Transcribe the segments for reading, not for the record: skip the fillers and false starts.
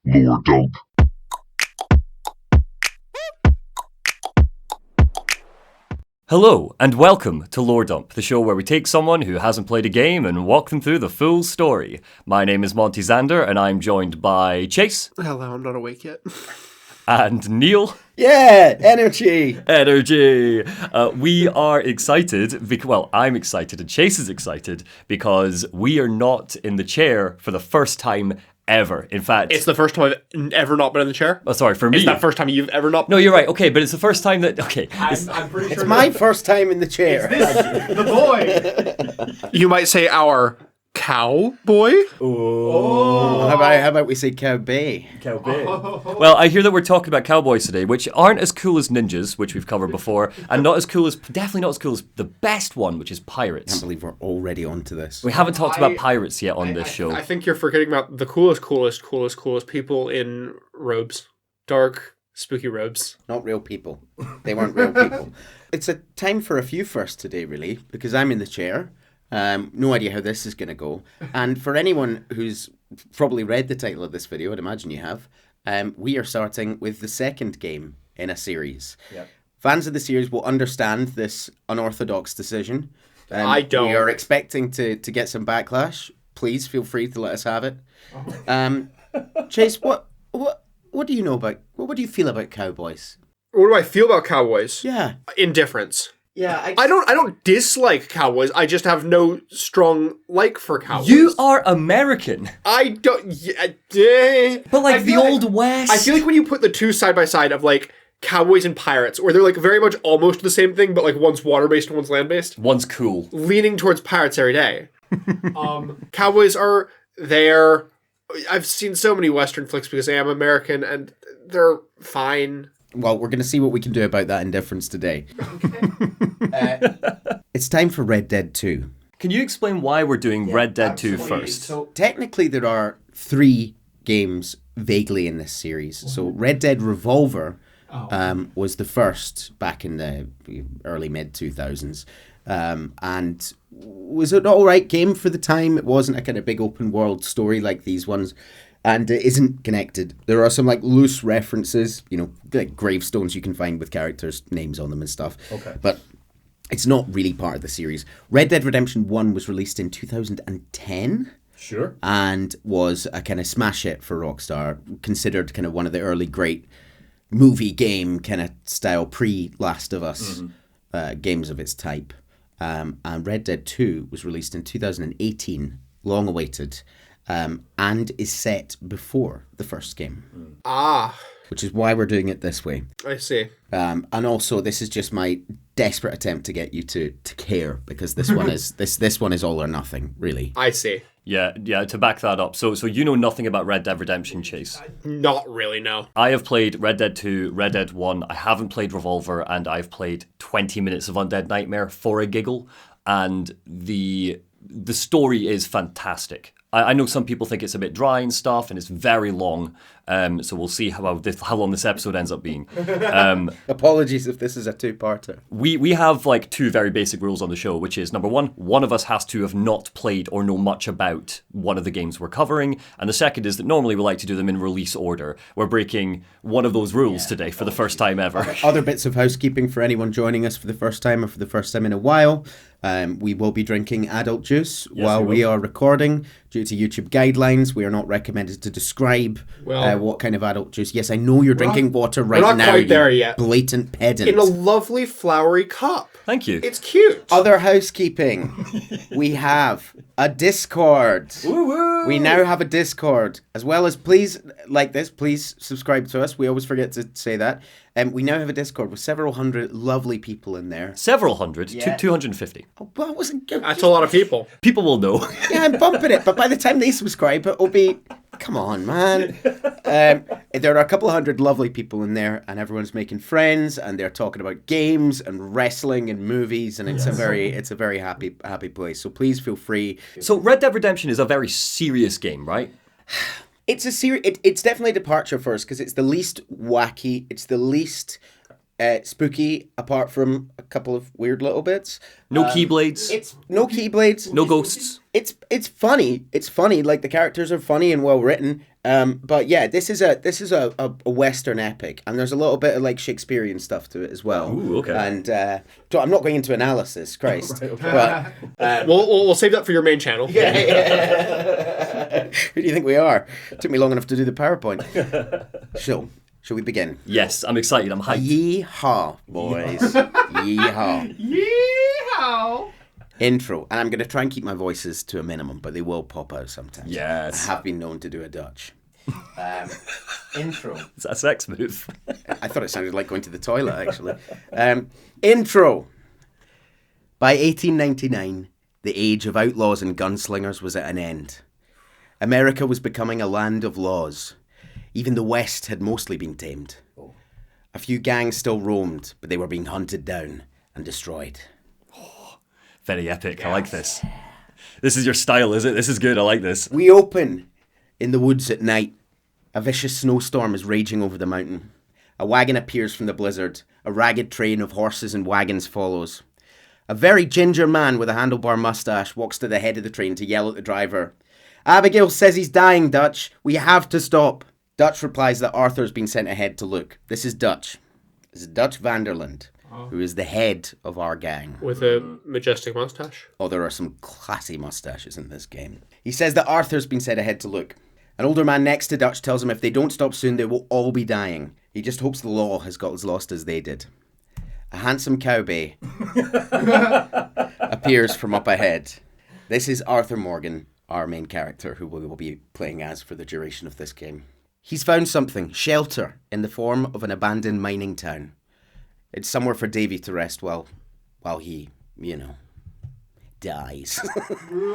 Lower dump. Hello, and welcome to Lore Dump, the show where we take someone who hasn't played a game and walk them through the full story. My name is Monty Zander, and I'm joined by Chase. Hello, I'm not awake yet. And Neil. Yeah, energy. We are excited, I'm excited and Chase is excited because we are not in the chair for the first time ever. In fact, It's the first time I've ever not been in the chair. oh, sorry, for me. It's that first time you've ever not. No, you're right. Okay, but it's the first time that. Okay, I'm pretty It's my first time in the chair. the boy. You might say our cowboy. How about we say cowboy? Well, I hear that we're talking about cowboys today, which aren't as cool as ninjas, which we've covered before, and definitely not as cool as the best one, which is I pirates. can't believe we're already onto this. We haven't talked about pirates yet on this show. I think you're forgetting about the coolest people in robes, dark, spooky robes. Not real people. They weren't real people. It's a time for a few firsts today, really, because I'm in the chair. No idea how this is going to go. And for anyone who's probably read the title of this video, I'd imagine you have, we are starting with the second game in a series. Yep. Fans of the series will understand this unorthodox decision. I don't. We are expecting to get some backlash. Please feel free to let us have it. Chase, what do you know about, what do you feel about cowboys? What do I feel about cowboys? Yeah. Indifference. Yeah, I don't dislike cowboys. I just have no strong like for cowboys. You are American, I don't. but like I the feel old West. I feel like when you put the two side by side of like cowboys and pirates, where they're like very much almost the same thing, but like one's water based and one's land based, One's cool. leaning towards pirates every day. Cowboys are there. I've seen so many Western flicks because I am American, and they're fine. Well, we're going to see what we can do about that indifference today. It's time for Red Dead 2. Can you explain why we're doing Red Dead 2 first? So technically there are 3 games vaguely in this series. So Red Dead Revolver was the first back in the early mid-2000s. And was an alright game for the time. It wasn't a kind of big open world story like these ones. And it isn't connected. There are some like loose references, like gravestones you can find with characters' names on them and stuff. Okay. But it's not really part of the series. Red Dead Redemption 1 was released in 2010. Sure. And was a kind of smash hit for Rockstar, considered kind of one of the early great movie game kind of style pre-Last of Us games of its type. And Red Dead 2 was released in 2018, long awaited. And is set before the first game. Which is why we're doing it this way. I see. And also, this is just my desperate attempt to get you to care, because this one is this one is all or nothing, really. I see. Yeah, to back that up. So you know nothing about Red Dead Redemption, Chase? Not really, no. I have played Red Dead 2, Red Dead 1. I haven't played Revolver, and I've played 20 minutes of Undead Nightmare for a giggle. And the story is fantastic. I know some people think it's a bit dry and stuff, and it's very long. So we'll see how long this episode ends up being. Apologies if this is a two-parter. We have like 2 very basic rules on the show, which is number one of us has to have not played or know much about one of the games we're covering, and the second is that normally we like to do them in release order. We're breaking one of those rules today for the first time ever. Other bits of housekeeping for anyone joining us for the first time or for the first time in a while. We will be drinking adult juice while we are recording. Due to YouTube guidelines, we are not recommended to describe what kind of adult juice. Yes, I know you're drinking water right now. We're not quite there yet. Blatant pedant. In a lovely flowery cup. Thank you. It's cute. Other housekeeping. We have a Discord. Woo-woo. We now have a Discord. As well as, please subscribe to us. We always forget to say that. We now have a Discord with several hundred lovely people in there. Several hundred, Yeah. 250. Oh, well, it wasn't good. That's a lot of people. People will know. Yeah, I'm bumping it, but by the time they subscribe, it'll be... Come on, man. There are a couple of hundred lovely people in there, and everyone's making friends, and they're talking about games and wrestling and movies, and it's a very happy place. So please feel free. So Red Dead Redemption is a very serious game, right? It's it's definitely a departure for us because it's the least wacky. It's the least spooky, apart from a couple of weird little bits. No keyblades. It's no keyblades. No ghosts. It's funny. It's funny. Like, the characters are funny and well written. But yeah, this is a Western epic, and there's a little bit of like Shakespearean stuff to it as well. Ooh, okay. And so I'm not going into analysis, Christ. But We'll save that for your main channel. who do you think we are? It took me long enough to do the PowerPoint. So, shall we begin? Yes, I'm excited. I'm hyped. Yeehaw, boys. Yeehaw. Yeehaw! Intro. And I'm going to try and keep my voices to a minimum, but they will pop out sometimes. Yes. I have been known to do a Dutch. Intro. Is that a sex move? I thought it sounded like going to the toilet, actually. Intro. By 1899, the age of outlaws and gunslingers was at an end. America was becoming a land of laws. Even the West had mostly been tamed. A few gangs still roamed, but they were being hunted down and destroyed. Very epic. Yes. I like this. This is your style, is it? This is good. I like this. We open in the woods at night. A vicious snowstorm is raging over the mountain. A wagon appears from the blizzard. A ragged train of horses and wagons follows. A very ginger man with a handlebar mustache walks to the head of the train to yell at the driver. Abigail says he's dying, Dutch. We have to stop. Dutch replies that Arthur's been sent ahead to look. This is Dutch. This is Dutch Vanderland, who is the head of our gang. With a majestic mustache. Oh, there are some classy mustaches in this game. He says that Arthur's been sent ahead to look. An older man next to Dutch tells him if they don't stop soon, they will all be dying. He just hopes the law has got as lost as they did. A handsome cowboy appears from up ahead. This is Arthur Morgan, our main character, who we will be playing as for the duration of this game. He's found something, shelter, in the form of an abandoned mining town. It's somewhere for Davy to rest while he, dies.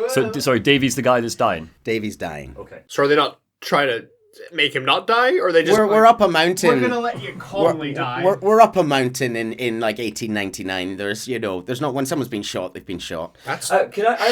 So, sorry, Davy's the guy that's dying? Davy's dying. Okay. So are they not trying to make him not die? Or are they just... We're up a mountain. We're going to let you calmly die. We're up a mountain in like 1899. There's not when someone's been shot, they've been shot. That's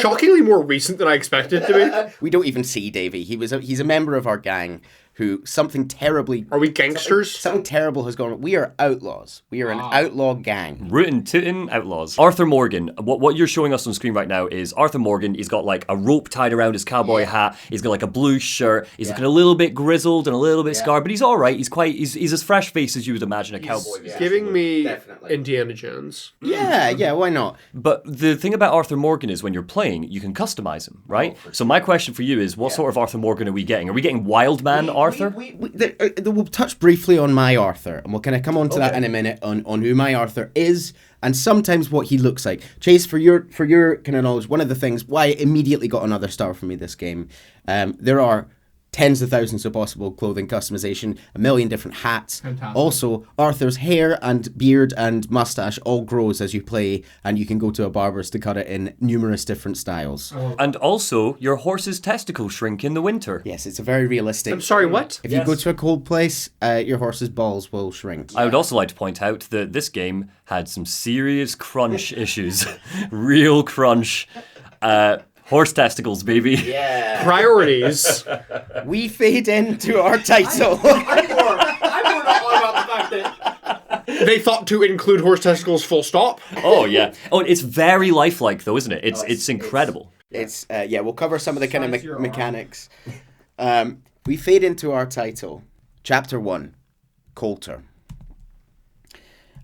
shockingly more recent than I expected it to be. We don't even see Davy. He's a member of our gang who something terribly... Are we gangsters? Something terrible has gone on. We are outlaws. We are an outlaw gang. Rootin, tootin, outlaws. Arthur Morgan. What you're showing us on screen right now is Arthur Morgan. He's got like a rope tied around his cowboy hat. He's got like a blue shirt. He's looking a little bit grizzled and a little bit scarred, but he's all right. He's as fresh faced as you would imagine a cowboy. He's giving me Indiana Jones. Yeah, why not? But the thing about Arthur Morgan is when you're playing, you can customize him, right? So my question for you is, what sort of Arthur Morgan are we getting? Are we getting Wild Man Arthur? We'll touch briefly on my Arthur, and we'll kind of come on to that in a minute on who my Arthur is, and sometimes what he looks like. Chase, for your kind of knowledge, one of the things why it immediately got another star for me this game, there are tens of thousands of possible clothing customization, a million different hats. Fantastic. Also, Arthur's hair and beard and mustache all grows as you play, and you can go to a barber's to cut it in numerous different styles. And also, your horse's testicles shrink in the winter. Yes, it's a very realistic... I'm sorry, what? If you go to a cold place, your horse's balls will shrink. I would also like to point out that this game had some serious crunch issues. Real crunch. Horse testicles, baby. Yeah. Priorities. We fade into our title. I'm more about the fact that They thought to include horse testicles full stop. Oh, yeah. Oh, it's very lifelike, though, isn't it? It's incredible. We'll cover some of the kind of mechanics. We fade into our title. Chapter 1, Colter.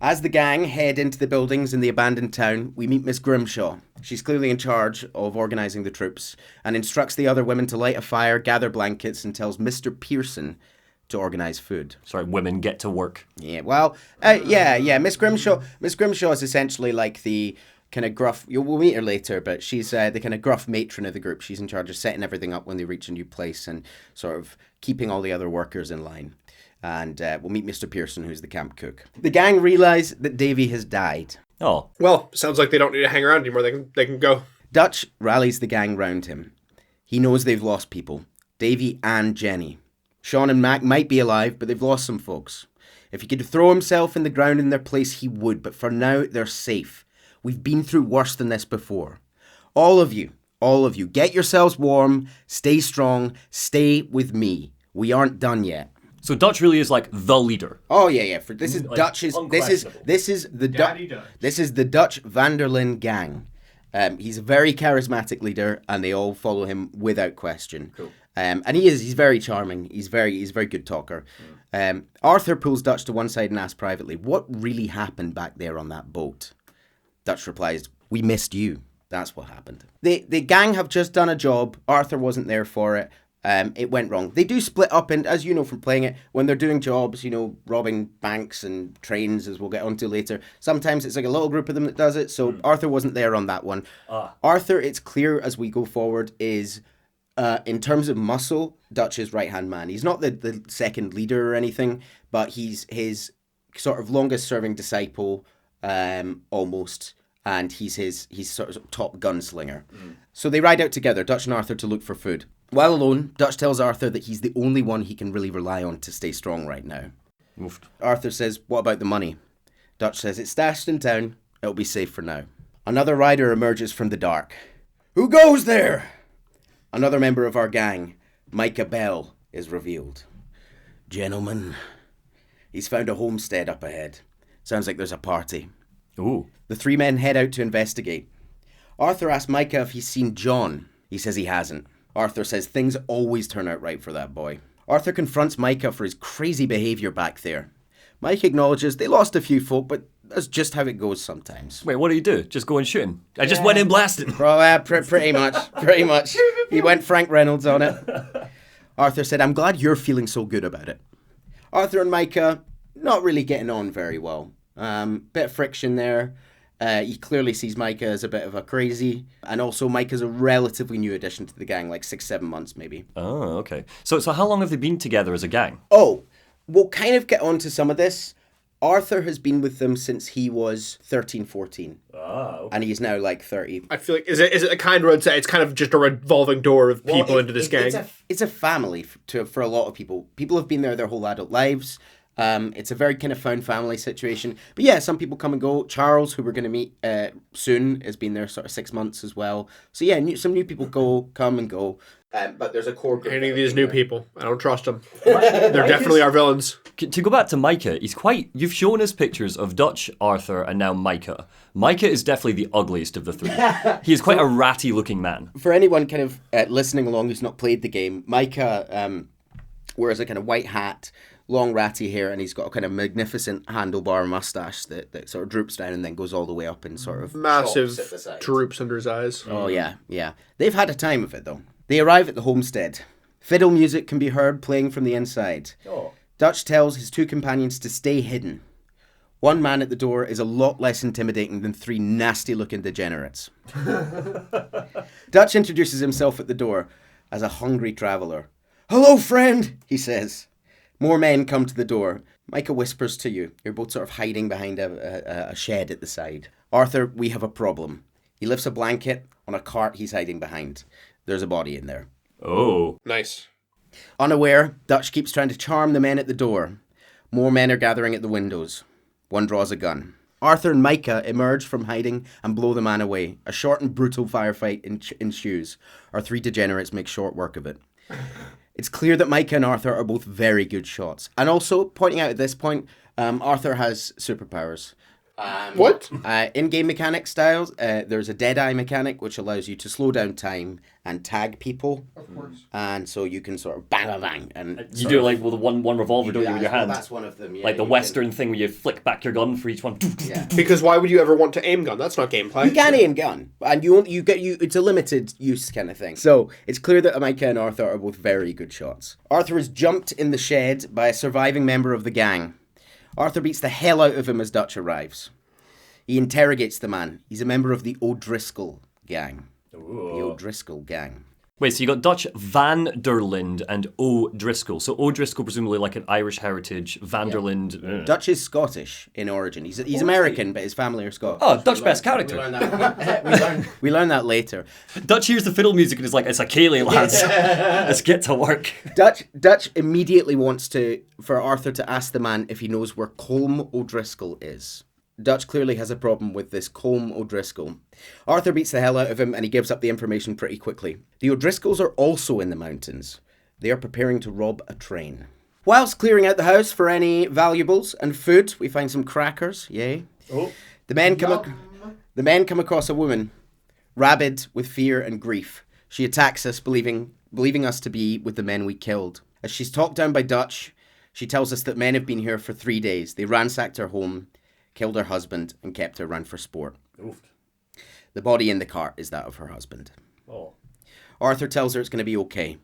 As the gang head into the buildings in the abandoned town, we meet Miss Grimshaw. She's clearly in charge of organising the troops and instructs the other women to light a fire, gather blankets, and tells Mr. Pearson to organise food. Sorry, women get to work. Yeah, well, Miss Grimshaw is essentially like the kind of gruff, we'll meet her later, but she's the kind of gruff matron of the group. She's in charge of setting everything up when they reach a new place and sort of keeping all the other workers in line. And we'll meet Mr. Pearson, who's the camp cook. The gang realise that Davy has died. Oh. Well, sounds like they don't need to hang around anymore. They can go. Dutch rallies the gang round him. He knows they've lost people. Davy and Jenny. Sean and Mac might be alive, but they've lost some folks. If he could throw himself in the ground in their place, he would. But for now, they're safe. We've been through worse than this before. All of you, get yourselves warm, stay strong, stay with me. We aren't done yet. So Dutch really is like the leader. Oh yeah. This is like, Dutch's. This is the Dutch Vanderlyn gang. He's a very charismatic leader, and they all follow him without question. Cool. And he's very charming. He's a very good talker. Arthur pulls Dutch to one side and asks privately, what really happened back there on that boat? Dutch replies, we missed you. That's what happened. The gang have just done a job. Arthur wasn't there for it. It went wrong. They do split up, and as you know from playing it, when they're doing jobs, robbing banks and trains, as we'll get onto later, sometimes it's like a little group of them that does it, so Arthur wasn't there on that one. Arthur, it's clear as we go forward, is, in terms of muscle, Dutch's right-hand man. He's not the second leader or anything, but he's his sort of longest-serving disciple, almost, and he's sort of top gunslinger. So they ride out together, Dutch and Arthur, to look for food. While alone, Dutch tells Arthur that he's the only one he can really rely on to stay strong right now. Oofed. Arthur says, what about the money? Dutch says, it's stashed in town. It'll be safe for now. Another rider emerges from the dark. Who goes there? Another member of our gang, Micah Bell, is revealed. Gentlemen, he's found a homestead up ahead. Sounds like there's a party. Ooh. The three men head out to investigate. Arthur asks Micah if he's seen John. He says he hasn't. Arthur says things always turn out right for that boy. Arthur confronts Micah for his crazy behaviour back there. Mike acknowledges they lost a few folk, but that's just how it goes sometimes. Wait, what do you do? Just go and shoot him? I just went in blasting. Pretty much. He went Frank Reynolds on it. Arthur said, I'm glad you're feeling so good about it. Arthur and Micah, not really getting on very well. Bit of friction there. He clearly sees Micah as a bit of a crazy, and also Micah's a relatively new addition to the gang, like 6-7 months maybe. Oh, okay. So how long have they been together as a gang? Oh, we'll kind of get onto some of this. Arthur has been with them since he was 13, 14. Okay. And he's now like 30. I feel like, is it a kind where it's kind of just a revolving door of people into this gang? It's a family for a lot of people. People have been there their whole adult lives. It's a very kind of found family situation. But yeah, some people come and go. Charles, who we're going to meet soon, has been there sort of 6 months as well. So yeah, some new people come and go. But there's a core group. Any of these new people, I don't trust them. They're definitely our villains. To go back to Micah, you've shown us pictures of Dutch, Arthur, and now Micah. Micah is definitely the ugliest of the three. He is quite a ratty looking man. For anyone kind of listening along who's not played the game, Micah wears a kind of white hat, long ratty hair, and he's got a kind of magnificent handlebar mustache that sort of droops down and then goes all the way up and sort of massive chops at the side. droops under his eyes. Oh yeah. They've had a time of it though. They arrive at the homestead. Fiddle music can be heard playing from the inside. Oh. Dutch tells his two companions to stay hidden. One man at the door is a lot less intimidating than three nasty-looking degenerates. Dutch introduces himself at the door as a hungry traveller. "Hello, friend," he says. More men come to the door. Micah whispers to you. You're both sort of hiding behind a shed at the side. Arthur, we have a problem. He lifts a blanket on a cart he's hiding behind. There's a body in there. Oh. Nice. Unaware, Dutch keeps trying to charm the men at the door. More men are gathering at the windows. One draws a gun. Arthur and Micah emerge from hiding and blow the man away. A short and brutal firefight ensues. Our three degenerates make short work of it. It's clear that Micah and Arthur are both very good shots. And also, pointing out at this point, Arthur has superpowers. What? In-game mechanic styles, there's a Deadeye mechanic which allows you to slow down time and tag people. Of course. And so you can sort of bang, bang, bang. And You do it like with the one revolver, don't you, with your well, hand? that's one of them, yeah. Like the Western thing where you flick back your gun for each one. Yeah. Because why would you ever want to aim gun? That's not gameplay. You can aim gun, and it's a limited use kind of thing. So it's clear that Micah and Arthur are both very good shots. Arthur is jumped in the shed by a surviving member of the gang. Arthur beats the hell out of him as Dutch arrives. He interrogates the man. He's a member of the O'Driscoll gang. Ooh. The O'Driscoll gang. Wait, so you got Dutch, Van der Linde, and O'Driscoll. So O'Driscoll, presumably like an Irish heritage. Van der Linde. Dutch is Scottish in origin. He's American, but his family are Scottish. Oh, Dutch best character. We learn that later. Dutch hears the fiddle music and is like, it's a Cayley, lads. Let's get to work. Dutch immediately wants for Arthur to ask the man if he knows where Colm O'Driscoll is. Dutch clearly has a problem with this Colm O'Driscoll. Arthur beats the hell out of him and he gives up the information pretty quickly. The O'Driscolls are also in the mountains. They are preparing to rob a train. Whilst clearing out the house for any valuables and food, we find some crackers. Yay. Oh. The men come across a woman, rabid with fear and grief. She attacks us, believing believing us to be with the men we killed. As she's talked down by Dutch, she tells us that men have been here for 3 days. They ransacked her home, killed her husband, and kept her around for sport. Oof. The body in the cart is that of her husband. Oh. Arthur tells her it's going to be okay.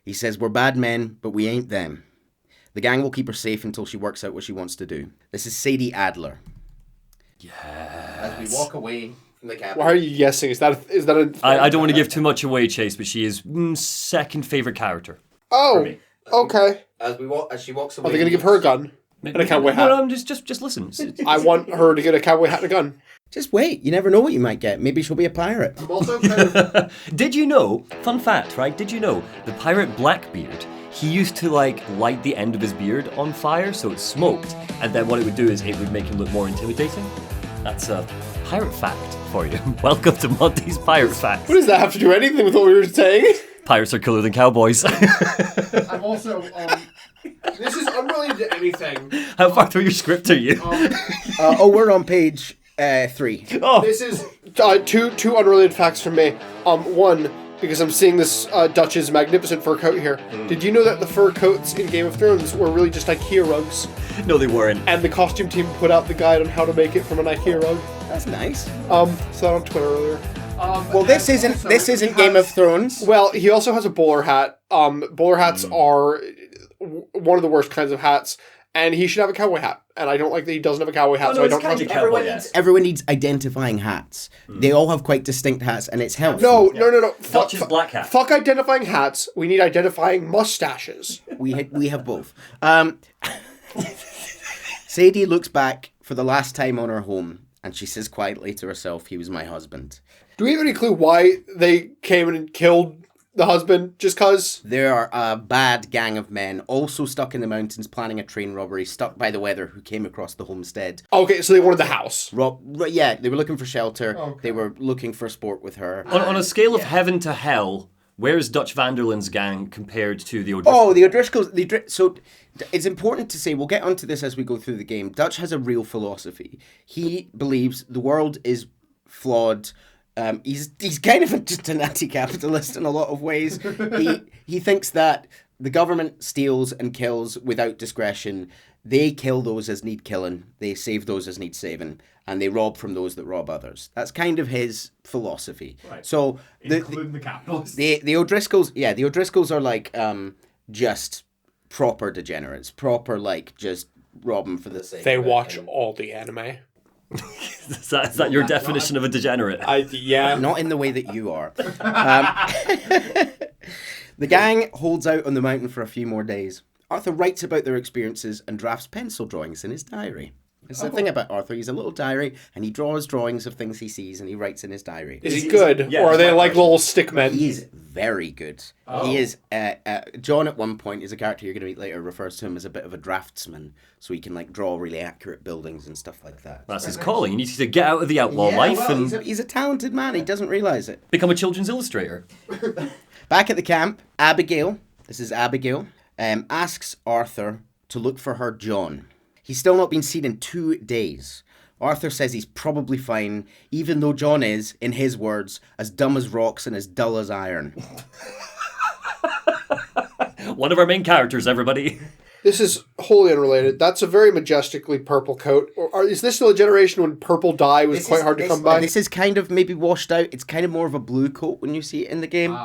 He says, we're bad men, but we ain't them. The gang will keep her safe until she works out what she wants to do. This is Sadie Adler. Yes. As we walk away from the cabin. Why are you guessing? Is that a... I don't want to give too much away, Chase, but she is second favorite character. Oh, okay. As she walks away. Are they going to give her a gun? And a cowboy hat? No, just listen. I want her to get a cowboy hat and a gun. Just wait. You never know what you might get. Maybe she'll be a pirate. I'm also kind of... Did you know, fun fact, right? Did you know the pirate Blackbeard, he used to light the end of his beard on fire so it smoked, and then what it would do is it would make him look more intimidating? That's a pirate fact for you. Welcome to Monty's Pirate Facts. What does that have to do anything with what we were saying? Pirates are cooler than cowboys. I'm also, this is unrelated to anything. How far through your script are you? We're on page 3. Oh, This is two unrelated facts from me. One, because I'm seeing this Dutch's magnificent fur coat here. Did you know that the fur coats in Game of Thrones were really just IKEA rugs? no, they weren't. And the costume team put out the guide on how to make it from an IKEA rug. That's nice. Saw it on Twitter earlier. Well, this isn't Game of Thrones. Well, he also has a bowler hat. Bowler hats are one of the worst kinds of hats, and he should have a cowboy hat. And I don't like that he doesn't have a cowboy hat, Oh, so no, I it's don't kind trust of him. cowboy, Everyone yes. needs, everyone needs identifying hats. They all have quite distinct hats, and it's healthy. No. Dutch's black hat. Fuck identifying hats. We need identifying mustaches. We have both. Sadie looks back for the last time on her home, and she says quietly to herself, he was my husband. Do we have any clue why they came in and killed the husband? Just cause? There are a bad gang of men, also stuck in the mountains planning a train robbery, stuck by the weather, who came across the homestead. Okay, so they wanted the house. Yeah, they were looking for shelter. Okay. They were looking for sport with her. On a scale of heaven to hell, where is Dutch Vanderland's gang compared to the O'Driscolls? Oh, the O'Driscolls. So it's important to say, we'll get onto this as we go through the game. Dutch has a real philosophy. He believes the world is flawed. He's kind of just an anti-capitalist in a lot of ways. He thinks that the government steals and kills without discretion. They kill those as need killing. They save those as need saving. And they rob from those that rob others. That's kind of his philosophy. Right. So Including the capitalists. the O'Driscolls, the O'Driscolls are like just proper degenerates, proper like just robbing for the sake. They of it. watch all the anime. Is that your definition of a degenerate? Yeah. Not in the way that you are. The gang holds out on the mountain for a few more days. Arthur writes about their experiences and drafts pencil drawings in his diary. It's the thing about Arthur, he's a little diary, and he draws drawings of things he sees, and he writes in his diary. Is he good? Yeah, or are he's they my like version. little stick men? He is very good. He is, John at one point, is a character you're going to meet later, refers to him as a bit of a draftsman, so he can like draw really accurate buildings and stuff like that. That's his calling. He needs to get out of the outlaw life well, and he's a talented man, he doesn't realise it. become a children's illustrator. Back at the camp, Abigail, this is Abigail, asks Arthur to look for her John. He's still not been seen in 2 days. Arthur says he's probably fine, even though John is, in his words, as dumb as rocks and as dull as iron. One of our main characters, everybody. This is wholly unrelated. That's a very majestically purple coat. Is this still a generation when purple dye was quite hard to come by? This is kind of maybe washed out. It's kind of more of a blue coat when you see it in the game.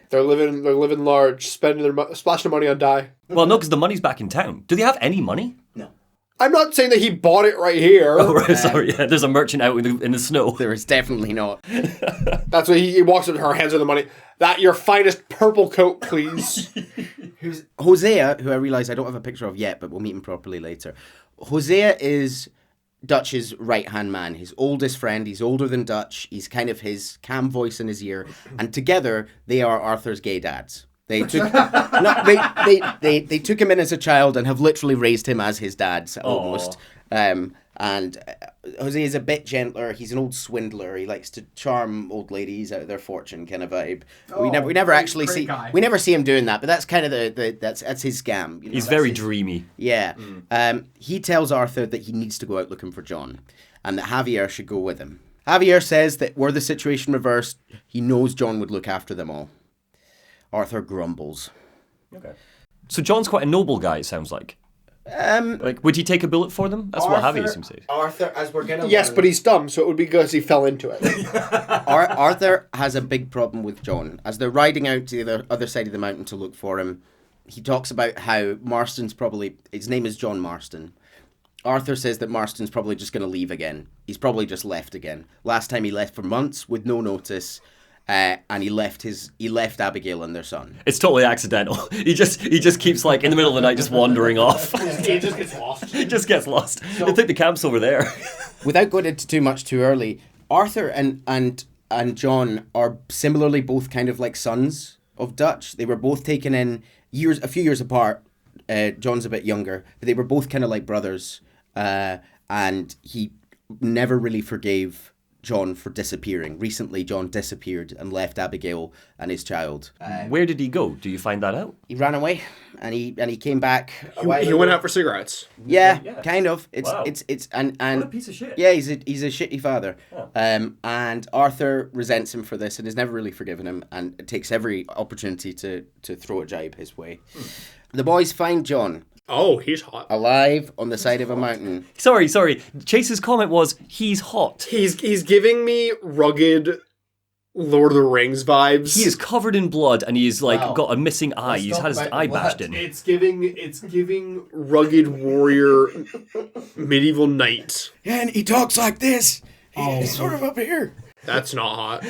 They're living large, spending splashing their money on dye. Well, no, because the money's back in town. Do they have any money? No. I'm not saying that he bought it right here. Oh, right, sorry. Yeah, there's a merchant out in the snow. There is definitely not. That's why he walks up to her, hands her the money. That your finest purple coat, please. Hosea, who I realise I don't have a picture of yet, but we'll meet him properly later. Hosea is Dutch's right-hand man, his oldest friend. He's older than Dutch. He's kind of his calm voice in his ear. And together, they are Arthur's gay dads. They took they took him in as a child and have literally raised him as his dads almost. And Jose is a bit gentler. He's an old swindler. He likes to charm old ladies out of their fortune, kind of vibe. We never actually see guy. we never see him doing that, but that's kind of that's his scam. You know, He's that's very his- dreamy. Yeah. He tells Arthur that he needs to go out looking for John, and that Javier should go with him. Javier says that were the situation reversed, he knows John would look after them all. Arthur grumbles. Okay. So John's quite a noble guy, it sounds like. Like, would he take a bullet for them? That's what Javier seems to say. Arthur, as we're gonna Yes, learn, but he's dumb, so it would be because he fell into it. Arthur has a big problem with John. As they're riding out to the other side of the mountain to look for him, he talks about how Marston's probably... His name is John Marston. Arthur says that Marston's probably just going to leave again. He's probably just left again. Last time he left for months with no notice, and he left Abigail and their son. It's totally accidental. He just keeps, like, in the middle of the night just wandering off. He just gets lost. He just gets lost. I think the camp's over there. Without going into too much too early, Arthur and John are similarly both kind of like sons of Dutch. They were both taken in a few years apart. John's a bit younger, but they were both kind of like brothers. And he never really forgave John for disappearing. Recently, John disappeared and left Abigail and his child. Where did he go? Do you find that out? He ran away, and he came back. He went out for cigarettes. Yeah, kind of. Wow. It's and What a piece of shit. yeah, he's a shitty father. And Arthur resents him for this and has never really forgiven him, and it takes every opportunity to throw a jibe his way. The boys find John Oh, he's hot. alive on the side of a mountain. Sorry. Chase's comment was, he's hot. He's giving me rugged Lord of the Rings vibes. He is covered in blood and he's like Wow. got a missing eye. Let's He's talk had his about eye blood. bashed in. It's giving rugged warrior medieval knight. And he talks like this. He's sort of up here. That's not hot.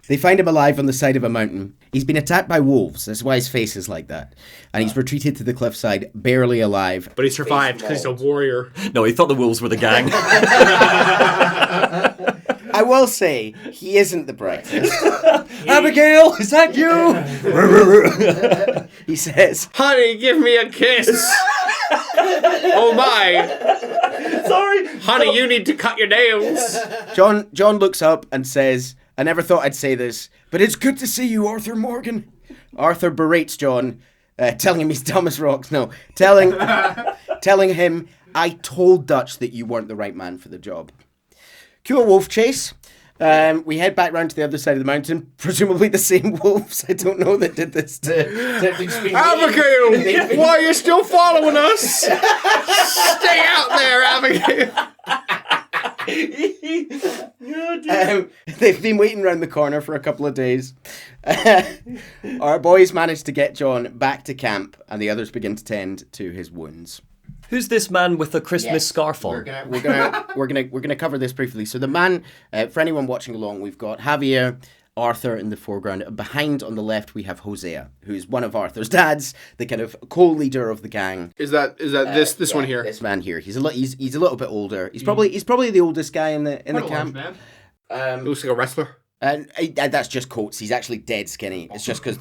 They find him alive on the side of a mountain. He's been attacked by wolves. That's why his face is like that. And he's retreated to the cliffside, barely alive. But he survived because he's a warrior. No, he thought the wolves were the gang. I will say, he isn't the brightest. Abigail, is that you? He says, Honey, give me a kiss. Oh my. Sorry. Honey, you need to cut your nails. John looks up and says, I never thought I'd say this, but it's good to see you, Arthur Morgan. Arthur berates John, telling him he's dumb as rocks. No, telling him, I told Dutch that you weren't the right man for the job. Cool wolf chase. We head back round to the other side of the mountain. Presumably the same wolves. I don't know that did this to Abigail, why are you still following us? Stay out there, Abigail. They've been waiting round the corner for a couple of days. Our boys managed to get John back to camp, and the others begin to tend to his wounds. Who's this man with the Christmas scarf on? We're gonna cover this briefly. So the man, for anyone watching along, we've got Javier, Arthur in the foreground. Behind on the left, we have Hosea, who's one of Arthur's dads, the kind of co-leader of the gang. Is that this one here? This man here. He's a little bit older. He's probably the oldest guy in the camp. Man. Looks like a wrestler. And that's just coats. He's actually dead skinny. It's just because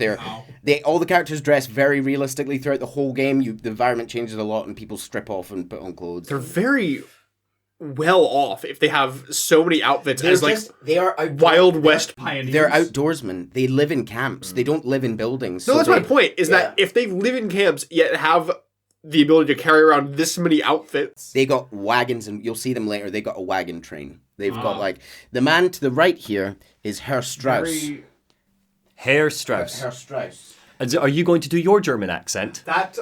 all the characters dress very realistically throughout the whole game. The environment changes a lot, and people strip off and put on clothes. They're very well off if they have so many outfits as they are Wild West pioneers. They're outdoorsmen. They live in camps. They don't live in buildings. No, so that's my point. Is that if they live in camps yet have the ability to carry around this many outfits, they got wagons, and you'll see them later. They got a wagon train. They've got like the man to the right here is Herr Strauss. Herr Strauss. Herr Strauss. Are you going to do your German accent? That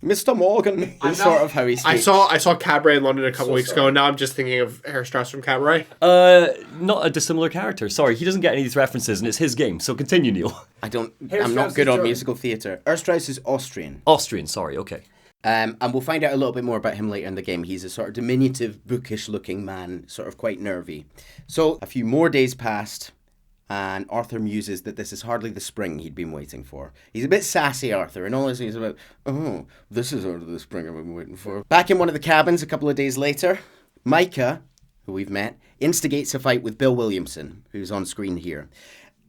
Mr. Morgan is sort of how he speaks. I saw Cabaret in London a couple weeks ago, and now I'm just thinking of Herr Strauss from Cabaret. Not a dissimilar character. Sorry, he doesn't get any of these references, and it's his game. So continue, Neil. I'm not good on musical theatre. Herr Strauss is Austrian. Austrian. Sorry. Okay. And we'll find out a little bit more about him later in the game. He's a sort of diminutive, bookish-looking man, sort of quite nervy. So a few more days passed, and Arthur muses that this is hardly the spring he'd been waiting for. He's a bit sassy, Arthur, and all this is about, oh, this is hardly the spring I've been waiting for. Back in one of the cabins a couple of days later, Micah, who we've met, instigates a fight with Bill Williamson, who's on screen here.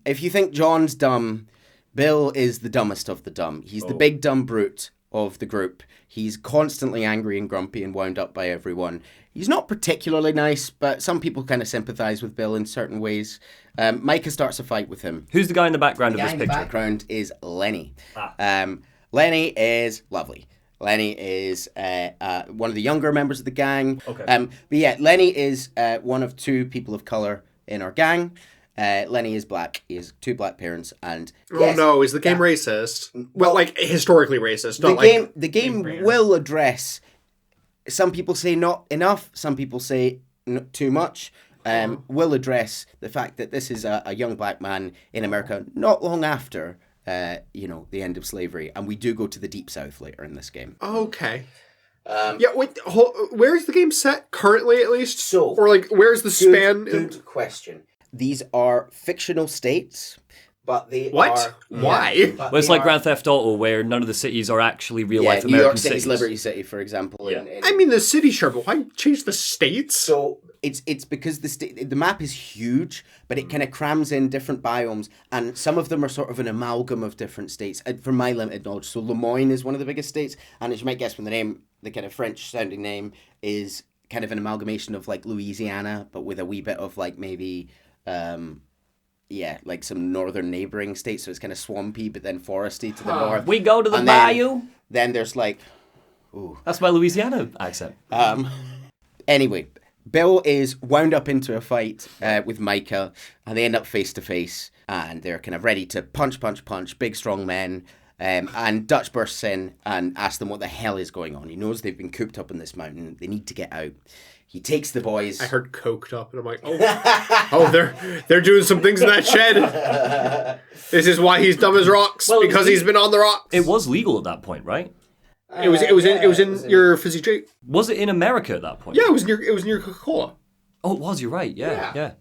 If you think John's dumb, Bill is the dumbest of the dumb. He's the big dumb brute of the group. He's constantly angry and grumpy and wound up by everyone. He's not particularly nice, but some people kind of sympathise with Bill in certain ways. Micah starts a fight with him. Who's the guy in the background The of guy this in the picture? background is Lenny. Lenny is lovely. Lenny is one of the younger members of the gang. Okay. But yeah, Lenny is one of two people of colour in our gang. Lenny is black. He has 2 black parents, and Oh no, is the game racist? Well, like historically racist. Not the game will address. Some people say not enough. Some people say too much. Will address the fact that this is a young black man in America not long after the end of slavery, and we do go to the Deep South later in this game. Okay. Wait. Where's the game set currently, at least? So, or like, where's the span? Good question. These are fictional states, but they What? are... Why? Well, it's like Grand Theft Auto, where none of the cities are actually real-life New American York City's cities. Liberty City, for example. Yeah. I mean, the city, sure, but why change the states? So it's because the map is huge, but it kind of crams in different biomes, and some of them are sort of an amalgam of different states. From my limited knowledge, so Le Moyne is one of the biggest states, and as you might guess from the name, the kind of French-sounding name is kind of an amalgamation of like Louisiana, but with a wee bit of like maybe. Like some northern neighboring states, so it's kind of swampy, but then foresty to the north. We go to the And bayou. Then there's like, That's my Louisiana accent. Anyway, Bill is wound up into a fight with Micah, and they end up face to face, and they're kind of ready to punch, big strong men. And Dutch bursts in and asks them what the hell is going on. He knows they've been cooped up in this mountain. They need to get out. He takes the boys. I heard coked up, and I'm like, they're doing some things in that shed. This is why he's dumb as rocks, because he's been on the rocks. It was legal at that point, right? It was in your fizzy drink. Was it in America at that point? Yeah, it was near Coca-Cola. Oh, it was. You're right. Yeah.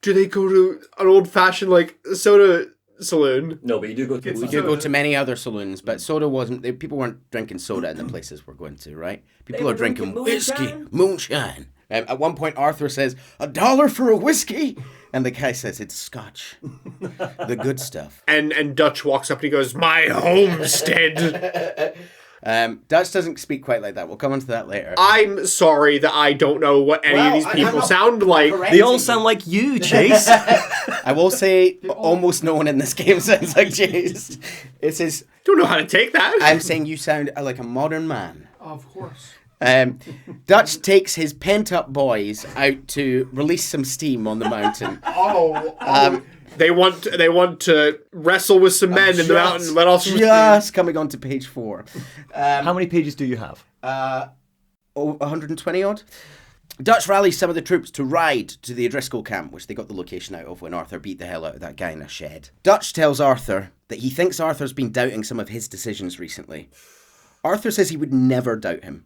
Do they go to an old fashioned like soda saloon? No, but you do go to. We do go to many other saloons, but soda wasn't. People weren't drinking soda in the places we're going to, right? People are drinking whiskey, moonshine. At one point, Arthur says, $1 for a whiskey? And the guy says, it's scotch. The good stuff. And Dutch walks up and he goes, my homestead. Dutch doesn't speak quite like that. We'll come on to that later. I'm sorry that I don't know what any of these people sound like. They all sound like you, Chase. I will say almost no one in this game sounds like Chase. It says... Don't know how to take that. I'm saying you sound like a modern man. Of course. Dutch takes his pent-up boys out to release some steam on the mountain. They want to wrestle with some men in the mountain. Let off some steam. Just coming on to page 4. How many pages do you have? 120 odd. Dutch rallies some of the troops to ride to the O'Driscoll camp, which they got the location out of when Arthur beat the hell out of that guy in a shed. Dutch tells Arthur that he thinks Arthur's been doubting some of his decisions recently. Arthur says he would never doubt him.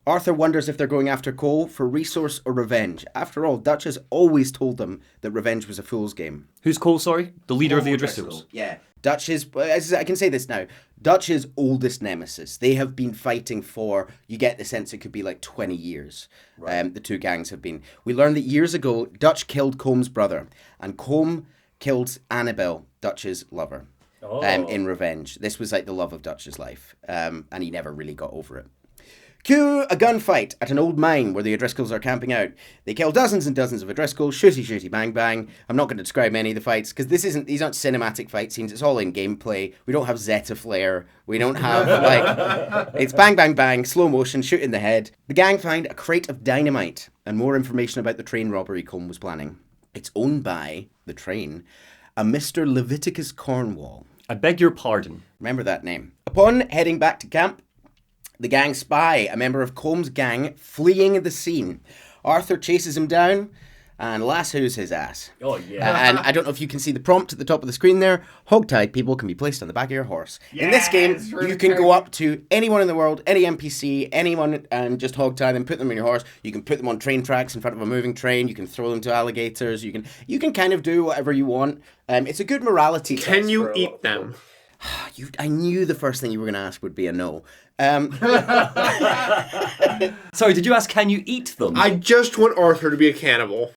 Arthur wonders if they're going after Cole for resource or revenge. After all, Dutch has always told them that revenge was a fool's game. Who's Cole, sorry? The leader of the O'Driscolls. Yeah. Dutch's, I can say this now, Dutch's oldest nemesis. They have been fighting for, you get the sense it could be like 20 years. Right. The two gangs have been. We learned that years ago, Dutch killed Combs' brother, and Combe killed Annabelle, Dutch's lover, in revenge. This was like the love of Dutch's life, and he never really got over it. Cue a gunfight at an old mine where the O'Driscolls are camping out. They kill dozens and dozens of O'Driscolls, shooty, bang, bang. I'm not going to describe any of the fights, because these aren't cinematic fight scenes, it's all in gameplay. We don't have Zeta flare, we don't have, it's bang, bang, bang, slow motion, shoot in the head. The gang find a crate of dynamite, and more information about the train robbery Colm was planning. It's owned by, the train, a Mr. Leviticus Cornwall. I beg your pardon. Remember that name. Upon heading back to camp, the gang spy a member of Combs' gang fleeing the scene. Arthur chases him down and lassos his ass. Oh, yeah. And I don't know if you can see the prompt at the top of the screen there. Hogtied people can be placed on the back of your horse. In this game, you can go up to anyone in the world, any NPC, anyone, and just hogtie them, put them on your horse. You can put them on train tracks in front of a moving train. You can throw them to alligators. You can kind of do whatever you want. It's a good morality test. Can you eat them? I knew the first thing you were going to ask would be a no. Sorry, did you ask can you eat them? I just want Arthur to be a cannibal.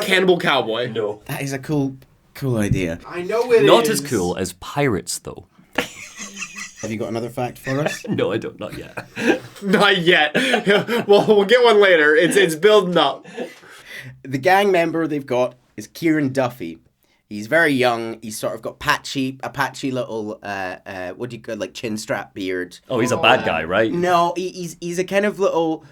Cannibal cowboy. No. That is a cool idea. I know it Not is. as cool as pirates, though. Have you got another fact for us? No, I don't. Not yet. Not yet. Well, we'll get one later. It's building up. The gang member they've got is Kieran Duffy. He's very young. He's sort of got a patchy little, what do you call, like chin strap beard. Oh, he's a bad guy, right? No, he's a kind of little,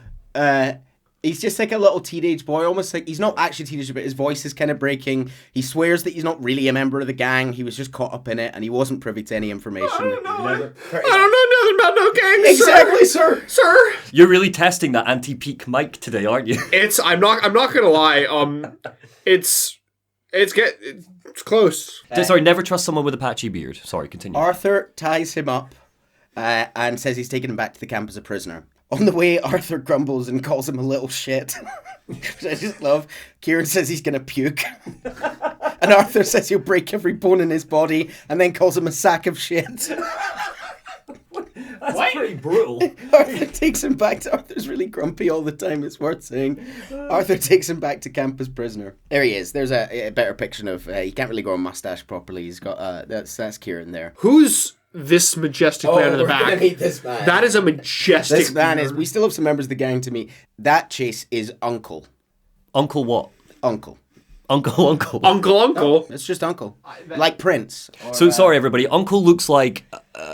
He's just like a little teenage boy, almost like he's not actually a teenager, but his voice is kind of breaking. He swears that he's not really a member of the gang. He was just caught up in it, and he wasn't privy to any information. I don't know nothing about no gangs. Exactly, sir. Sir. You're really testing that anti-peak mic today, aren't you? I'm not gonna lie. It's close. Sorry, never trust someone with a patchy beard. Sorry, continue. Arthur ties him up and says he's taking him back to the camp as a prisoner. On the way, Arthur grumbles and calls him a little shit, which I just love. Kieran says he's going to puke. And Arthur says he'll break every bone in his body and then calls him a sack of shit. That's pretty brutal. Arthur takes him back to... Arthur's really grumpy all the time, it's worth saying. Arthur takes him back to camp as prisoner. There he is. There's a better picture of... he can't really grow a mustache properly. He's got... that's Kieran there. Who's this majestic man in the back? Gonna meet this man. That is a majestic This man is... We still have some members of the gang to meet. That Chase is Uncle. Uncle what? Uncle. Uncle. It's just Uncle. Like Prince. So sorry, everybody. Uncle looks like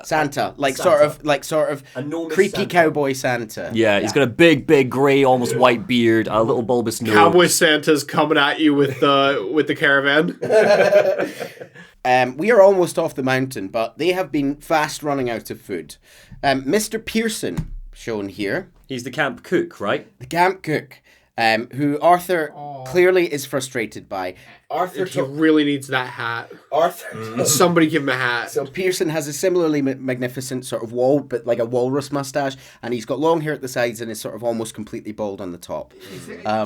Santa. Santa. Sort of Enormous creepy Santa. cowboy Santa. yeah. He's got a big grey, almost white beard, a little bulbous nose. Cowboy Santa's coming at you with the caravan. We are almost off the mountain, but they have been fast running out of food. Mr. Pearson, shown here, He's the camp cook, right? the camp cook, who Arthur clearly is frustrated by. He really needs that hat. Arthur. Somebody give him a hat. So Pearson has a similarly magnificent sort of but like a walrus mustache, and he's got long hair at the sides and is sort of almost completely bald on the top.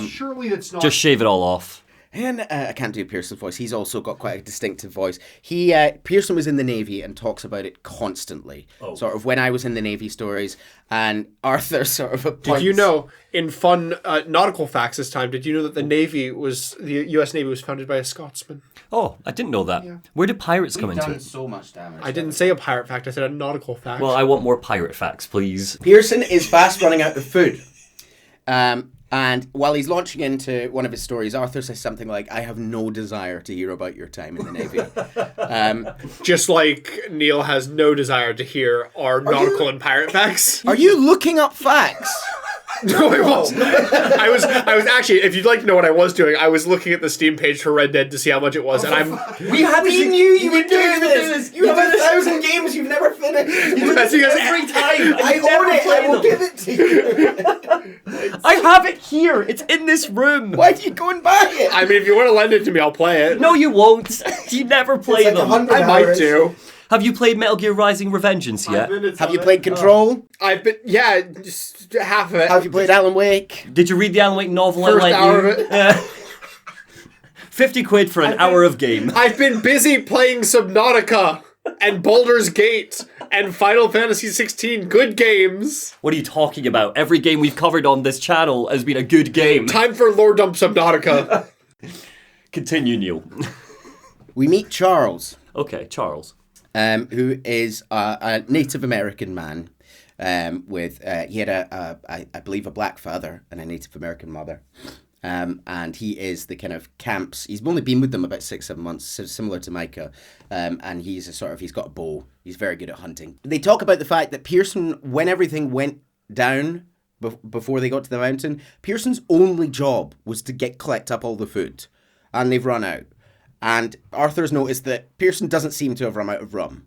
Surely it's not. Just shave it all off. And I can't do Pearson's voice. He's also got quite a distinctive voice. Pearson was in the Navy and talks about it constantly. Sort of when I was in the Navy stories, and Arthur sort of points... Did you know, in fun nautical facts this time, did you know that the U.S. Navy was founded by a Scotsman? Oh, I didn't know that. Yeah. Where did pirates come into it? So much damage. I didn't say a pirate fact, I said a nautical fact. Well, I want more pirate facts, please. Pearson is fast running out of food. And while he's launching into one of his stories, Arthur says something like, I have no desire to hear about your time in the Navy. Just like Neil has no desire to hear our nautical and pirate facts. Are you looking up facts? No, I wasn't. I was actually, if you'd like to know what I was doing, I was looking at the Steam page for Red Dead to see how much it was, and We knew you were doing this! You have 1,000 games you've never finished! That's because Every time! I own it! I will give it to you! I have it here! It's in this room! Why do you go and buy it? I mean, if you want to lend it to me, I'll play it. No, you won't! You never play like them. 100 I might hours. do. Have you played Metal Gear Rising Revengeance yet? Have you played Control? I've been, just half of it. Have you played Alan Wake? Did you read the Alan Wake novel First I lent hour you? of it. Yeah. 50 quid for an hour of game. I've been busy playing Subnautica and Baldur's Gate and Final Fantasy 16. Good games. What are you talking about? Every game we've covered on this channel has been a good game. Time for Lore Dump Subnautica. Continue, Neil. We meet Charles, Okay, Charles. who is a Native American man with, he had I believe a black father and a Native American mother. And he is the kind of camps. He's only been with them about 6-7 months, so similar to Micah. And he's he's got a bow. He's very good at hunting. They talk about the fact that Pearson, when everything went down before they got to the mountain, Pearson's only job was to collect up all the food, and they've run out. And Arthur's noticed that Pearson doesn't seem to have run out of rum.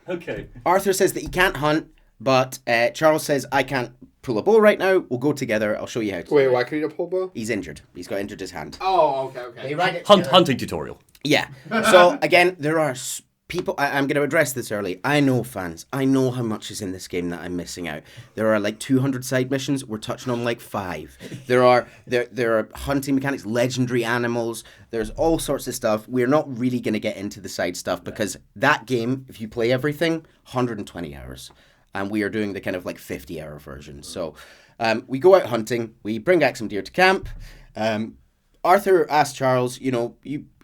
Okay. Arthur says that he can't hunt, but Charles says, I can't pull a bow right now. We'll go together. I'll show you how to. Wait, why can you not pull bow? He's injured. He's got injured his hand. Oh, okay. Hunting tutorial. Yeah. So, again, there are people... I'm going to address this early. I know, fans. I know how much is in this game that I'm missing out. There are like 200 side missions. We're touching on like 5. There are hunting mechanics, legendary animals. There's all sorts of stuff. We're not really going to get into the side stuff because that game, if you play everything, 120 hours. And we are doing the kind of like 50-hour version. So we go out hunting. We bring back some deer to camp. Arthur asks Charles,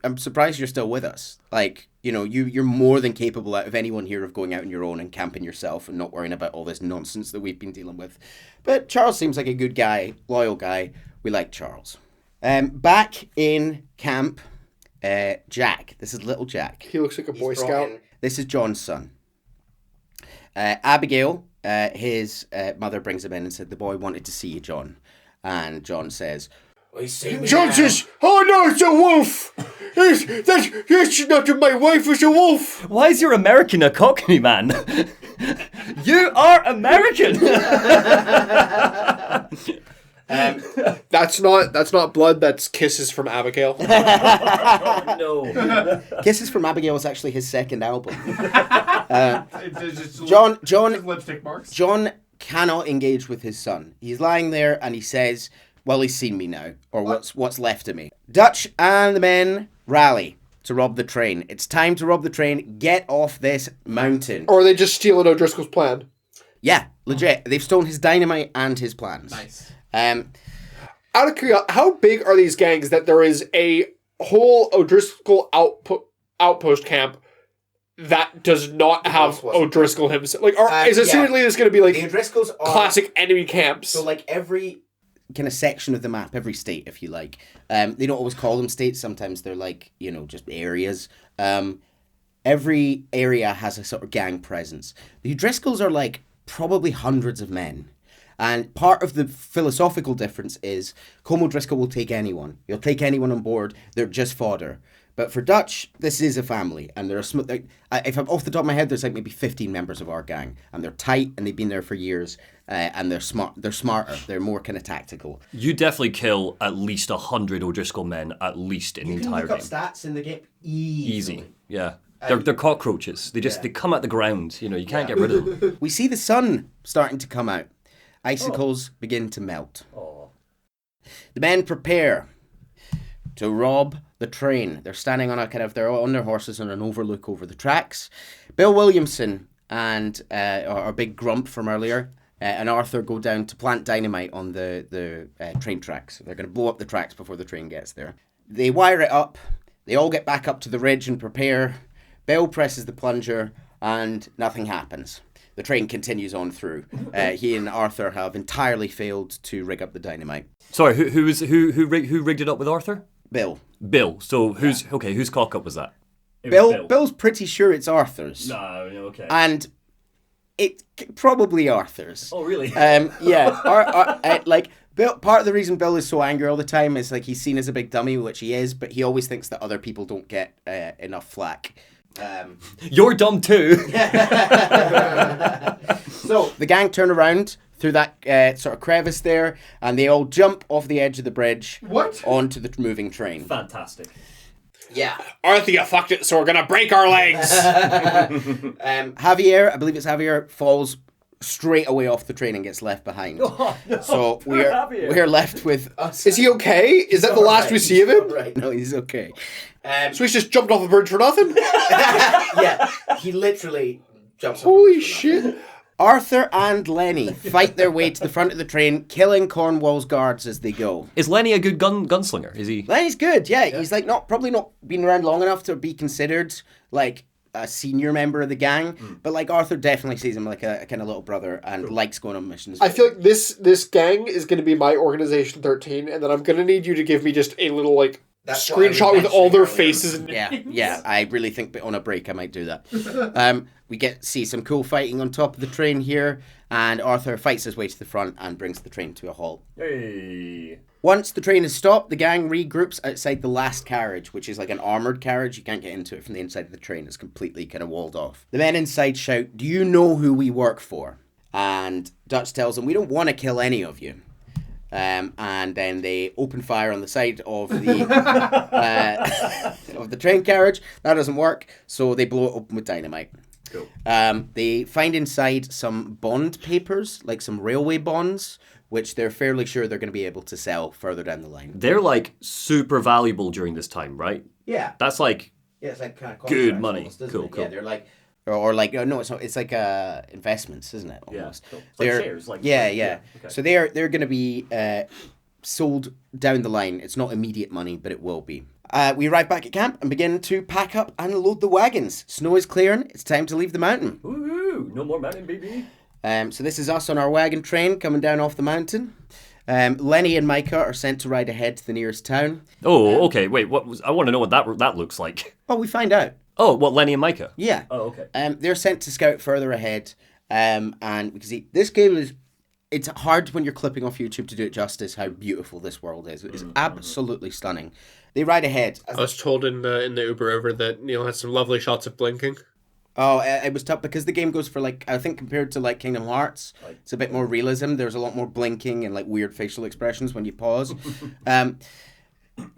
I'm surprised you're still with us. Like, you're more than capable out of anyone here of going out on your own and camping yourself and not worrying about all this nonsense that we've been dealing with. But Charles seems like a good guy, loyal guy. We like Charles. Back in camp, Jack. This is little Jack. He looks like a Boy Scout. This is John's son. Abigail his mother brings him in and said, the boy wanted to see you, John. And John says, John says, "Oh no, it's a wolf! That's not my wife, it's a wolf!" Why is your American a Cockney man? You are American! That's not blood, that's Kisses from Abigail. No. Kisses from Abigail is actually his second album. John lipstick marks. John cannot engage with his son. He's lying there and he says, well, he's seen me now, or what's left of me. Dutch and the men rally to rob the train. It's time to rob the train. Get off this mountain. Or are they just stealing O'Driscoll's plan? Yeah, legit. They've stolen his dynamite and his plans. Nice. Out of curiosity, how big are these gangs that there is a whole O'Driscoll outpost camp that does not have O'Driscoll himself? Like, is assumedly this going to be like the O'Driscolls are classic enemy camps? So, like, every kind of section of the map, every state, if you like. They don't always call them states. Sometimes they're like, just areas. Every area has a sort of gang presence. The O'Driscolls are like probably hundreds of men. And part of the philosophical difference is Colm O'Driscoll will take anyone. He'll take anyone on board. They're just fodder. But for Dutch, this is a family. And they're if I'm off the top of my head, there's like maybe 15 members of our gang. And they're tight and they've been there for years. And they're smart. They're smarter. They're more kind of tactical. You definitely kill at least 100 O'Driscoll men, at least in the entire game. Stats in the game Easy. Yeah. They're cockroaches. They come out the ground. You can't get rid of them. We see the sun starting to come out. Icicles begin to melt. The men prepare to rob the train. They're standing on they're on their horses on an overlook over the tracks. Bill Williamson and our big grump from earlier and Arthur go down to plant dynamite on the train tracks. They're going to blow up the tracks before the train gets there. They wire it up. They all get back up to the ridge and prepare. Bill presses the plunger and nothing happens. The train continues on through. He and Arthur have entirely failed to rig up the dynamite. Sorry, who rigged it up with Arthur? Bill. So whose cock up was that? Bill's pretty sure it's Arthur's. No, okay. And it probably Arthur's. Oh, really? Bill. Part of the reason Bill is so angry all the time is like he's seen as a big dummy, which he is, but he always thinks that other people don't get enough flack. You're dumb too. So the gang turn around through that sort of crevice there, and they all jump off the edge of the bridge onto the moving train. Fantastic. Yeah. Arthur, you fucked it, so we're gonna break our legs. Javier, I believe it's Javier, falls straight away off the train and gets left behind. Oh, no. So we're left with us. Is he okay? Is that the last we see of him? Right. No, he's okay. So he's just jumped off a bridge for nothing? Yeah, he literally jumps off. Holy shit. Arthur and Lenny fight their way to the front of the train, killing Cornwall's guards as they go. Is Lenny a good gunslinger? Is he? Lenny's good, yeah. He's like probably not been around long enough to be considered like a senior member of the gang, but like Arthur definitely sees him like a kind of little brother and likes going on missions. I feel like this gang is going to be my Organization 13, and then I'm going to need you to give me just a little like screenshot with all their faces. Yeah. I really think on a break I might do that. We see some cool fighting on top of the train here, and Arthur fights his way to the front and brings the train to a halt. Hey. Once the train is stopped, the gang regroups outside the last carriage, which is like an armoured carriage. You can't get into it from the inside of the train. It's completely kind of walled off. The men inside shout, "Do you know who we work for?" And Dutch tells them, "We don't want to kill any of you." And then they open fire on the side of the of the train carriage. That doesn't work, so they blow it open with dynamite. Cool. They find inside some bond papers, like some railway bonds, which they're fairly sure they're going to be able to sell further down the line. They're like super valuable during this time, right? Yeah. That's like it's like kind of good money. Almost, cool. Yeah, they're like or like no, it's not. It's like investments, isn't it? Almost. Yeah. Cool. It's like shares. Like yeah. Okay. So they're going to be sold down the line. It's not immediate money, but it will be. We arrive back at camp and begin to pack up and load the wagons. Snow is clearing. It's time to leave the mountain. Woohoo! No more mountain, baby. So this is us on our wagon train coming down off the mountain. Lenny and Micah are sent to ride ahead to the nearest town. Oh, okay. Wait, I want to know what that looks like. Oh, we find out. Oh, what, Lenny and Micah? Yeah. Oh, okay. They're sent to scout further ahead And because this game is, it's hard when you're clipping off YouTube to do it justice how beautiful this world is. It's absolutely stunning. They ride ahead. I was told in the Uber over that Neil has some lovely shots of blinking. Oh, it was tough because the game goes for like, I think compared to like Kingdom Hearts, it's a bit more realism. There's a lot more blinking and like weird facial expressions when you pause.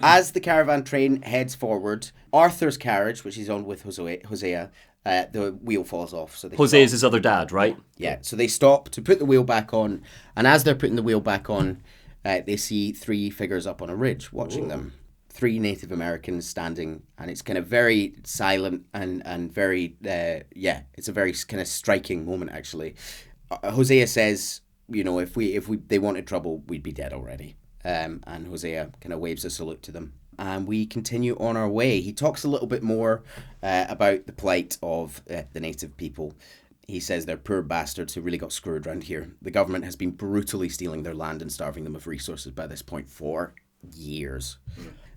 As the caravan train heads forward, Arthur's carriage, which he's on with Hosea, the wheel falls off. So Jose is his other dad, right? Yeah, so they stop to put the wheel back on, and as they're putting the wheel back on, they see three figures up on a ridge watching them. Three Native Americans standing, and it's kind of very silent and very, it's a very kind of striking moment, actually. Hosea says, you know, if they wanted trouble, we'd be dead already. And Hosea kind of waves a salute to them. And we continue on our way. He talks a little bit more about the plight of the native people. He says they're poor bastards who really got screwed around here. The government has been brutally stealing their land and starving them of resources by this point for years.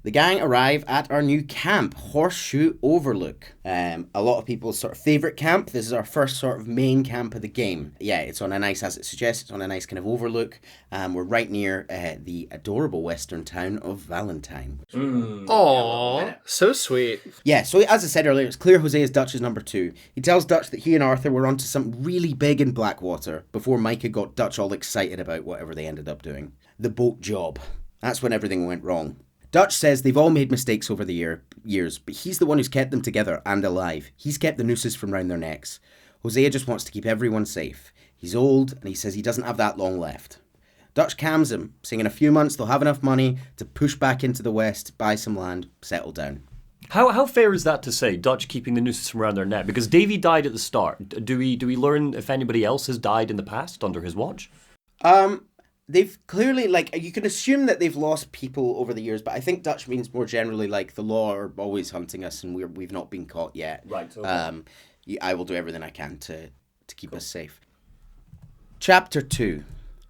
The gang arrive at our new camp, Horseshoe Overlook. A lot of people's sort of favourite camp. This is our first sort of main camp of the game. Yeah, it's on a nice, as it suggests, it's on a nice kind of overlook. We're right near the adorable western town of Valentine. Aww, so sweet. Yeah, so as I said earlier, it's clear Jose is Dutch's number two. He tells Dutch that he and Arthur were onto something really big in Blackwater before Micah got Dutch all excited about whatever they ended up doing. The boat job. That's when everything went wrong. Dutch says they've all made mistakes over the years, but he's the one who's kept them together and alive. He's kept the nooses from round their necks. Hosea just wants to keep everyone safe. He's old, and he says he doesn't have that long left. Dutch calms him, saying in a few months they'll have enough money to push back into the west, buy some land, settle down. How fair is that to say, Dutch keeping the nooses from around their neck? Because Davy died at the start. Do we learn if anybody else has died in the past under his watch? They've clearly, like, you can assume that they've lost people over the years, but I think Dutch means more generally, like, the law are always hunting us and we've not been caught yet. Right, okay. I will do everything I can to keep us safe. Chapter 2,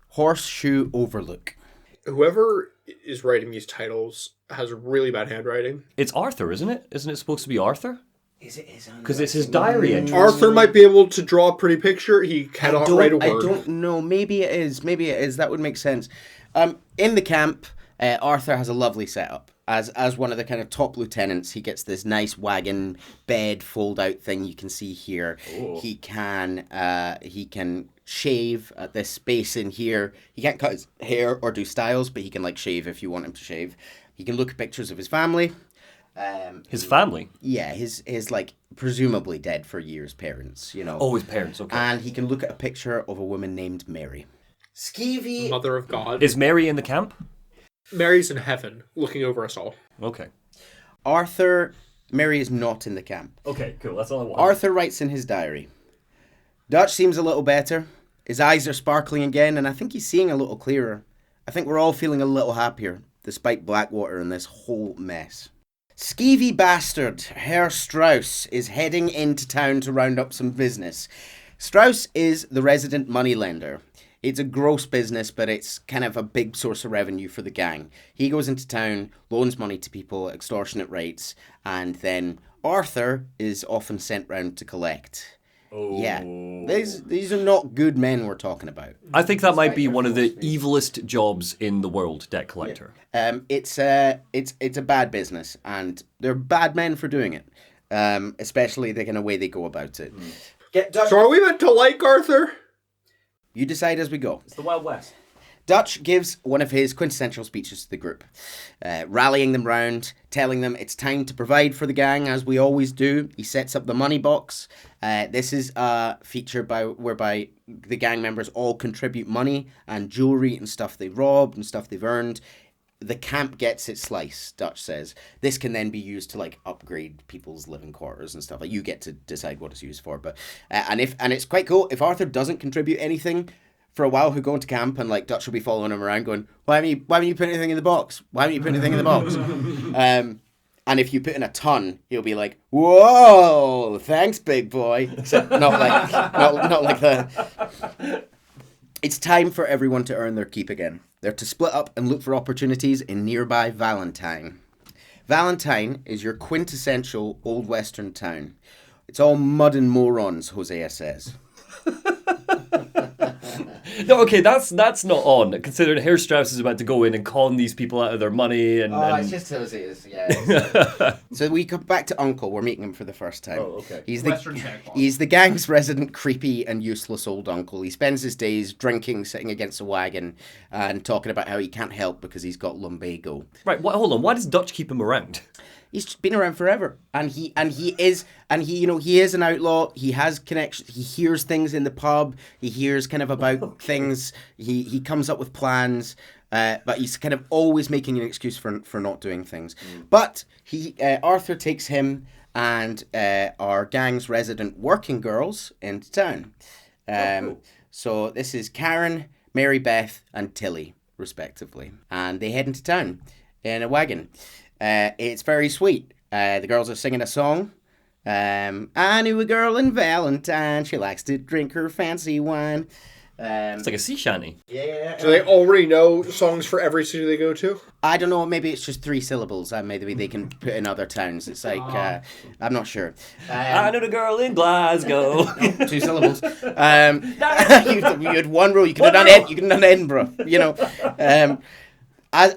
Horseshoe Overlook. Whoever is writing these titles has really bad handwriting. It's Arthur, isn't it? Isn't it supposed to be Arthur? Is it his? Because it's his diary entry. Arthur might be able to draw a pretty picture. He cannot write a word. I don't know. Maybe it is. That would make sense. In the camp, Arthur has a lovely setup. As one of the kind of top lieutenants, he gets this nice wagon bed fold out thing you can see here. Ooh. He can shave at this space in here. He can't cut his hair or do styles, but he can like shave if you want him to shave. He can look at pictures of his family. His family? Yeah, his like presumably dead for years parents, you know. Oh, his parents, okay. And he can look at a picture of a woman named Mary. Skeevy. Mother of God. Is Mary in the camp? Mary's in heaven, looking over us all. Okay. Mary is not in the camp. Okay, cool. That's all I want. Arthur writes in his diary. Dutch seems a little better. His eyes are sparkling again, and I think he's seeing a little clearer. I think we're all feeling a little happier, despite Blackwater and this whole mess. Skeevy bastard Herr Strauss is heading into town to round up some business. Strauss is the resident moneylender. It's a gross business, but it's kind of a big source of revenue for the gang. He goes into town, loans money to people at extortionate rates, and then Arthur is often sent round to collect. Oh. Yeah, these are not good men we're talking about. I think that might be one of the evilest jobs in the world, debt collector. Yeah. It's a bad business, and they're bad men for doing it. Especially the kind of way they go about it. So are we meant to like Arthur? You decide as we go. It's the Wild West. Dutch gives one of his quintessential speeches to the group, rallying them round, telling them it's time to provide for the gang, as we always do. He sets up the money box. This is a feature whereby the gang members all contribute money and jewellery and stuff they robbed and stuff they've earned. The camp gets its slice, Dutch says. This can then be used to like upgrade people's living quarters and stuff. Like you get to decide what it's used for. But and it's quite cool if Arthur doesn't contribute anything for a while. Who go into camp and like Dutch will be following him around, going, "Why haven't you put anything in the box? Why haven't you put anything in the box?" And if you put in a ton, he'll be like, "Whoa, thanks, big boy." Except not like that. It's time for everyone to earn their keep again. They're to split up and look for opportunities in nearby Valentine. Valentine is your quintessential old western town. It's all mud and morons, Hosea says. No, okay, that's not on. Considering Herr Strauss is about to go in and con these people out of their money, and It's just so it is, yeah. So we come back to Uncle. We're meeting him for the first time. Oh, okay. He's Western Santa Claus. he's the gang's resident creepy and useless old uncle. He spends his days drinking, sitting against a wagon, and talking about how he can't help because he's got lumbago. right. Hold on. Why does Dutch keep him around? He's been around forever, and he is an outlaw. He has connections. He hears things in the pub. He hears kind of about things. He comes up with plans, but he's kind of always making an excuse for not doing things. But Arthur takes him and our gang's resident working girls into town. Cool. So this is Karen, Mary Beth, and Tilly, respectively, and they head into town in a wagon. It's very sweet. The girls are singing a song. I knew a girl in Valentine. She likes to drink her fancy wine. It's like a sea shanty. Yeah. Do they already know songs for every city they go to? I don't know. Maybe it's just 3 syllables. Maybe they can put in other towns. It's like I'm not sure. I know the girl in Glasgow. 2 syllables. You had one rule. You could have done Edinburgh. You know.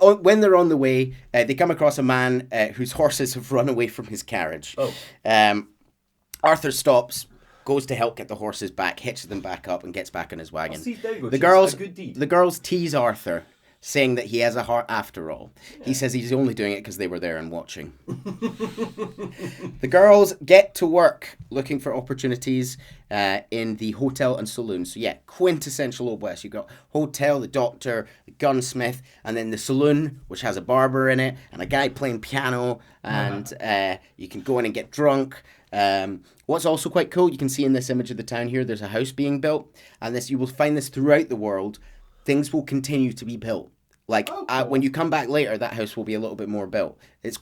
When they're on the way, they come across a man whose horses have run away from his carriage. Arthur stops, goes to help get the horses back, hitches them back up, and gets back on his wagon. The girls tease Arthur, saying that he has a heart after all. Yeah. He says he's only doing it because they were there and watching. The girls get to work looking for opportunities in the hotel and saloon. So yeah, quintessential Old West. You've got hotel, the doctor, the gunsmith, and then the saloon, which has a barber in it, and a guy playing piano, and you can go in and get drunk. What's also quite cool, you can see in this image of the town here, there's a house being built, and you will find this throughout the world. Things will continue to be built. Like when you come back later, that house will be a little bit more built. It's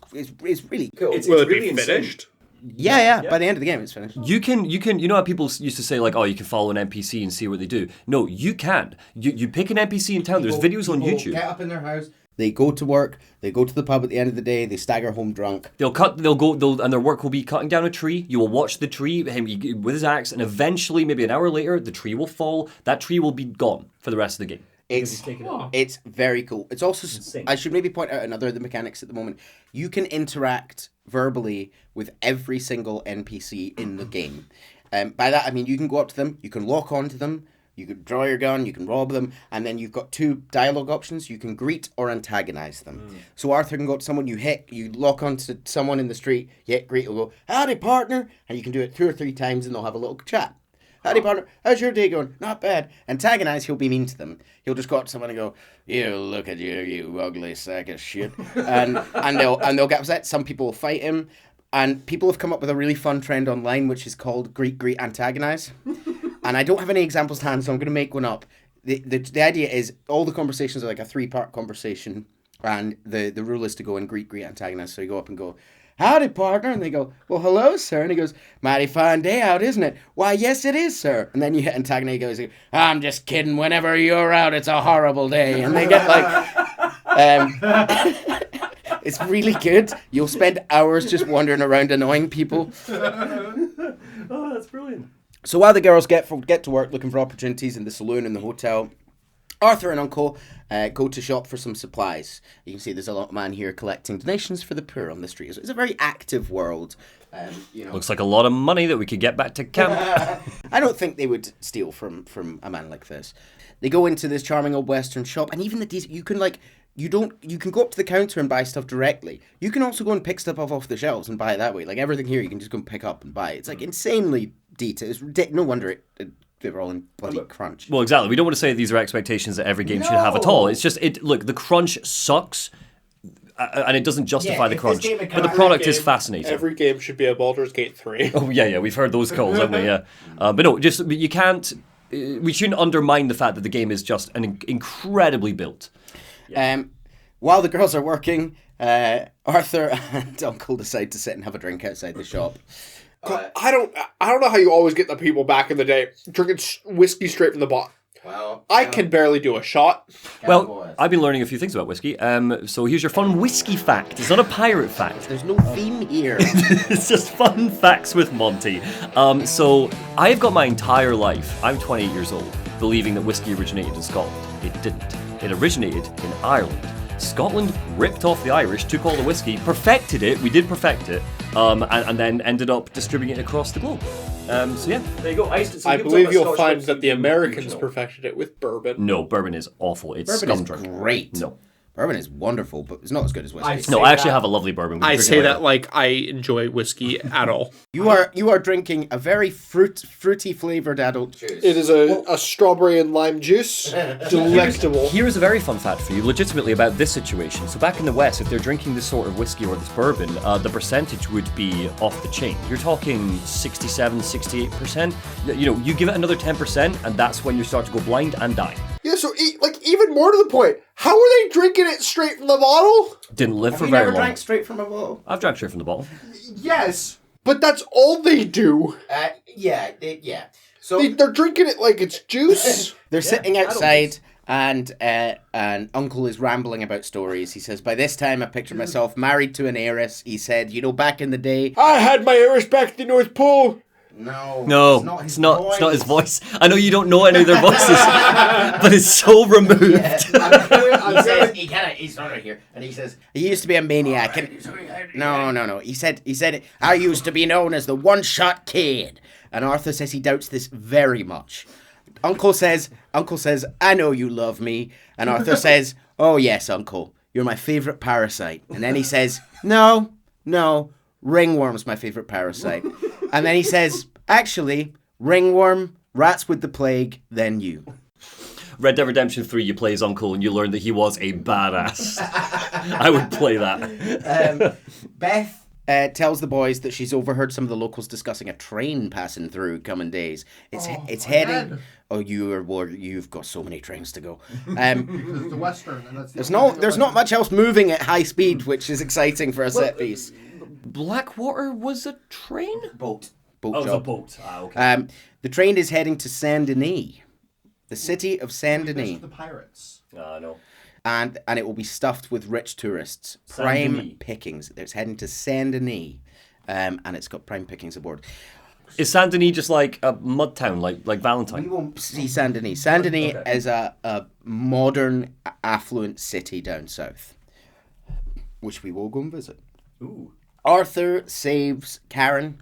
really cool. Will it be finished? Yeah. By the end of the game, it's finished. You can. You know how people used to say like, oh, you can follow an NPC and see what they do. No, you can. You pick an NPC in town. There's videos on YouTube. Get up in their house. They go to work. They go to the pub at the end of the day. They stagger home drunk. And their work will be cutting down a tree. You will watch the tree with his axe, and eventually, maybe an hour later, the tree will fall. That tree will be gone for the rest of the game. It's very cool. It's also, I should maybe point out another of the mechanics at the moment. You can interact verbally with every single NPC in the game. By that, I mean you can go up to them, you can lock onto them, you can draw your gun, you can rob them, and then you've got 2 dialogue options. You can greet or antagonize them. So Arthur can go up to someone, you lock onto someone in the street, greet, will go, howdy partner, and you can do it 2 or 3 times and they'll have a little chat. Howdy partner, how's your day going? Not bad. Antagonize, he'll be mean to them. He'll just go up to someone and go, you look at you, you ugly sack of shit. and they'll get upset. Some people will fight him. And people have come up with a really fun trend online, which is called greet, antagonize. And I don't have any examples to hand, so I'm going to make one up. The idea is all the conversations are like a 3-part conversation. And the rule is to go and greet, antagonize. So you go up and go, howdy, partner. And they go, well, hello, sir. And he goes, mighty fine day out, isn't it? Why, yes, it is, sir. And then you hit antagonize. He goes, I'm just kidding. Whenever you're out, it's a horrible day. And they get like... it's really good. You'll spend hours just wandering around annoying people. Oh, that's brilliant. So while the girls get to work looking for opportunities in the saloon and the hotel, Arthur and Uncle go to shop for some supplies. You can see there's a lot of man here collecting donations for the poor on the street. It's a very active world. Looks like a lot of money that we could get back to camp. I don't think they would steal from a man like this. They go into this charming old western shop, and even you can go up to the counter and buy stuff directly. You can also go and pick stuff off the shelves and buy it that way. Like everything here, you can just go and pick up and buy. It's like insanely detailed. It's ridiculous. No wonder they were all in bloody crunch. Well, exactly. We don't want to say these are expectations that every game should have at all. It's just look, the crunch sucks, and it doesn't justify the crunch. But the product is fascinating. Every game should be a Baldur's Gate 3. Oh yeah, we've heard those calls, haven't we? Yeah, but no, you can't. We shouldn't undermine the fact that the game is just incredibly built. Yeah. While the girls are working, Arthur and Uncle decide to sit and have a drink outside the shop. I don't know how you always get the people back in the day drinking whiskey straight from the bottle. Well, I can barely do a shot. Well, I've been learning a few things about whiskey. So here's your fun whiskey fact. It's not a pirate fact. There's no theme here. It's just fun facts with Monty. So I've got my entire life, I'm 28 years old, believing that whiskey originated in Scotland. It didn't. It originated in Ireland. Scotland ripped off the Irish, took all the whiskey, perfected it, we did perfect it, and then ended up distributing it across the globe. So yeah, there you go. I believe you'll find that the Americans perfected it with bourbon. No, bourbon is awful. It's Bourbon scum is drink. great. No. Bourbon is wonderful, but it's not as good as whiskey. No, I actually have a lovely bourbon. I say that like I enjoy whiskey at all. You are drinking a very fruity flavored adult juice. It is a strawberry and lime juice. Delectable. Here is a very fun fact for you, legitimately about this situation. So back in the West, if they're drinking this sort of whiskey or this bourbon, the percentage would be off the chain. You're talking 67, 68%. You know, you give it another 10%, and that's when you start to go blind and die. Yeah, so even more to the point, how are they drinking it straight from the bottle? Didn't live Have for you very never long. drank straight from a bottle? I've drank straight from the bottle. Yes, but that's all they do. Yeah. So They're drinking it like it's juice. they're sitting outside, and Uncle is rambling about stories. He says, "By this time, I picture myself married to an heiress." He said, "You know, back in the day." I had my Irish back at the North Pole. No, it's not his voice. I know you don't know any of their voices, but it's so removed. He's not right here, and he says he used to be a maniac. And no. He said I used to be known as the one-shot kid, and Arthur says he doubts this very much. Uncle says, I know you love me, and Arthur says, oh yes, Uncle, you're my favorite parasite, and then he says, no, ringworm's my favorite parasite. And then he says, actually, ringworm, rats with the plague, then you. Red Dead Redemption 3, you play his uncle and you learn that he was a badass. I would play that. Beth tells the boys that she's overheard some of the locals discussing a train passing through coming days. It's heading... Dad. Oh, you've got so many trains to go. Because it's the Western, and that's the There's not much else moving at high speed, which is exciting for a set piece. Blackwater was a train? Boat Oh, it was a job. boat. Okay. The train is heading to Saint Denis, the city of Saint Denis, the pirates. No. and it will be stuffed with rich tourists. Saint Prime Denis. pickings. It's heading to Saint Denis, and it's got prime pickings aboard. Is Saint Denis just like a mud town, like Valentine? We won't see Saint Denis. Saint Denis is a modern, affluent city down south, which we will go and visit. Ooh. Arthur saves Karen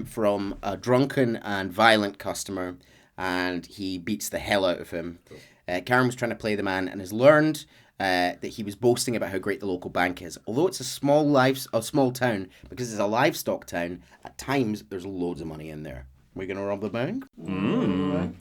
from a drunken and violent customer, and he beats the hell out of him. Karen was trying to play the man and has learned that he was boasting about how great the local bank is. Although it's a small town, because it's a livestock town, at times there's loads of money in there. We're going to rob the bank?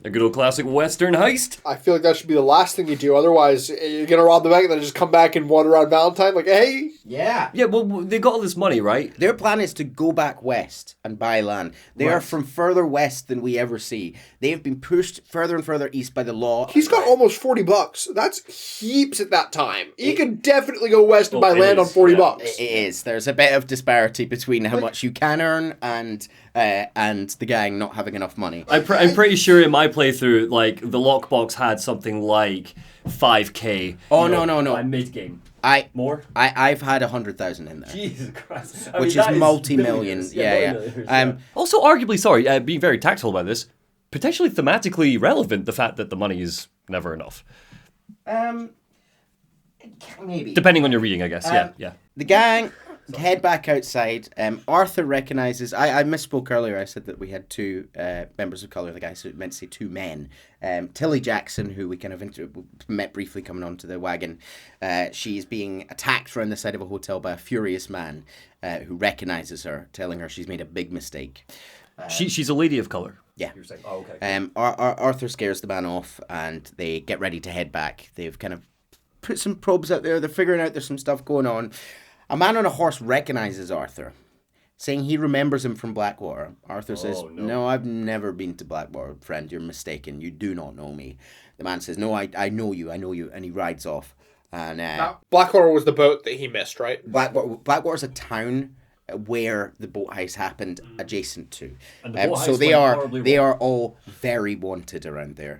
A good old classic Western heist. I feel like that should be the last thing you do. Otherwise, you're going to rob the bank and then just come back and wander around Valentine like, hey. Yeah. Yeah, well, they got all this money, right? Their plan is to go back west and buy land. They are from further west than we ever see. They have been pushed further and further east by the law. He's got almost $40. That's heaps at that time. He could definitely go west and buy it land on is, $40. It is. There's a bit of disparity between how much you can earn and the gang not having enough money. I'm pretty sure in my playthrough, like, the lockbox had something like 5k. Oh, no. By mid-game. More? I've had 100,000 in there, Jesus Christ. which is multi-million. Yeah. Also, arguably, being very tactful about this, potentially thematically relevant, the fact that the money is never enough. Maybe. Depending on your reading, I guess. Yeah. The gang head back outside. Arthur recognizes... I misspoke earlier. I said that we had two members of colour of the guy, so it meant to say two men. Tilly Jackson, who we kind of met briefly coming onto the wagon. She's being attacked around the side of a hotel by a furious man who recognises her, telling her she's made a big mistake. She's a lady of colour. Yeah. You're saying, oh, okay. Arthur scares the man off, and they get ready to head back. They've kind of put some probes out there. They're figuring out there's some stuff going on. A man on a horse recognizes Arthur, saying he remembers him from Blackwater. Arthur says, no, I've never been to Blackwater, friend. You're mistaken. You do not know me. The man says, no, I know you. And he rides off. And Blackwater was the boat that he missed, right? Blackwater's a town where the boat heist happened adjacent to. And the boat So heist they went are horribly they wrong. are all very wanted around there.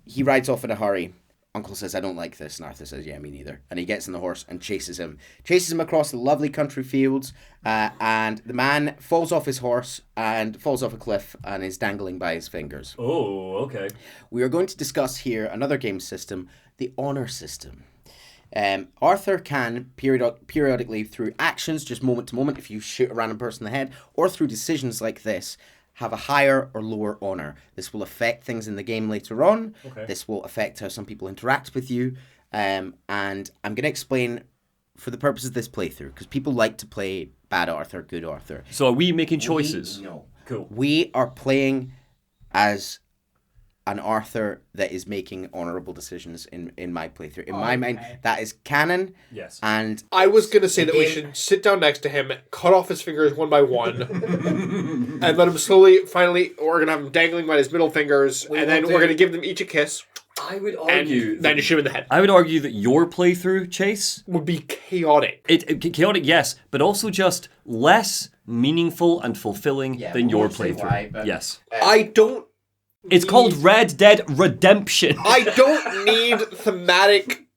He rides off in a hurry. Uncle says, I don't like this. And Arthur says, yeah, me neither. And he gets on the horse and chases him. Chases him across the lovely country fields. And the man falls off his horse and falls off a cliff and is dangling by his fingers. Oh, okay. We are going to discuss here another game system, the honor system. Arthur can periodically, through actions, just moment to moment, if you shoot a random person in the head, or through decisions like this, have a higher or lower honor. This will affect things in the game later on. Okay. This will affect how some people interact with you. And I'm going to explain for the purpose of this playthrough, because people like to play bad Arthur, good Arthur. So are we making choices? No. Cool. We are playing as an Arthur that is making honourable decisions in my playthrough. In my mind, that is canon. Yes. And I was going to say that we Again- should sit down next to him, cut off his fingers one by one, and let him we're going to have him dangling by his middle fingers, and then we're going to give them each a kiss, I would and argue... then you shoot him in the head. I would argue that your playthrough, Chase, Would be chaotic. chaotic, yes, but also just less meaningful and fulfilling than your playthrough. Yes. I don't It's called Red Dead Redemption. I don't need thematic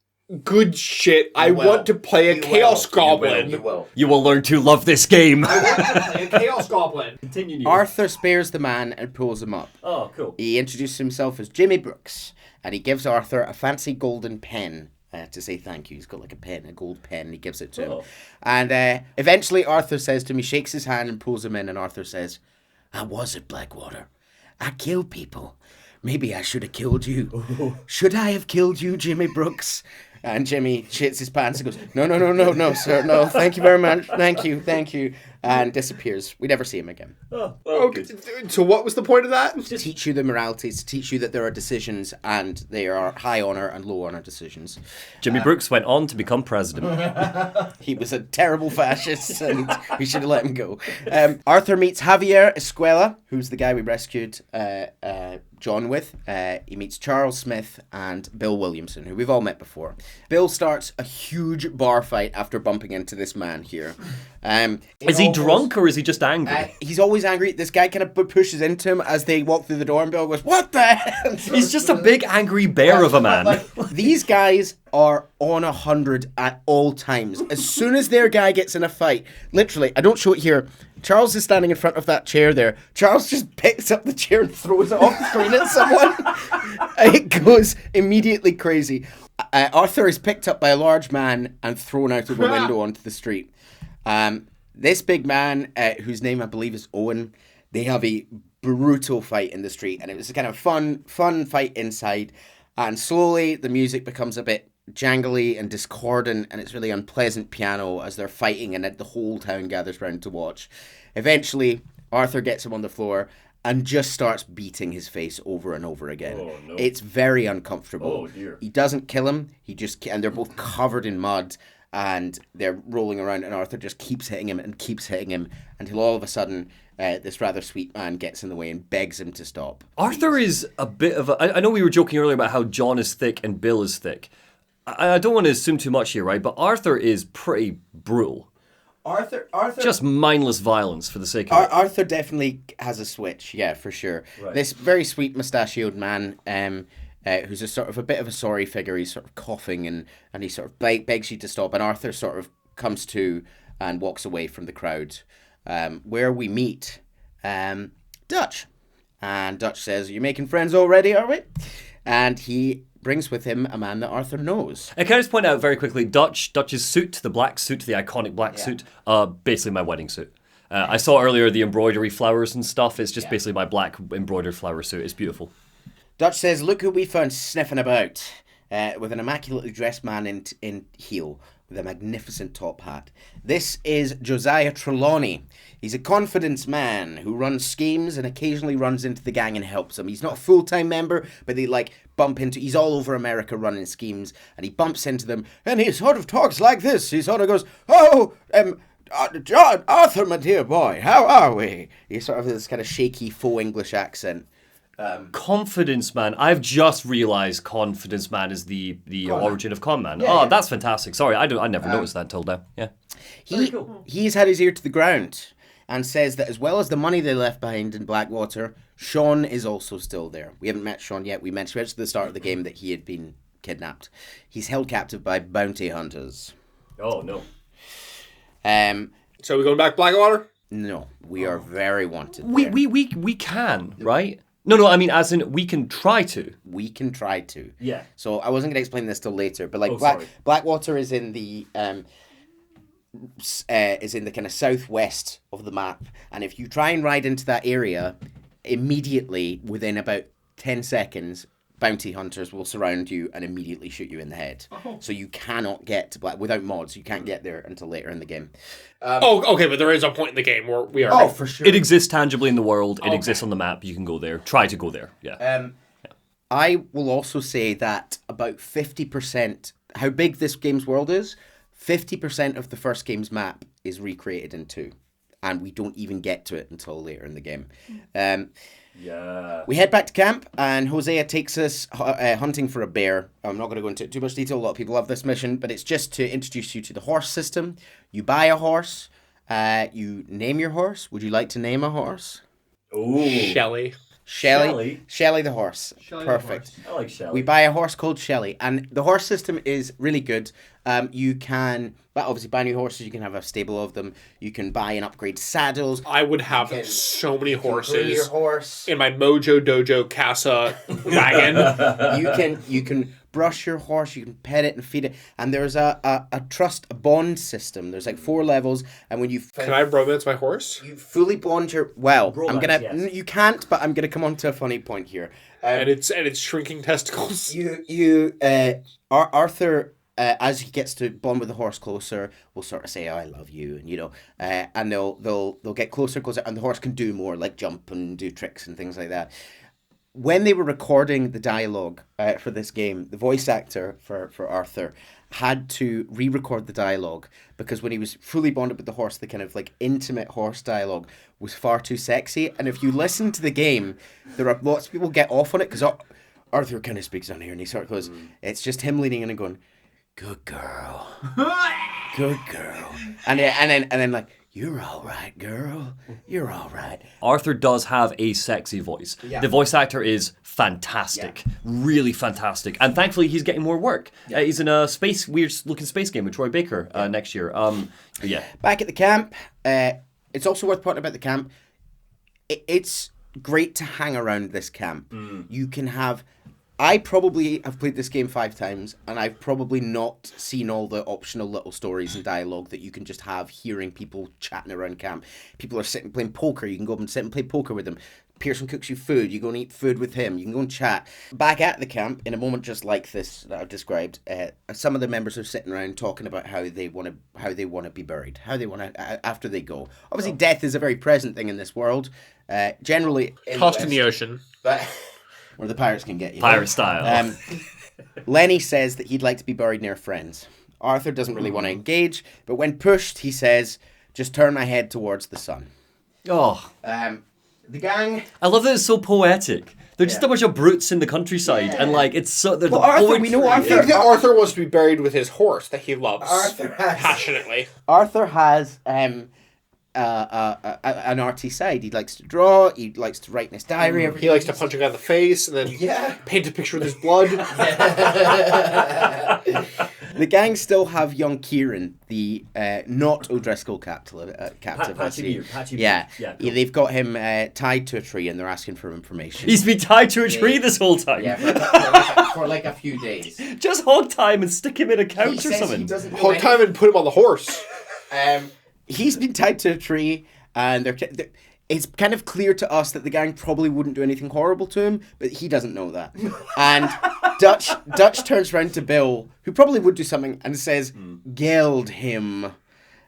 good shit. I want to play a Chaos Goblin. You will learn to love this game. I want to play a Chaos Goblin. Continue. Arthur spares the man and pulls him up. Oh, cool. He introduces himself as Jimmy Brooks, and he gives Arthur a fancy golden pen to say thank you. He's got like a gold pen, and he gives it to him. And eventually Arthur says to him, he shakes his hand and pulls him in, and Arthur says, I was at Blackwater. I killed people. Maybe I should have killed you. Should I have killed you, Jimmy Brooks? And Jimmy shits his pants and goes, no, sir, no, thank you very much, thank you, and disappears. We never see him again. Okay, so what was the point of that? To teach you the moralities, to teach you that there are decisions, and they are high honor and low honor decisions. Jimmy Brooks went on to become president. He was a terrible fascist, and we should have let him go. Arthur meets Javier Escuela, who's the guy we rescued John with. He meets Charles Smith and Bill Williamson, who we've all met before. Bill starts a huge bar fight after bumping into this man here. Is he drunk or is he just angry? He's always angry. This guy kind of pushes into him as they walk through the door, and Bill goes, what the hell? He's just a big angry bear of a man. These guys are on 100 at all times. As soon as their guy gets in a fight, literally, I don't show it here, Charles is standing in front of that chair there. Charles just picks up the chair and throws it off the screen at someone. It goes immediately crazy. Arthur is picked up by a large man and thrown out of a window onto the street. This big man, whose name I believe is Owen, they have a brutal fight in the street, and it was a kind of fun fight inside. And slowly the music becomes a bit jangly and discordant, and it's really unpleasant piano as they're fighting, and the whole town gathers round to watch. Eventually, Arthur gets him on the floor and just starts beating his face over and over again. Oh, no. It's very uncomfortable. Oh, dear. He doesn't kill him. And they're both covered in mud, and they're rolling around, and Arthur just keeps hitting him until all of a sudden this rather sweet man gets in the way and begs him to stop. Arthur is a bit of a... I know we were joking earlier about how John is thick and Bill is thick. I don't want to assume too much here, right? But Arthur is pretty brutal. Arthur Just mindless violence for the sake of it. Arthur definitely has a switch, yeah, for sure. Right. This very sweet mustachioed man, who's a sort of a bit of a sorry figure, he's sort of coughing and he sort of begs you to stop, and Arthur sort of comes to and walks away from the crowd. Where we meet Dutch. And Dutch says, "Are you making friends already, are we?" And he brings with him a man that Arthur knows. And can I just point out very quickly, Dutch's suit, the black suit, the iconic black suit, basically my wedding suit. I saw earlier the embroidery flowers and stuff. It's just basically my black embroidered flower suit. It's beautiful. Dutch says, "Look who we found sniffing about," with an immaculately dressed man in heel with a magnificent top hat. This is Josiah Trelawney. He's a confidence man who runs schemes and occasionally runs into the gang and helps them. He's not a full-time member, but they bump into... He's all over America running schemes, and he bumps into them, and he sort of talks like this. He sort of goes, "Oh, John, Arthur, my dear boy, how are we?" He sort of has this kind of shaky faux English accent. Confidence Man. I've just realised Confidence Man is the origin of Con Man. That's fantastic. Sorry, I never noticed that until now. Yeah. He's had his ear to the ground. and says that as well as the money they left behind in Blackwater, Sean is also still there. We haven't met Sean yet. We mentioned at the start of the game that he had been kidnapped. He's held captive by bounty hunters. Oh, no. So we going back Blackwater? No, we are very wanted. We can, right? No, I mean, as in, we can try to. We can try to. Yeah. So I wasn't going to explain this till later, but like sorry. Blackwater is in the kind of southwest of the map, and if you try and ride into that area, immediately within about 10 seconds, bounty hunters will surround you and immediately shoot you in the head. So you cannot get to without mods. You can't get there until later in the game. Okay, but there is a point in the game where we are. Oh, for sure. It exists tangibly in the world. It exists on the map. You can go there. Try to go there. Yeah. I will also say that about 50%, how big this game's world is, 50% of the first game's map is recreated in 2. And we don't even get to it until later in the game. Yeah. We head back to camp, and Hosea takes us hunting for a bear. I'm not going to go into too much detail. A lot of people love this mission, but it's just to introduce you to the horse system. You buy a horse. You name your horse. Would you like to name a horse? Ooh. Shelley. Shelley the horse. Shelley the Perfect. horse. I like Shelley. We buy a horse called Shelley, and the horse system is really good. You can, obviously, buy new horses. You can have a stable of them. You can buy and upgrade saddles. I would have so many Groom your horses horse. in my Mojo Dojo Casa wagon. You can brush your horse. You can pet it and feed it. And there's a bond system. There's like 4 levels, and when you Can I romance my horse? you fully bond your I'm Romance, gonna yes. you can't, but I'm gonna come on to a funny point here. And it's shrinking testicles. Arthur, as he gets to bond with the horse closer, will sort of say, "Oh, I love you," and and they'll get closer, and the horse can do more, like jump and do tricks and things like that. When they were recording the dialogue for this game, the voice actor for Arthur had to re-record the dialogue because when he was fully bonded with the horse, the kind of like intimate horse dialogue was far too sexy. And if you listen to the game, there are lots of people get off on it because Arthur kind of speaks on here and he sort of goes, it's just him leaning in and going, "Good girl, good girl," and then like, "You're all right, girl. You're all right." Arthur does have a sexy voice. Yeah. The voice actor is fantastic. Really fantastic. And thankfully, he's getting more work. He's in a weird-looking space game with Troy Baker next year. Yeah. Back at the camp, it's also worth pointing about the camp. It's great to hang around this camp. You can have... I probably have played this game 5 times, and I've probably not seen all the optional little stories and dialogue that you can just have hearing people chatting around camp. People are sitting playing poker. You can go up and sit and play poker with them. Pearson cooks you food. You go and eat food with him. You can go and chat. Back at the camp, in a moment just like this that I've described, some of the members are sitting around talking about how they want to be buried, how they want to after they go. Obviously, death is a very present thing in this world. Generally, Tossed in the ocean. but where the pirates can get you. Pirate style. Lenny says that he'd like to be buried near friends. Arthur doesn't really want to engage, but when pushed, he says, "Just turn my head towards the sun." Oh. The gang... I love that it's so poetic. They're just a bunch of brutes in the countryside, and like it's so. Well, Arthur, we know I Arthur. think that Arthur wants to be buried with his horse that he loves Arthur has- passionately. Arthur has an arty side. He likes to draw. He likes to write in his diary. He likes to punch a guy in the face and then paint a picture with his blood. The gang still have young Kieran, the not O'Driscoll captive. Patchy Beard. Yeah, Yeah, cool. they've got him tied to a tree and they're asking for information. He's been tied to a tree this whole time. Yeah, for like a few days. Just hog tie him and stick him in a couch or something. Whole time and put him on the horse. He's been tied to a tree, and it's kind of clear to us that the gang probably wouldn't do anything horrible to him, but he doesn't know that. And Dutch turns around to Bill, who probably would do something, and says, "Geld him."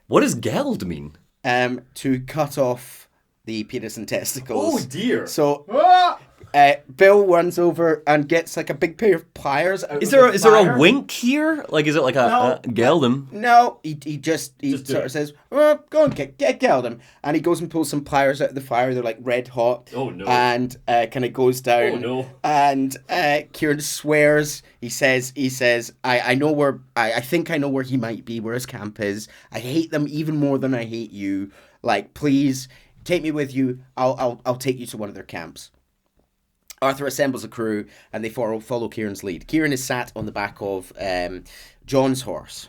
What does geld mean? To cut off the penis and testicles. Oh dear. So Bill runs over and gets like a big pair of pliers. Is there a wink here? Like, is it like a geld him? No, he just Just do sort it. of says, "Well, go and get him," and he goes and pulls some pliers out of the fire. They're like red hot. Oh, no. And kind of goes down. Oh, no. And Kieran swears. He says, I know where I think I know where he might be, where his camp is. I hate them even more than I hate you. Like, please take me with you. I'll take you to one of their camps. Arthur assembles a crew and they follow Kieran's lead. Kieran is sat on the back of John's horse.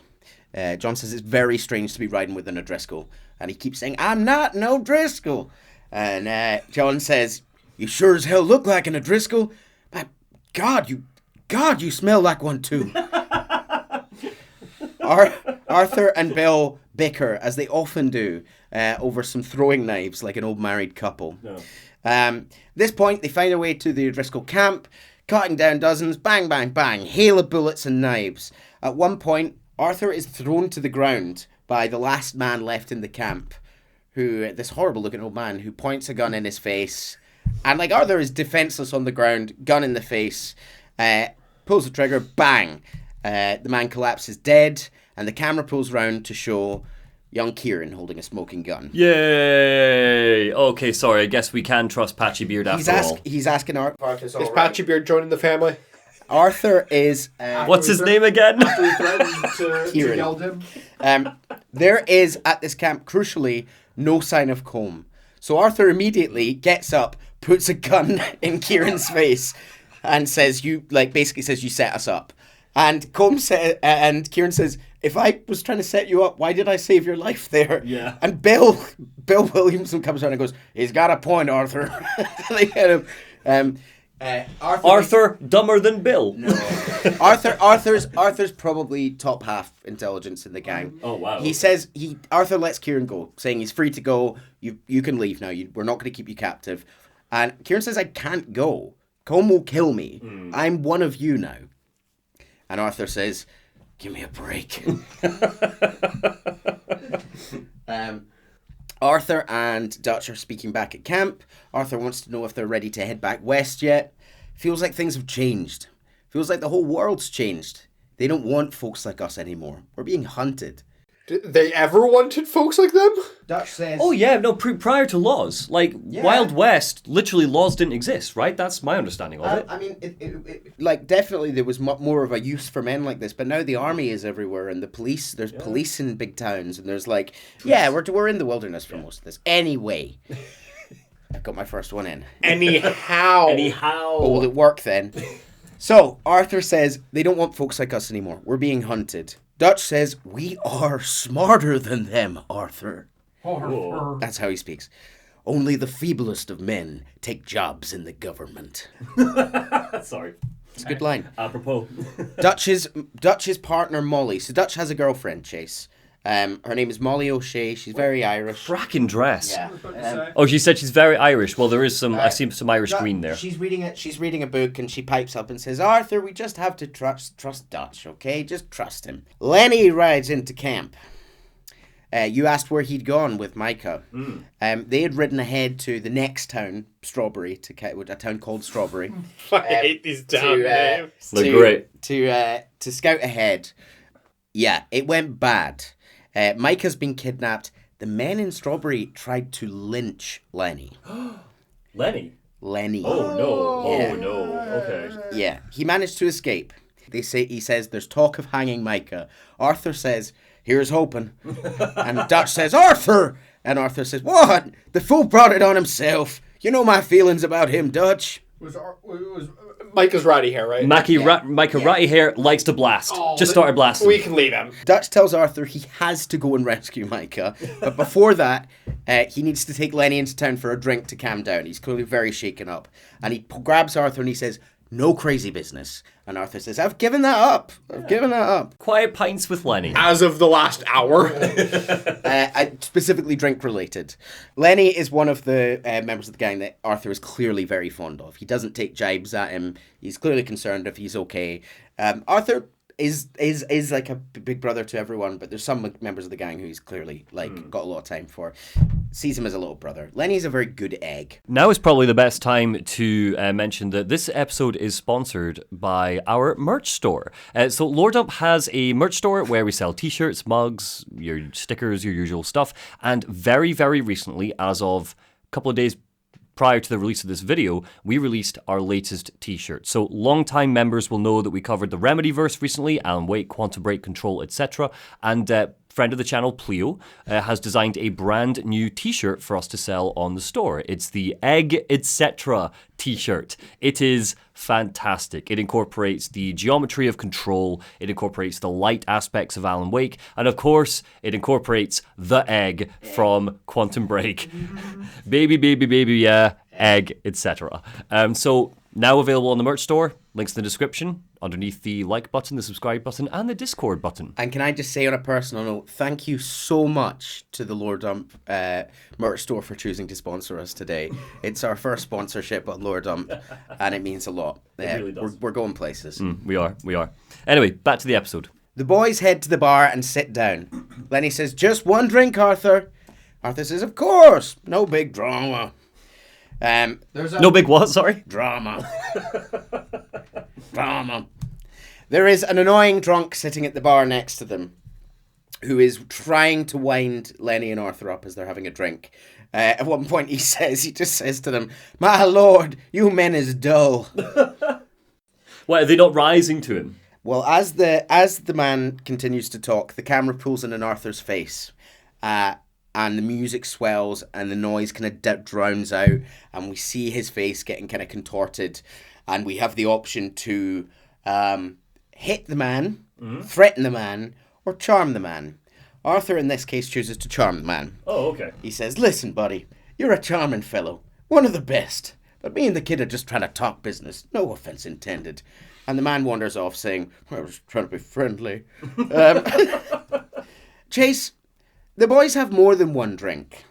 John says it's very strange to be riding with an O'Driscoll, and he keeps saying, "I'm not an O'Driscoll." And John says, "You sure as hell look like an O'Driscoll. But God, you smell like one too." Arthur and Bill bicker, as they often do, over some throwing knives like an old married couple. No. This point, they find their way to the O'Driscoll camp, cutting down dozens, bang, bang, bang, hail of bullets and knives. At one point, Arthur is thrown to the ground by the last man left in the camp, this horrible-looking old man who points a gun in his face. And, like, Arthur is defenseless on the ground, gun in the face, pulls the trigger, bang. The man collapses dead, and the camera pulls round to show young Kieran holding a smoking gun. Yay! Okay, sorry, I guess we can trust Patchy Beard after all. He's asking Arthur. Is Patchy Beard joining the family? Arthur is... What's his name again? Kieran. There is, at this camp, crucially, no sign of Colm. So Arthur immediately gets up, puts a gun in Kieran's face, and says, basically says, "You set us up." And and Kieran says, "If I was trying to set you up, why did I save your life there?" Yeah. And Bill Williamson comes around and goes, "He's got a point, Arthur." They kind of... Arthur dumber than Bill. No. Arthur's probably top half intelligence in the gang. Oh wow. He says Arthur lets Kieran go, saying he's free to go. You can leave now. We're not going to keep you captive. And Kieran says, "I can't go. Colm will kill me. I'm one of you now." And Arthur says, "Give me a break." Arthur and Dutch are speaking back at camp. Arthur wants to know if they're ready to head back west yet. Feels like things have changed. Feels like the whole world's changed. They don't want folks like us anymore. We're being hunted. Did they ever wanted folks like them? Dutch says... Oh yeah, no, prior to laws. Like, Wild West, literally laws didn't exist, right? That's my understanding of it. I mean, it definitely there was more of a use for men like this, but now the army is everywhere, and the police, there's police in big towns, and there's we're in the wilderness for most of this. Anyway, I've got my first one in. Anyhow. Oh, will it work then? So, Arthur says, they don't want folks like us anymore. We're being hunted. Dutch says, "We are smarter than them, Arthur." Whoa. That's how he speaks. "Only the feeblest of men take jobs in the government." Sorry. It's a good line. Apropos. Dutch's partner, Molly. So Dutch has a girlfriend, Chase. Her name is Molly O'Shea. She's very Irish. Cracking dress. Yeah. She said she's very Irish. Well, there is some. I see some Irish green there. She's reading a book, and she pipes up and says, "Arthur, we just have to trust Dutch, okay? Just trust him." Lenny rides into camp. You asked where he'd gone with Micah. They had ridden ahead to the next town, Strawberry, a town called Strawberry. I hate these town names. They're great. To scout ahead. Yeah, it went bad. Micah's been kidnapped. The men in Strawberry tried to lynch Lenny. Lenny? Lenny. Oh, no. Yeah. Oh, no. Okay. Yeah, he managed to escape. He says there's talk of hanging Micah. Arthur says, "Here's hoping." And Dutch says, "Arthur!" And Arthur says, "What? The fool brought it on himself. You know my feelings about him, Dutch." Micah's ratty hair, right? Micah ratty hair likes to blast. Just started blasting. We can leave him. Dutch tells Arthur he has to go and rescue Micah. But before that, he needs to take Lenny into town for a drink to calm down. He's clearly very shaken up. And he grabs Arthur and he says, "No crazy business." And Arthur says, "I've given that up. Quiet pints with Lenny. As of the last hour. Specifically drink related. Lenny is one of the members of the gang that Arthur is clearly very fond of. He doesn't take jibes at him. He's clearly concerned if he's okay. Arthur is like a big brother to everyone, but there's some members of the gang who he's clearly got a lot of time for. Sees him as a little brother. Lenny's a very good egg. Now is probably the best time to mention that this episode is sponsored by our merch store. So Lore Dump has a merch store where we sell t-shirts, mugs, your stickers, your usual stuff. And very, very recently, as of a couple of days prior to the release of this video, we released our latest t-shirt. So long-time members will know that we covered the Remedyverse recently, Alan Wake, Quantum Break, Control, etc. And friend of the channel, Pleo, has designed a brand new t-shirt for us to sell on the store. It's the Egg Etc. t-shirt. It is fantastic. It incorporates the geometry of Control, it incorporates the light aspects of Alan Wake, and of course, it incorporates the egg from Quantum Break. baby, yeah, Egg, etc. So now available on the merch store, links in the description, underneath the like button, the subscribe button, and the Discord button. And can I just say on a personal note, thank you so much to the Lore Dump merch store for choosing to sponsor us today. It's our first sponsorship on Lore Dump, and it means a lot. It really does. We're going places. We are. Anyway, back to the episode. The boys head to the bar and sit down. Lenny says, "Just one drink, Arthur." Arthur says, "Of course. No big drama." No big what, sorry? Drama. There is an annoying drunk sitting at the bar next to them who is trying to wind Lenny and Arthur up as they're having a drink. At one point he just says to them, "My lord, you men is dull." What, are they not rising to him? Well, as the man continues to talk, the camera pulls in on Arthur's face, and the music swells, and the noise kind of drowns out, and we see his face getting kind of contorted, and we have the option to hit the man, threaten the man, or charm the man. Arthur, in this case, chooses to charm the man. Oh, okay. He says, "Listen, buddy, you're a charming fellow, one of the best, but me and the kid are just trying to talk business, no offense intended." And the man wanders off saying, "I was trying to be friendly." Chase, the boys have more than one drink.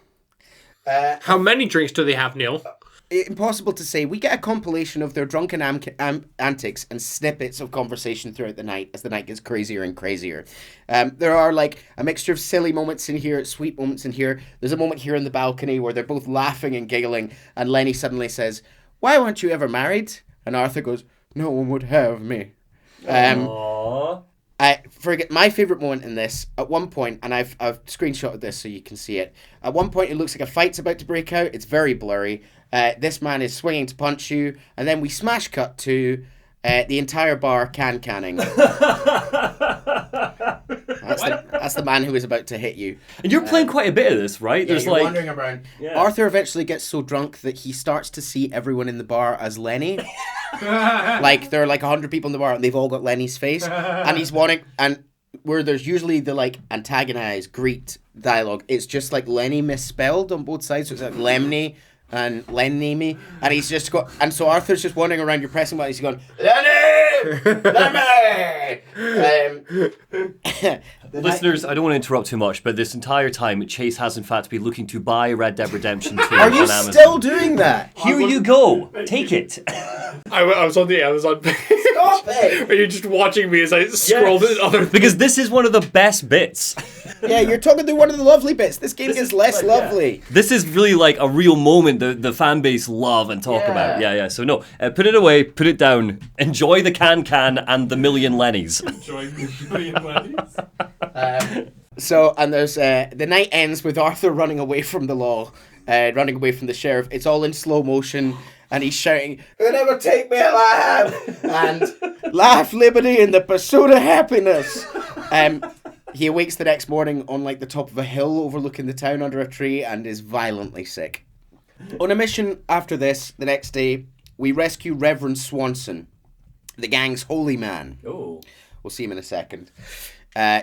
How many drinks do they have, Neil? Impossible to say. We get a compilation of their drunken antics and snippets of conversation throughout the night as the night gets crazier and crazier. There are like a mixture of silly moments in here, sweet moments in here. There's a moment here on the balcony where they're both laughing and giggling, and Lenny suddenly says, "Why weren't you ever married?" And Arthur goes, "No one would have me." I forget my favorite moment in this. At one point, and I've screenshotted this so you can see it. At one point, it looks like a fight's about to break out. It's very blurry. This man is swinging to punch you, and then we smash cut to the entire bar canning. That's the man who is about to hit you. And you're playing quite a bit of this, right? Yeah, There's you're like wandering around. Yeah. Arthur eventually gets so drunk that he starts to see everyone in the bar as Lenny. Like there are like 100 people in the bar and they've all got Lenny's face, and he's wanting, and where there's usually the like antagonize, greet dialogue, it's just like Lenny misspelled on both sides, so it's like Lemny and Lenny, and he's just got, and so Arthur's just wandering around, you're pressing buttons, he's going, Lenny! Listeners, I don't want to interrupt too much, but this entire time, Chase has in fact been looking to buy Red Dead Redemption 2 Are you on Amazon. still doing that? Here you go. Take it. I was on the Amazon page. Stop it! Are you just watching me as I scrolled at other things? Because this is one of the best bits. Yeah, you're talking through one of the lovely bits. This game gets less lovely. This is really like a real moment the fan base love and talk about. Yeah. So no, put it away, put it down. Enjoy the can and the million Lennys. Enjoying the million Lennys. So, and there's the night ends with Arthur running away from the law, running away from the sheriff. It's all in slow motion, and he's shouting, "They'll never take me alive!" and "Life, liberty, and the pursuit of happiness." He awakes the next morning on like the top of a hill overlooking the town under a tree and is violently sick. On a mission after this, the next day, we rescue Reverend Swanson, the gang's holy man. Oh. We'll see him in a second.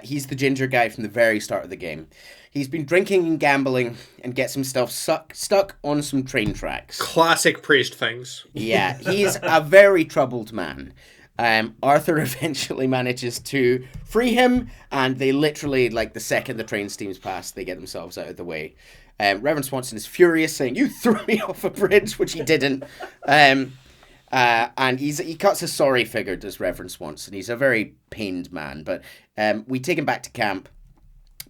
He's the ginger guy from the very start of the game. He's been drinking and gambling and gets himself stuck on some train tracks. Classic priest things. Yeah, he's a very troubled man. Arthur eventually manages to free him, and they literally, like the second the train steams past, they get themselves out of the way. Reverend Swanson is furious, saying, "You threw me off a bridge," which he didn't. And he cuts a sorry figure, does Reverend Swanson. He's a very pained man, but we take him back to camp,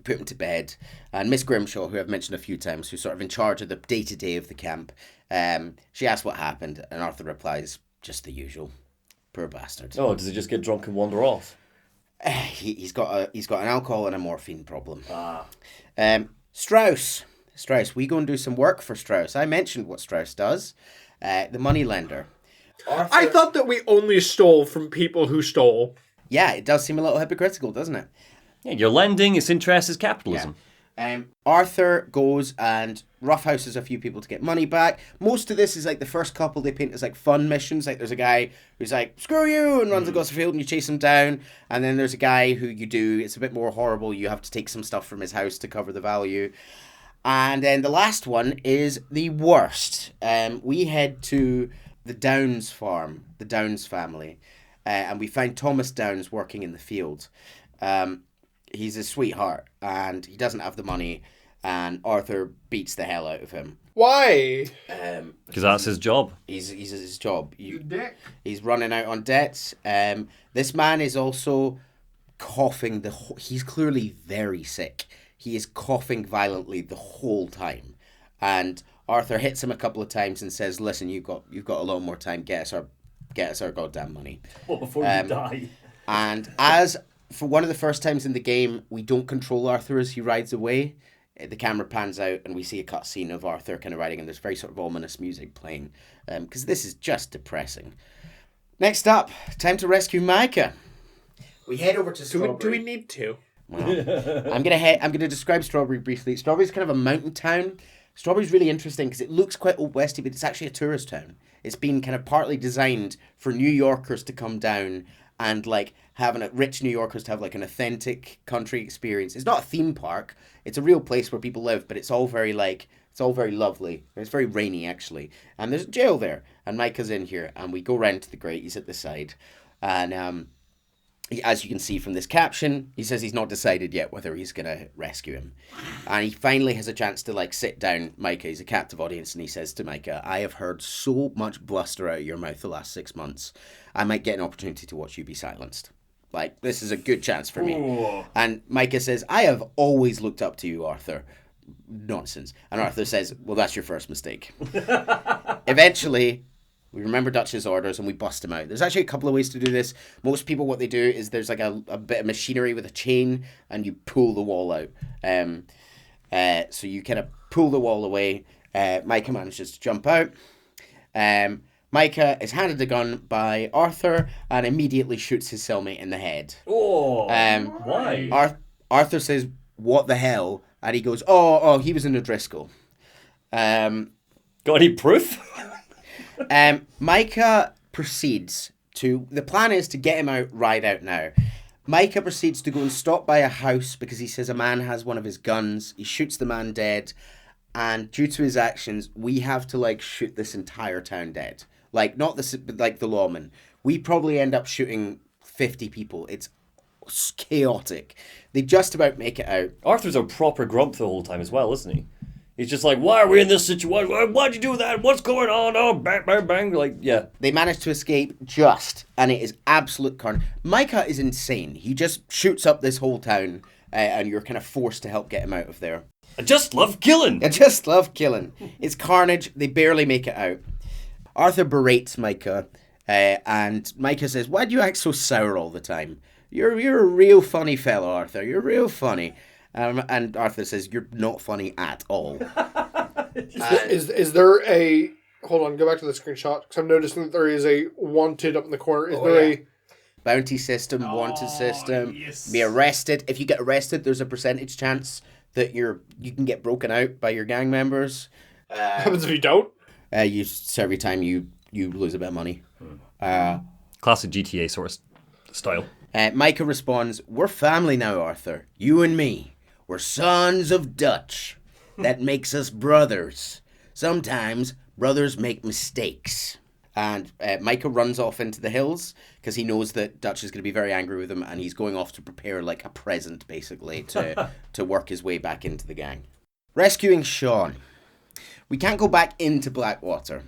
put him to bed, and Miss Grimshaw, who I've mentioned a few times, who's sort of in charge of the day-to-day of the camp, she asks what happened, and Arthur replies, "Just the usual. Poor bastard." Oh, does he just get drunk and wander off? He's got an alcohol and a morphine problem. Strauss, we go and do some work for Strauss. I mentioned what Strauss does. The moneylender. Arthur... I thought that we only stole from people who stole. Yeah, it does seem a little hypocritical, doesn't it? Yeah, you're lending, it's interest, it's capitalism. Arthur goes and roughhouses a few people to get money back. Most of this is like the first couple they paint as like fun missions. Like there's a guy who's like, screw you, and runs across the field and you chase him down. And then there's a guy who it's a bit more horrible. You have to take some stuff from his house to cover the value. And then the last one is the worst. We head to the Downs farm, the Downs family. And we find Thomas Downs working in the field. He's a sweetheart, and he doesn't have the money, and Arthur beats the hell out of him. Why? Because that's his job. He's his job. You dick. He's running out on debts. This man is also coughing he's clearly very sick. He is coughing violently the whole time, and Arthur hits him a couple of times and says, "Listen, you've got a lot more time. Get us our goddamn money." Well, before you die. And as for one of the first times in the game, we don't control Arthur as he rides away. The camera pans out and we see a cutscene of Arthur kind of riding, and there's very sort of ominous music playing, because this is just depressing. Next up, time to rescue Micah. We head over to Strawberry. Do we need to? Well, I'm gonna describe Strawberry briefly. Strawberry's kind of a mountain town. Strawberry's really interesting because it looks quite old westy, but it's actually a tourist town. It's been kind of partly designed for New Yorkers to come down and like having rich New Yorkers to have like an authentic country experience. It's not a theme park. It's a real place where people live, but it's all very lovely. It's very rainy actually. And there's a jail there, and Micah's in here, and we go round to the grate. He's at the side, and as you can see from this caption, he says he's not decided yet whether he's going to rescue him. And he finally has a chance to like sit down Micah. He's a captive audience, and he says to Micah, "I have heard so much bluster out of your mouth the last 6 months. I might get an opportunity to watch you be silenced. Like, this is a good chance for me." Ooh. And Micah says, "I have always looked up to you, Arthur." Nonsense. And Arthur says, "Well, that's your first mistake." Eventually, we remember Dutch's orders and we bust him out. There's actually a couple of ways to do this. Most people, what they do is there's like a bit of machinery with a chain, and you pull the wall out. So you kind of pull the wall away. Micah manages to jump out. Micah is handed a gun by Arthur and immediately shoots his cellmate in the head. Oh, why? Arthur says, "What the hell?" And he goes, oh, he was in O'Driscoll. Got any proof? Micah proceeds to... The plan is to get him out right out now. Micah proceeds to go and stop by a house because he says a man has one of his guns. He shoots the man dead. And due to his actions, we have to, like, shoot this entire town dead. Like, not the lawman. We probably end up shooting 50 people. It's chaotic. They just about make it out. Arthur's a proper grump the whole time as well, isn't he? He's just like, "Why are we in this situation? Why'd you do that? What's going on? Oh, bang, bang, bang." Like, yeah. They manage to escape and it is absolute carnage. Micah is insane. He just shoots up this whole town, and you're kind of forced to help get him out of there. I just love killing. It's carnage. They barely make it out. Arthur berates Micah, and Micah says, "Why do you act so sour all the time? You're a real funny fellow, Arthur. You're real funny." And Arthur says, "You're not funny at all." Is there a... Hold on, go back to the screenshot, because I'm noticing that there is a wanted up in the corner. Is there a... Bounty system, wanted system, yes. Be arrested. If you get arrested, there's a percentage chance that you can get broken out by your gang members. What happens if you don't? Every time you lose a bit of money. Classic GTA sort of style. Micah responds, "We're family now, Arthur. You and me. We're sons of Dutch. That makes us brothers. Sometimes brothers make mistakes." And Micah runs off into the hills because he knows that Dutch is going to be very angry with him, and he's going off to prepare like a present, basically, to work his way back into the gang. Rescuing Sean. We can't go back into Blackwater.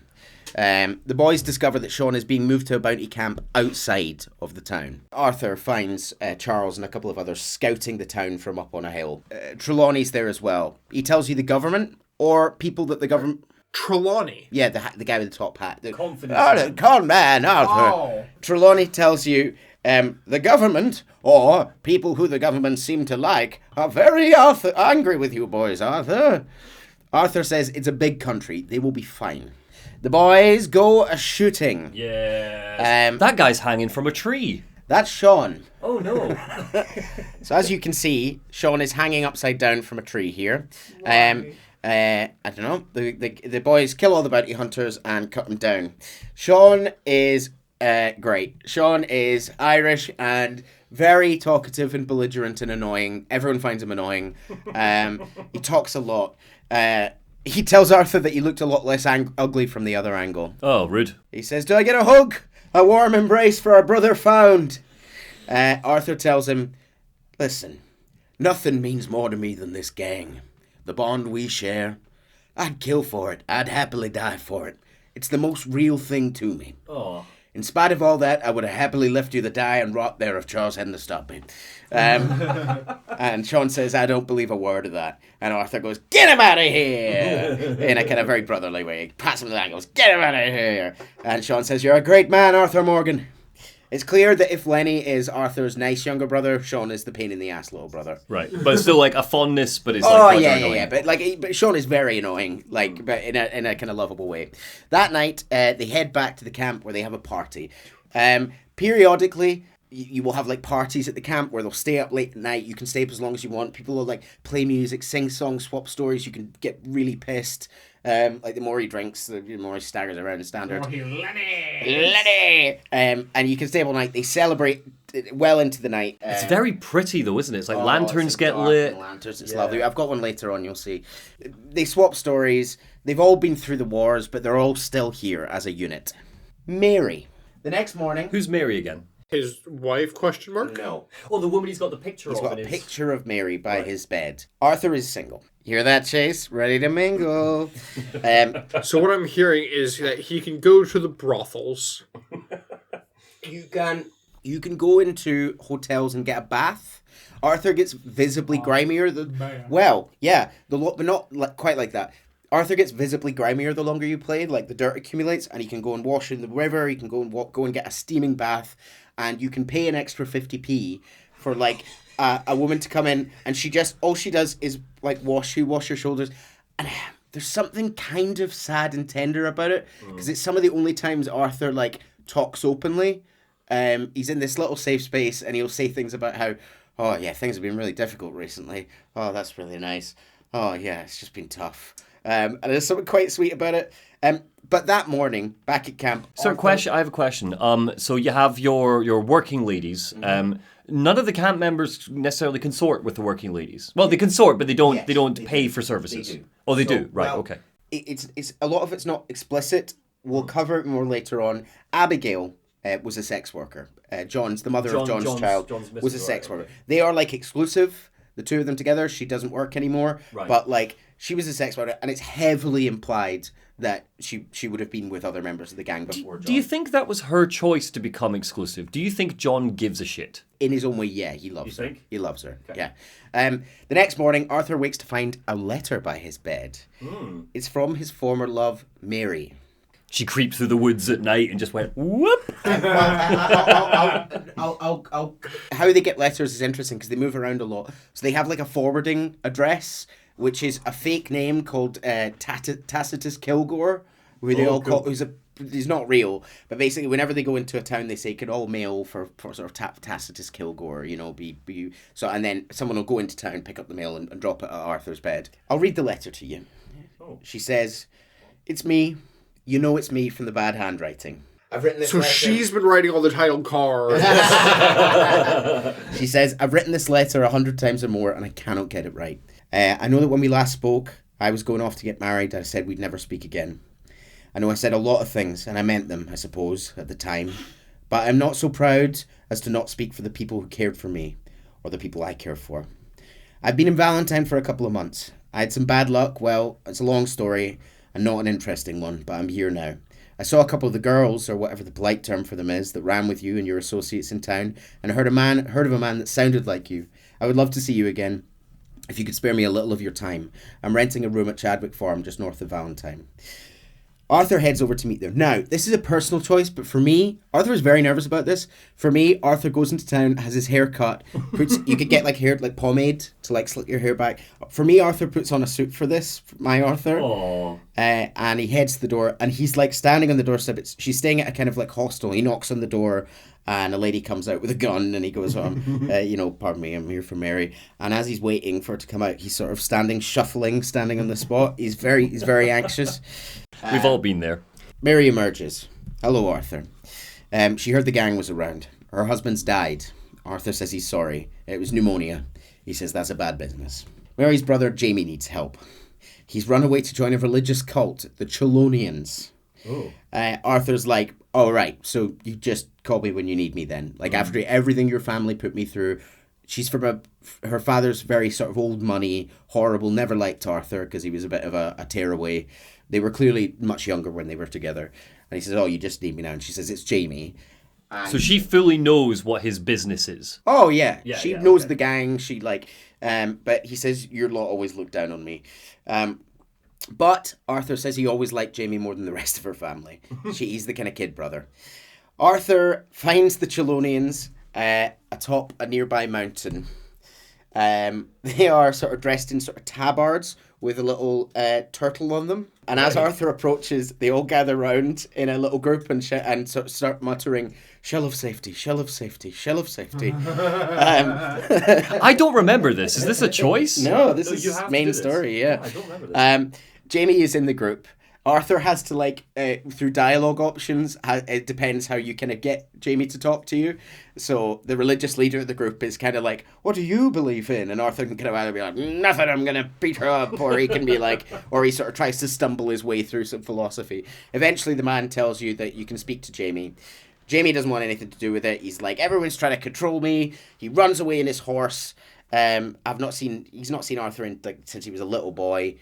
The boys discover that Sean is being moved to a bounty camp outside of the town. Arthur finds Charles and a couple of others scouting the town from up on a hill. Trelawney's there as well. He tells you the government, or people that the government... Trelawney? Yeah, the guy with the top hat. Confidence. Con man, Arthur. Oh. Trelawney tells you the government, or people who the government seem to like, are very angry with you boys, Arthur. Arthur says it's a big country. They will be fine. The boys go a-shooting. Yeah. That guy's hanging from a tree. That's Sean. Oh no. So as you can see, Sean is hanging upside down from a tree here. I don't know. The boys kill all the bounty hunters and cut them down. Sean is great. Sean is Irish and very talkative and belligerent and annoying. Everyone finds him annoying. He talks a lot. He tells Arthur that he looked a lot less ugly from the other angle. Oh, rude. He says, "Do I get a hug? A warm embrace for our brother found?" Arthur tells him, "Listen, nothing means more to me than this gang. The bond we share. I'd kill for it. I'd happily die for it. It's the most real thing to me. Oh. In spite of all that, I would have happily left you to die and rot there if Charles hadn't stopped me." And Sean says, "I don't believe a word of that." And Arthur goes, "Get him out of here!" in a kind of very brotherly way. He pats him to the hand and goes, "Get him out of here!" And Sean says, "You're a great man, Arthur Morgan." It's clear that if Lenny is Arthur's nice younger brother, Sean is the pain in the ass little brother. Right, but it's still like a fondness, but it's Oh like yeah. But Sean is very annoying, but in a kind of lovable way. That night, they head back to the camp where they have a party. Periodically, you will have like parties at the camp where they'll stay up late at night. You can stay up as long as you want. People will like play music, sing songs, swap stories. You can get really pissed. Like the more he drinks, the more he staggers around the standard. Lenny! And you can stay up all night. They celebrate well into the night. It's very pretty though, isn't it? It's like lanterns lanterns get lit. Lanterns, it's lovely. I've got one later on, you'll see. They swap stories. They've all been through the wars, but they're all still here as a unit. Mary. The next morning. Who's Mary again? His wife, question mark? No. Oh, the woman he's got the picture He's of. got a picture of Mary by his bed. Arthur is single. Hear that, Chase? Ready to mingle. So what I'm hearing is that he can go to the brothels. You can go into hotels and get a bath. Arthur gets visibly grimier. But not quite like that. Arthur gets visibly grimier the longer you play. Like the dirt accumulates, and he can go and wash in the river. He can go and get a steaming bath, and you can pay an extra 50p for like a woman to come in, and all she does is like wash your shoulders, and there's something kind of sad and tender about it because it's some of the only times Arthur like talks openly. He's in this little safe space, and he'll say things about how, oh yeah, things have been really difficult recently. Oh, that's really nice. Oh yeah, it's just been tough. And there's something quite sweet about it. But that morning, back at camp... So I have a question. So you have your working ladies. None of the camp members necessarily consort with the working ladies. Well, they consort, but they don't pay for services. They do. Oh, they do. Right, okay. It's a lot of it's not explicit. We'll cover it more later on. Abigail was a sex worker. The mother of John's child, was a sex worker. Okay. They are like exclusive. The two of them together. She doesn't work anymore. Right. But like she was a sex worker, and it's heavily implied that she would have been with other members of the gang before John. Do you think that was her choice to become exclusive? Do you think John gives a shit? In his own way, yeah, he loves her. Think? He loves her, okay. Yeah. The next morning, Arthur wakes to find a letter by his bed. It's from his former love, Mary. She creeped through the woods at night and just went, whoop! How they get letters is interesting because they move around a lot. So they have like a forwarding address, which is a fake name called Tacitus Kilgore, who they all call... He's not real, but basically whenever they go into a town, they say, could all mail for sort of Tacitus Kilgore, be... So, and then someone will go into town, pick up the mail and drop it at Arthur's bed. I'll read the letter to you. Oh. She says, "It's me. You know it's me from the bad handwriting. I've written this letter." She's been writing all the title cards. She says, "I've written this letter 100 times or more, and I cannot get it right. I know that when we last spoke, I was going off to get married. I said we'd never speak again. I know I said a lot of things, and I meant them, I suppose, at the time. But I'm not so proud as to not speak for the people who cared for me, or the people I care for. I've been in Valentine for a couple of months. I had some bad luck. Well, it's a long story, and not an interesting one, but I'm here now. I saw a couple of the girls, or whatever the polite term for them is, that ran with you and your associates in town, and I heard of a man that sounded like you. I would love to see you again, if you could spare me a little of your time. I'm renting a room at Chadwick Farm, just north of Valentine. Arthur heads over to meet them. Now, this is a personal choice, but for me, Arthur is very nervous about this. For me, Arthur goes into town, has his hair cut, you could get like hair, like pomade to like slick your hair back. For me, Arthur puts on a suit for this, for my Arthur. And he heads to the door, and he's like standing on the doorstep. She's staying at a kind of like hostel. He knocks on the door, and a lady comes out with a gun, and he goes, pardon me, I'm here for Mary. And as he's waiting for her to come out, he's sort of standing on the spot. He's very anxious. We've all been there. Mary emerges. Hello, Arthur. She heard the gang was around. Her husband's died. Arthur says he's sorry. It was pneumonia. He says that's a bad business. Mary's brother, Jamie, needs help. He's run away to join a religious cult, the Chelonians. Oh. Arthur's like, all right, so you just call me when you need me then. Like, after everything your family put me through. She's from her father's very sort of old money, horrible, never liked Arthur because he was a bit of a tearaway. They were clearly much younger when they were together. And he says, oh, you just need me now. And she says, it's Jamie. And So she fully knows what his business is. oh, yeah. Yeah, She yeah, knows okay. the gang. She like, but he says, your lot always look down on me. But Arthur says he always liked Jamie more than the rest of her family. He's the kind of kid brother. Arthur finds the Chelonians atop a nearby mountain. They are sort of dressed in sort of tabards with a little turtle on them. And as Arthur approaches, they all gather round in a little group and sort of start muttering, shell of safety, shell of safety, shell of safety. I don't remember this. Is this a choice? No, this You is have to main do this. story, yeah. Oh, I don't remember this. Jamie is in the group. Arthur has to, like, through dialogue options, it depends how you kind of get Jamie to talk to you. So the religious leader of the group is kind of like, what do you believe in? And Arthur can kind of either be like, nothing, I'm going to beat her up. Or he can be like, or he sort of tries to stumble his way through some philosophy. Eventually the man tells you that you can speak to Jamie. Jamie doesn't want anything to do with it. He's like, everyone's trying to control me. He runs away in his horse. He's not seen Arthur since he was a little boy.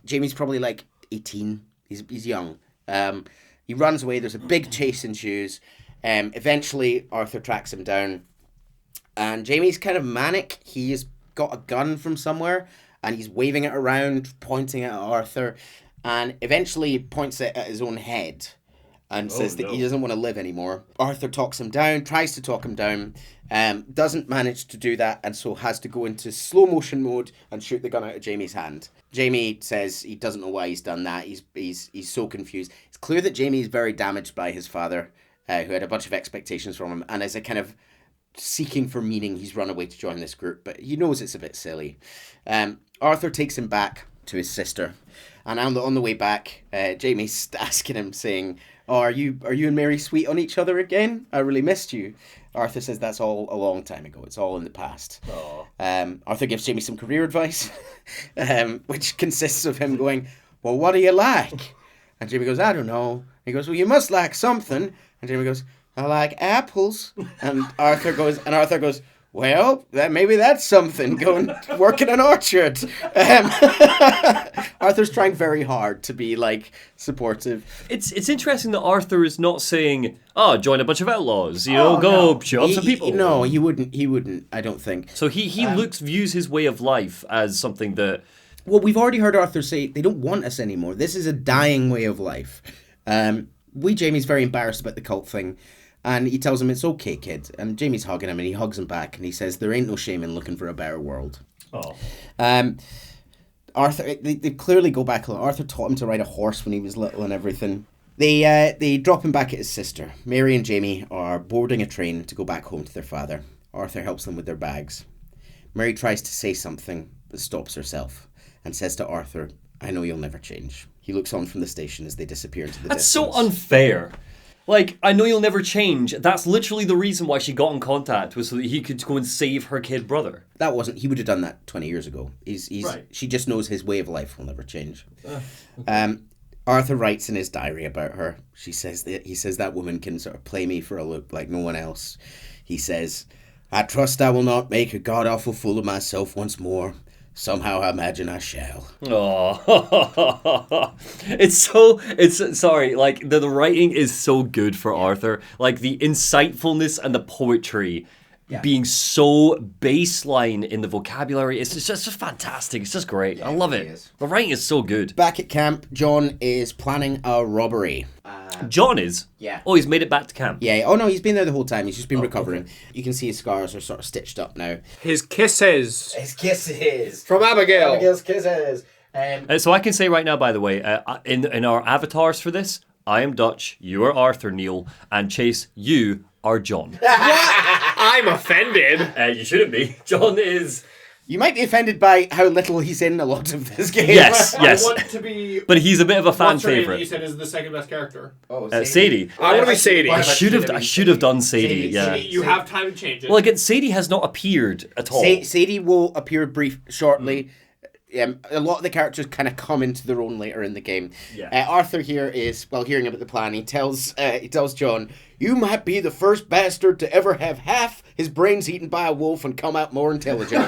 Jamie's probably like 18. He's young. He runs away. There's a big chase ensues. Eventually, Arthur tracks him down. And Jamie's kind of manic. He's got a gun from somewhere. And he's waving it around, pointing it at Arthur. And eventually points it at his own head. And says that he doesn't want to live anymore. Arthur talks him down, tries to talk him down. Doesn't manage to do that. And so has to go into slow motion mode and shoot the gun out of Jamie's hand. Jamie says he doesn't know why he's done that. He's so confused. It's clear that Jamie is very damaged by his father, who had a bunch of expectations from him, and as a kind of seeking for meaning, he's run away to join this group. But he knows it's a bit silly. Arthur takes him back to his sister, and on the way back, Jamie's asking him, saying, "Oh, are you and Mary sweet on each other again? I really missed you." Arthur says that's all a long time ago. It's all in the past. Arthur gives Jamie some career advice, which consists of him going, well, what do you like? And Jamie goes, I don't know. He goes, well, you must like something. And Jamie goes, I like apples. And Arthur goes, well, maybe that's something. Go and work in an orchard. Arthur's trying very hard to be like supportive. It's interesting that Arthur is not saying, "Oh, join a bunch of outlaws, go shoot up some people." No, he wouldn't. I don't think. So he views his way of life as something that. Well, we've already heard Arthur say they don't want us anymore. This is a dying way of life. Jamie's very embarrassed about the cult thing. And he tells him, it's okay, kid. And Jamie's hugging him, and he hugs him back, and he says, there ain't no shame in looking for a better world. Oh. Arthur, they clearly go back a lot. Arthur taught him to ride a horse when he was little and everything. They drop him back at his sister. Mary and Jamie are boarding a train to go back home to their father. Arthur helps them with their bags. Mary tries to say something, but stops herself, and says to Arthur, I know you'll never change. He looks on from the station as they disappear into the That's distance. so unfair. Like, I know you'll never change. That's literally the reason why she got in contact, was so that he could go and save her kid brother. He would have done that 20 years ago. Right. She just knows his way of life will never change. Arthur writes in his diary about her. He says that woman can sort of play me for a look like no one else. He says, I trust I will not make a god-awful fool of myself once more. Somehow I imagine I shall. Oh, sorry, like the writing is so good for Arthur. Like the insightfulness and the poetry being so baseline in the vocabulary. It's just fantastic. It's just great. I love it. The writing is so good. Back at camp, John is planning a robbery. John is? Yeah. Oh, he's made it back to camp. Yeah. Oh no, he's been there the whole time. He's just been recovering. Okay. You can see his scars are sort of stitched up now. His kisses. From Abigail. Abigail's kisses. So I can say right now, by the way, in our avatars for this, I am Dutch, you are Arthur, Neil, and Chase, you are John. I'm offended. You shouldn't be. John is... You might be offended by how little he's in a lot of this game. Yes. I want to be... But he's a bit of a fan favourite. You said is the second best character. Oh, Sadie. I want to be Sadie. I should have done Sadie, yeah. Sadie, you have time to change it. Well, again, Sadie has not appeared at all. Sadie will appear shortly. A lot of the characters kind of come into their own later in the game. Yeah. Arthur here is, well, hearing about the plan, he tells John, "You might be the first bastard to ever have half his brains eaten by a wolf and come out more intelligent."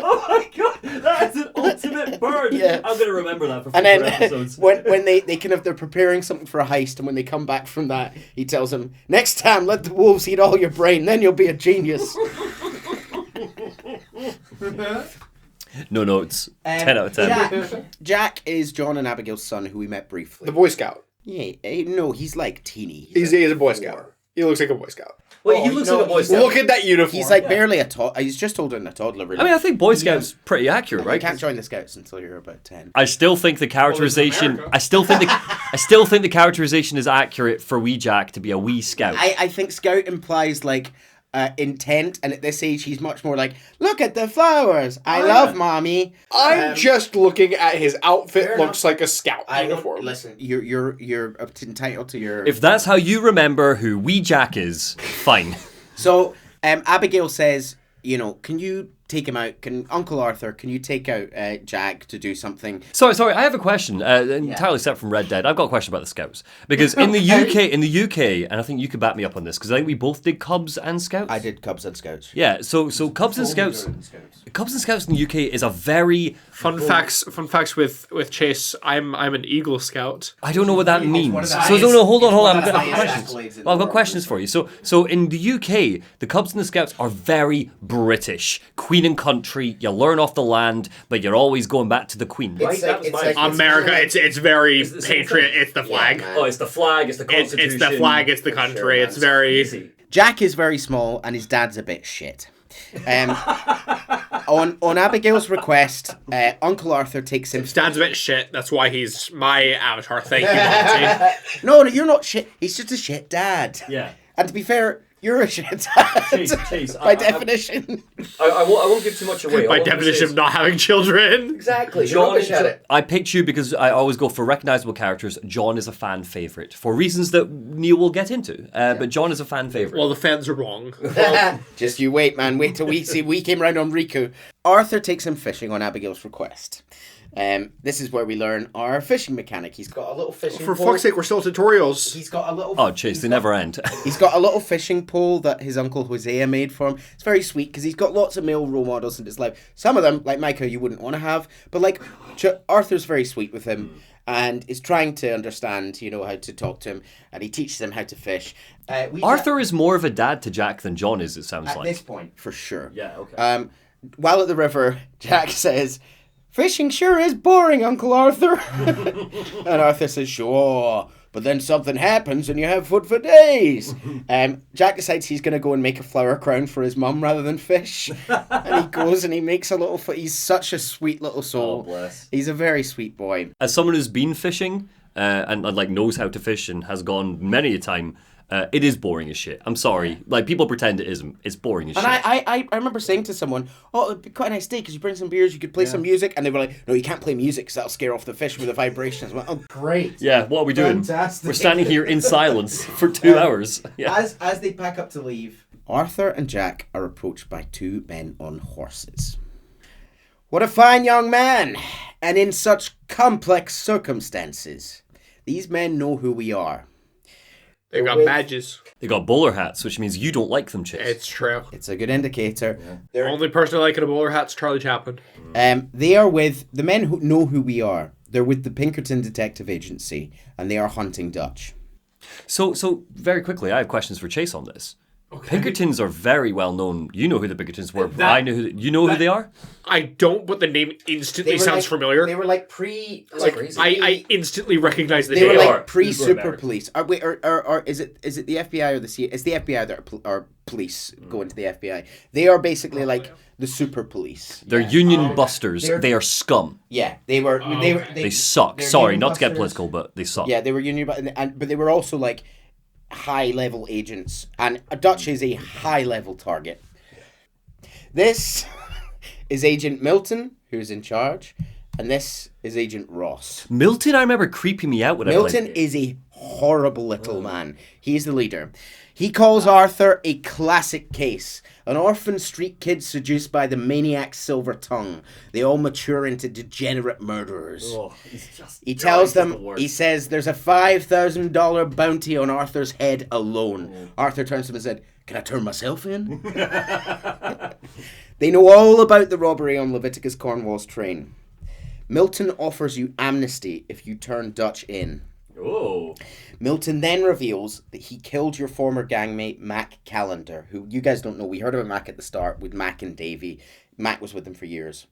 Oh my god, that's an ultimate burn. Yeah. I'm going to remember that for And future then episodes. when they're preparing something for a heist, and when they come back from that, he tells them, "Next time, let the wolves eat all your brain, then you'll be a genius." No notes. 10 out of 10. Jack is John and Abigail's son, who we met briefly. The Boy Scout. Yeah, no, he's like teeny. He's a Boy Scout. He looks like a Boy Scout. Well, he looks like a Boy Scout. Look at that uniform. He's like barely a toddler. He's just older than a toddler, really. I mean, I think Boy Scout's pretty accurate, right? You can't join the Scouts until you're about 10. I still think the characterization. America. I still think the characterization is accurate for wee Jack to be a wee Scout. I think Scout implies like intent, and at this age he's much more like, look at the flowers, I love mommy. I'm just looking at his outfit. Looks like a Scout uniform. Listen, you're entitled to your. If that's how you remember who wee Jack is, fine. So Abigail says, can you take him out? Can Uncle Arthur, can you take out Jack to do something? Sorry, I have a question. Entirely separate from Red Dead. I've got a question about the Scouts. Because in the UK, and I think you could back me up on this, because I think we both did Cubs and Scouts. I did Cubs and Scouts. Yeah, so Cubs and Scouts. Cubs and Scouts in the UK is a very Fun facts with Chase. I'm an Eagle Scout. I don't know what that means. So hold on. I've got questions. Well, I've got questions for you. So in the UK, the Cubs and the Scouts are very British. Queen and country. You learn off the land, but you're always going back to the Queen. Right? America. It's very patriot. It's the flag. It's the flag. It's the Constitution. It's the flag. It's the country. It's very easy. Jack is very small, and his dad's a bit shit. On Abigail's request, Uncle Arthur takes him. His dad's a bit shit. That's why he's my avatar. Thank you, Monty. No, you're not shit. He's just a shit dad. Yeah. And to be fair, you're a shit dad. Chase, by definition. I won't give too much away. By definition of not having children. Exactly. John, I picked you because I always go for recognisable characters. John is a fan favourite for reasons that Neil will get into. But John is a fan favourite. Well, the fans are wrong. Just you wait, man. Wait till we see. We came round on Riku. Arthur takes him fishing on Abigail's request. This is where we learn our fishing mechanic. He's got a little fishing For pole. fuck's sake, we're still tutorials. He's got a little. Oh, Chase, they never end. He's got a little fishing pole that his uncle Hosea made for him. It's very sweet because he's got lots of male role models in his life. Some of them, like Micah, you wouldn't want to have, but like Arthur's very sweet with him and is trying to understand, how to talk to him, and he teaches him how to fish. Arthur is more of a dad to Jack than John is. It sounds at like this point, for sure. Yeah. Okay. While at the river, Jack says, "Fishing sure is boring, Uncle Arthur." And Arthur says, "Sure, but then something happens and you have food for days." Jack decides he's going to go and make a flower crown for his mum rather than fish. And he goes and he makes a little... He's such a sweet little soul. Oh, bless. He's a very sweet boy. As someone who's been fishing and like knows how to fish and has gone many a time, it is boring as shit. I'm sorry. Like, people pretend it isn't. It's boring as shit. And I remember saying to someone, "Oh, it'd be quite a nice day because you bring some beers, you could play some music." And they were like, "No, you can't play music because that'll scare off the fish with the vibrations." I went, "Oh, great. Yeah, what are we doing? Fantastic. We're standing here in silence for 2 hours." Yeah. As they pack up to leave, Arthur and Jack are approached by two men on horses. "What a fine young man, and in such complex circumstances. These men know who we are." They've got badges. They got bowler hats, which means you don't like them, Chase. It's true. It's a good indicator. The only person I like in a bowler hat's Charlie Chaplin. They are with the men who know who we are. They're with the Pinkerton Detective Agency, and they are hunting Dutch. So very quickly, I have questions for Chase on this. Pinkertons are very well known. You know who the Pinkertons were. I know who. You know who they are? I don't, but the name instantly sounds familiar. They were like I instantly recognize the They were name. like pre-super police. Or is it the FBI or the CIA? It's the FBI that are police going to the FBI. They are basically like the super police. They're union busters. They are scum. Yeah, they were. They suck. they're Sorry, union not to get busters. political, but they suck. Yeah, they were union, but they were also like high-level agents, and Dutch is a high-level target. This is Agent Milton, who's in charge, and this is Agent Ross. Milton, I remember creeping me out when I Milton played. is a horrible little man. He's the leader. He calls Arthur a classic case. An orphan street kid seduced by the maniac's silver tongue. They all mature into degenerate murderers. He tells them, he says, there's a $5,000 bounty on Arthur's head alone. Arthur turns to him and said, can I turn myself in? They know all about the robbery on Leviticus Cornwall's train. Milton offers you amnesty if you turn Dutch in. Oh. Milton then reveals that he killed your former gangmate Mac Callender, who you guys don't know. We heard about Mac at the start with Mac and Davey. Mac was with them for years.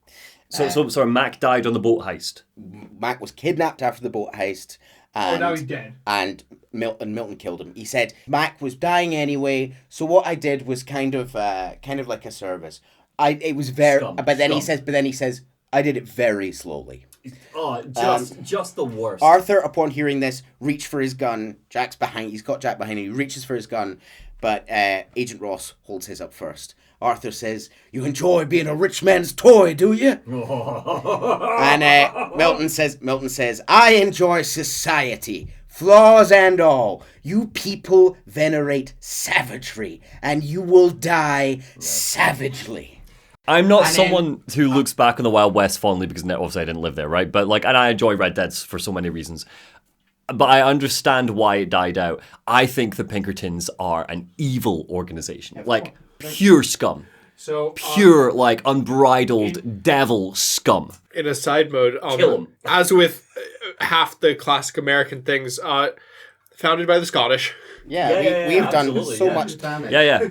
So sorry, Mac died on the boat heist. Mac was kidnapped after the boat heist. And, now he's dead. And Milton killed him. He said Mac was dying anyway, so what I did was kind of like a service. It was very, Scum. but then he says, I did it very slowly. Oh, just the worst. Arthur, upon hearing this, reached for his gun. Jack's behind. He's got Jack behind him. He reaches for his gun, but Agent Ross holds his up first. Arthur says, "You enjoy being a rich man's toy, do you?" And Milton says, "I enjoy society, flaws and all. You people venerate savagery, and you will die savagely." I'm not someone who looks back on the Wild West fondly because obviously I didn't live there, right? But and I enjoy Red Dead's for so many reasons. But I understand why it died out. I think the Pinkertons are an evil organization, like pure scum, So pure unbridled devil scum. in a side mode, Kill 'em. as with half the classic American things, founded by the Scottish. Yeah, we've done absolutely, so yeah. much.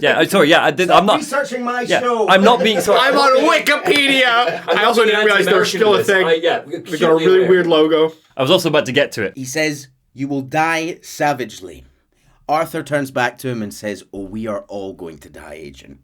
Yeah. Sorry, I did. I'm not researching my Yeah, show. I'm not being. Sorry, I'm on Wikipedia. I also didn't realize there was still a thing. They got a acutely really aware. weird logo. I was also about to get to it. He says, "You will die savagely." Arthur turns back to him and says, "Oh, we are all going to die, Agent."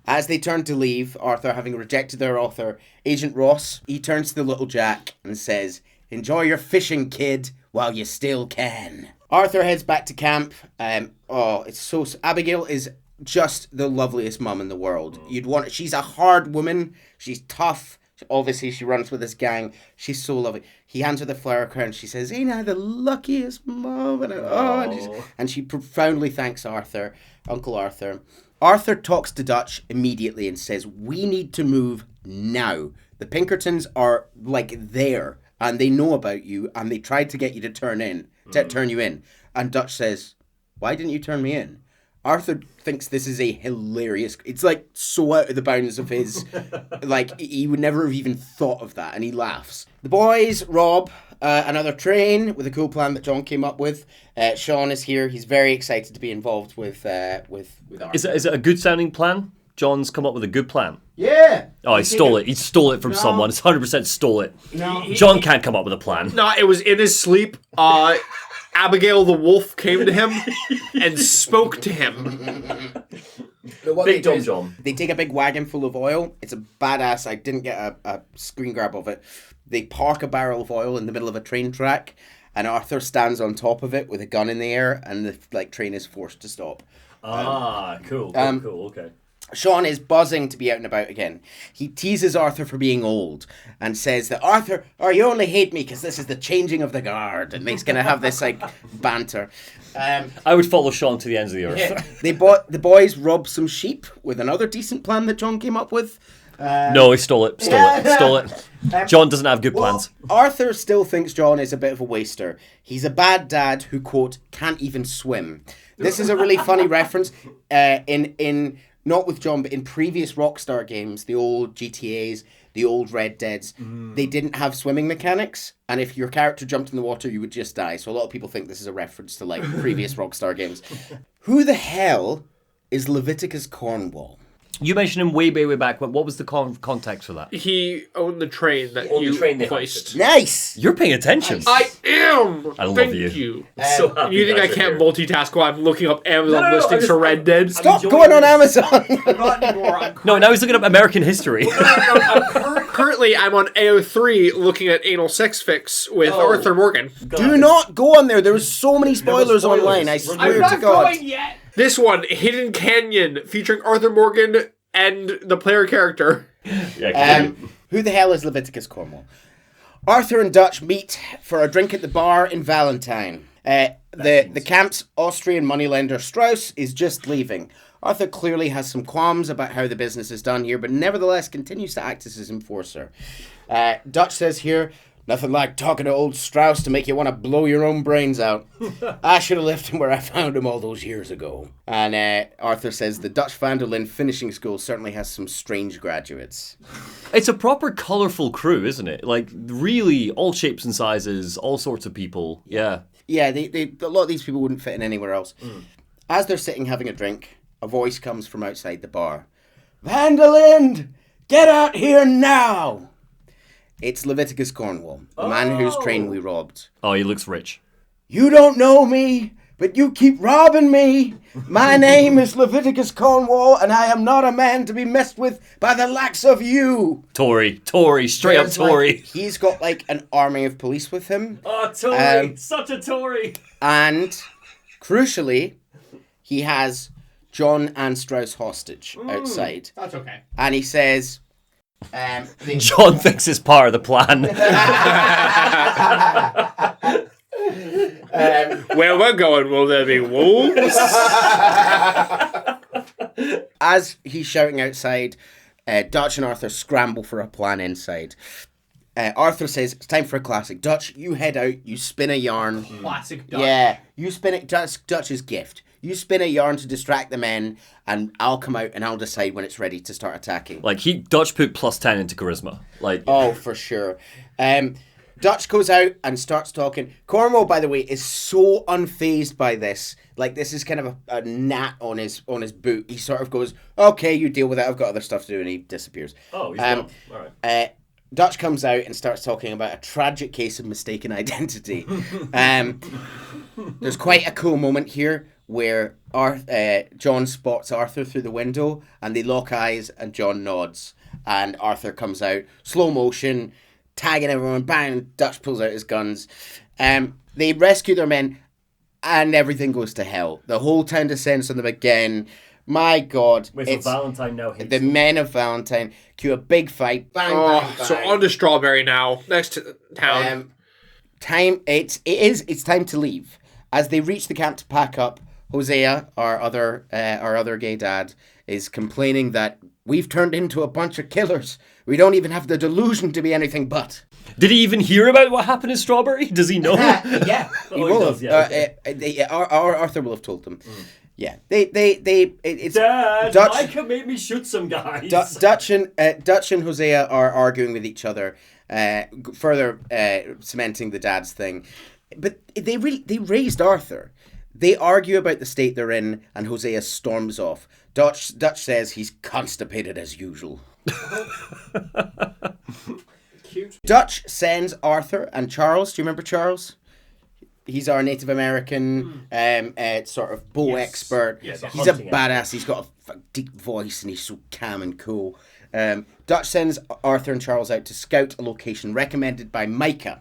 As they turn to leave, Arthur having rejected their offer, Agent Ross, he turns to the little Jack and says, "Enjoy your fishing, kid, while you still can." Arthur heads back to camp. Abigail is just the loveliest mum in the world. She's a hard woman. She's tough. Obviously, she runs with this gang. She's so lovely. He hands her the flower crown. She says, "Ain't I the luckiest mum?" And she profoundly thanks Arthur, Uncle Arthur. Arthur talks to Dutch immediately and says, "We need to move now. The Pinkertons are there, and they know about you, and they tried to get you to turn you in." And Dutch says, "Why didn't you turn me in?" Arthur thinks this is a hilarious... It's so out of the bounds of his... he would never have even thought of that, and he laughs. The boys rob another train with a cool plan that John came up with. Sean is here. He's very excited to be involved with Arthur. Is it a good sounding plan? John's come up with a good plan. Yeah! Oh, he stole it. He stole it from someone. It's 100% stole it. No. John can't come up with a plan. No, it was in his sleep. Abigail the wolf came to him and spoke to him. Big dumb John. They take a big wagon full of oil. It's a badass. I didn't get a screen grab of it. They park a barrel of oil in the middle of a train track, and Arthur stands on top of it with a gun in the air, and the train is forced to stop. Cool, okay. Sean is buzzing to be out and about again. He teases Arthur for being old and says that, "Arthur, you only hate me because this is the changing of the guard." And he's going to have this banter. I would follow Sean to the ends of the earth. Yeah. The boys rob some sheep with another decent plan that John came up with. No, he stole it. Stole it. John doesn't have good plans. Arthur still thinks John is a bit of a waster. He's a bad dad who, quote, can't even swim. This is a really funny reference. In not with John, but in previous Rockstar games, the old GTAs, the old Red Deads, they didn't have swimming mechanics, and if your character jumped in the water, you would just die. So a lot of people think this is a reference to like previous Rockstar games. Who the hell is Leviticus Cornwall? You mentioned him way back. What was the context for that? He owned the train that owned you the train they placed. Nice! You're paying attention. I am! I love Thank you. you. So happy You think I guys are can't here. multitask while I'm looking up Amazon No, listings for Red Dead? Stop enjoying going on this. Amazon! Not anymore. No, now he's looking up American history. Currently, I'm on AO3 looking at Anal Sex Fix with Arthur Morgan. Do not go on there. There were so many spoilers online. I swear to God. yet. This one, Hidden Canyon, featuring Arthur Morgan and the player character. Who the hell is Leviticus Cornwall? Arthur and Dutch meet for a drink at the bar in Valentine. The camp's Austrian moneylender Strauss is just leaving. Arthur clearly has some qualms about how the business is done here, but nevertheless continues to act as his enforcer. Dutch says here, nothing like talking to old Strauss to make you want to blow your own brains out. I should have left him where I found him all those years ago. And Arthur says the Dutch van der Linde finishing school certainly has some strange graduates. It's a proper colourful crew, isn't it? Like, really, all shapes and sizes, all sorts of people. Yeah. Yeah, a lot of these people wouldn't fit in anywhere else. As they're sitting having a drink, a voice comes from outside the bar. Van der Linde, get out here now! It's Leviticus Cornwall, the man whose train we robbed. Oh, he looks rich. You don't know me, but you keep robbing me. My name is Leviticus Cornwall, and I am not a man to be messed with by the likes of you. Tory, straight up There's, Tory. like, he's got like an army of police with him. Oh, Tory, such a Tory. And, crucially, he has John and Strauss hostage outside. That's okay. And he says... John thinks it's part of the plan. Where we're going, will there be wolves? As he's shouting outside, Dutch and Arthur scramble for a plan inside. Arthur says, it's time for a classic. Dutch, you head out, you spin a yarn. Classic Dutch. Yeah, you spin it. Dutch's gift. You spin a yarn to distract the men, and I'll come out and I'll decide when it's ready to start attacking. Like, Dutch put +10 into charisma. Like, Oh, for sure. Dutch goes out and starts talking. Cornwall, by the way, is so unfazed by this. Like, this is kind of a gnat on his boot. He sort of goes, okay, you deal with it. I've got other stuff to do, and he disappears. oh, he's gone. All right. Dutch comes out and starts talking about a tragic case of mistaken identity. There's quite a cool moment here where John spots Arthur through the window, and they lock eyes, and John nods. And Arthur comes out, slow motion, tagging everyone, bang, Dutch pulls out his guns. They rescue their men, and everything goes to hell. The whole town descends on them again. My God. Wait, so Valentine now hates the men of Valentine cue a big fight. Bang, bang, bang. So on to Strawberry now, next to town. It's time to leave. As they reach the camp to pack up, Hosea, our other gay dad, is complaining that we've turned into a bunch of killers. We don't even have the delusion to be anything but. Did he even hear about what happened in Strawberry? Does he know? Yeah, he will have. Yeah, Arthur will have told them. Yeah, it's Dad, Dutch. Micah made me shoot some guys. Dutch and Hosea are arguing with each other, further cementing the dad's thing. But they raised Arthur. They argue about the state they're in, and Hosea storms off. Dutch says he's constipated as usual. Cute. Dutch sends Arthur and Charles. Do you remember Charles? He's our Native American sort of bow expert. Yes, he's a badass. He's got a deep voice and he's so calm and cool. Dutch sends Arthur and Charles out to scout a location recommended by Micah,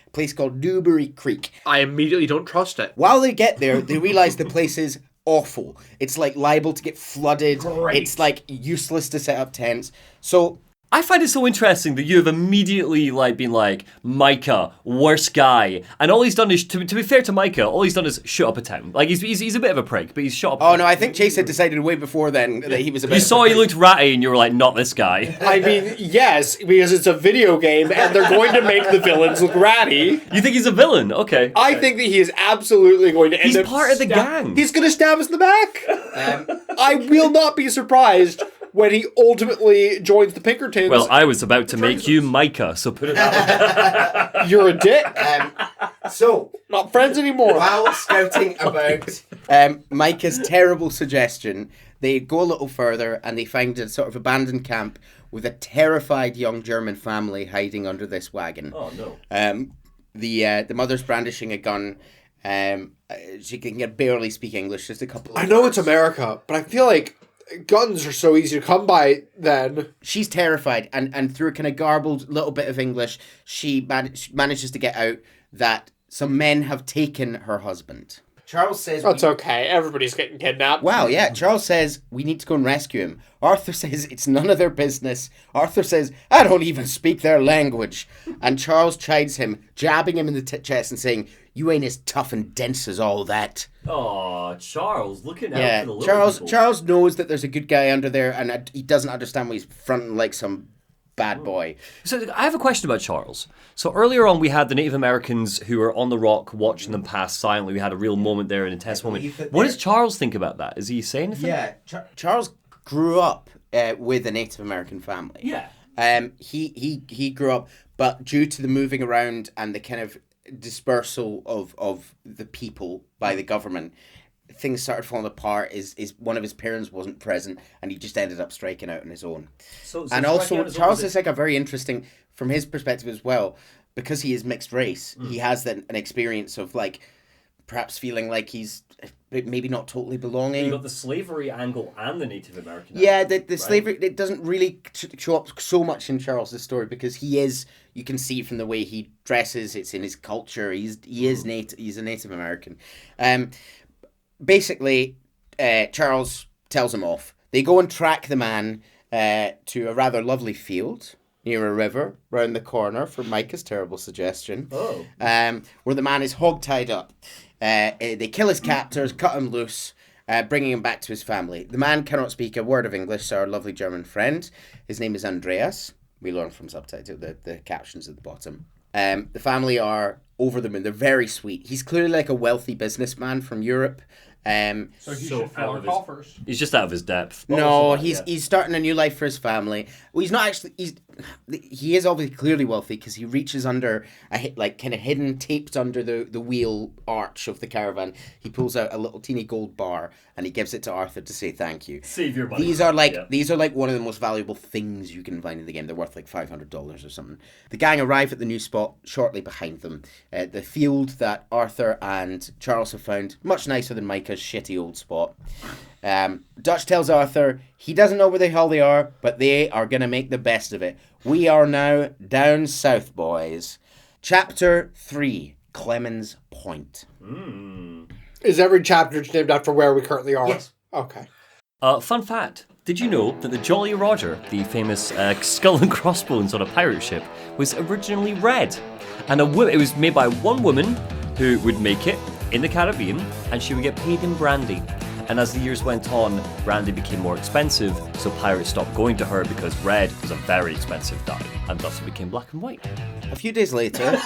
a place called Newbury Creek. I immediately don't trust it. While they get there, they realise the place is awful. It's like liable to get flooded. Great. It's like useless to set up tents. So I find it so interesting that you have immediately been like, Micah, worst guy. And all he's done is, to be fair to Micah, all he's done is shut up a town. Like, he's a bit of a prick, but he's shut up. Oh no, I think Chase had decided way before then that he was a bit. You saw he looked ratty and you were like, not this guy. I mean, yes, because it's a video game and they're going to make the villains look ratty. You think he's a villain? Okay. I think that he is absolutely going to end He's up... part of the gang. He's going to stab us in the back. I will not be surprised when he ultimately joins the Pinkertons. Well, I was about to make you Micah, so put it that way. You're a dick. So, Not friends anymore. while scouting about Micah's terrible suggestion, they go a little further and they find a sort of abandoned camp with a terrified young German family hiding under this wagon. Oh, no. The mother's brandishing a gun. She can barely speak English, just a couple of I know words. it's America, but I feel like guns are so easy to come by then. She's terrified, and through a kind of garbled little bit of English, she manages to get out that some men have taken her husband. Charles says... That's okay. Everybody's getting kidnapped. Well, yeah, Charles says, we need to go and rescue him. Arthur says, it's none of their business. Arthur says, I don't even speak their language. And Charles chides him, jabbing him in the chest and saying, you ain't as tough and dense as all that. Oh, Charles, looking out Yeah, for the little people. Charles knows that there's a good guy under there, and he doesn't understand why he's fronting like some bad boy. So I have a question about Charles. So earlier on, we had the Native Americans who were on the rock watching them pass silently. We had a real moment there, an intense moment. What does Charles think about that? Is he saying anything? Yeah, Charles grew up with a Native American family. Yeah. He grew up, but due to the moving around and the kind of dispersal of the people by the government, things started falling apart. Is one of his parents wasn't present, and he just ended up striking out on his own. And also, Charles is like a very interesting, from his perspective as well, because he is mixed race. He has an experience of like perhaps feeling like he's maybe not totally belonging. You got the slavery angle and the Native American Yeah, angle, the slavery, it doesn't really show up so much in Charles' story because he is, you can see from the way he dresses, it's in his culture, he's a Native American. Basically, Charles tells him off. They go and track the man to a rather lovely field near a river round the corner from Micah's terrible suggestion. Oh. Where the man is hog-tied up. They kill his captors, cut him loose, bringing him back to his family. The man cannot speak a word of English, so our lovely German friend, his name is Andreas. We learn from subtitle, the captions at the bottom. The family are over the moon. They're very sweet. He's clearly like a wealthy businessman from Europe. So he should fill our call first. He's just out of his depth. No, he's starting a new life for his family. Well, he's not actually. He is obviously clearly wealthy because he reaches under kind of hidden, taped under the wheel arch of the caravan. He pulls out a little teeny gold bar and he gives it to Arthur to say thank you. Save your money. These are like one of the most valuable things you can find in the game. They're worth like $500 or something. The gang arrive at the new spot shortly behind them. The field that Arthur and Charles have found, much nicer than Micah's shitty old spot. Dutch tells Arthur he doesn't know where the hell they are, but they are going to make the best of it. We are now down south, boys. Chapter 3, Clements Point. Is every chapter named after where we currently are? Yes. Okay. Fun fact. Did you know that the Jolly Roger, the famous skull and crossbones on a pirate ship, was originally red? And it was made by one woman who would make it in the Caribbean, and she would get paid in brandy. And as the years went on, brandy became more expensive, so pirates stopped going to her because red was a very expensive dye, and thus it became black and white. A few days later,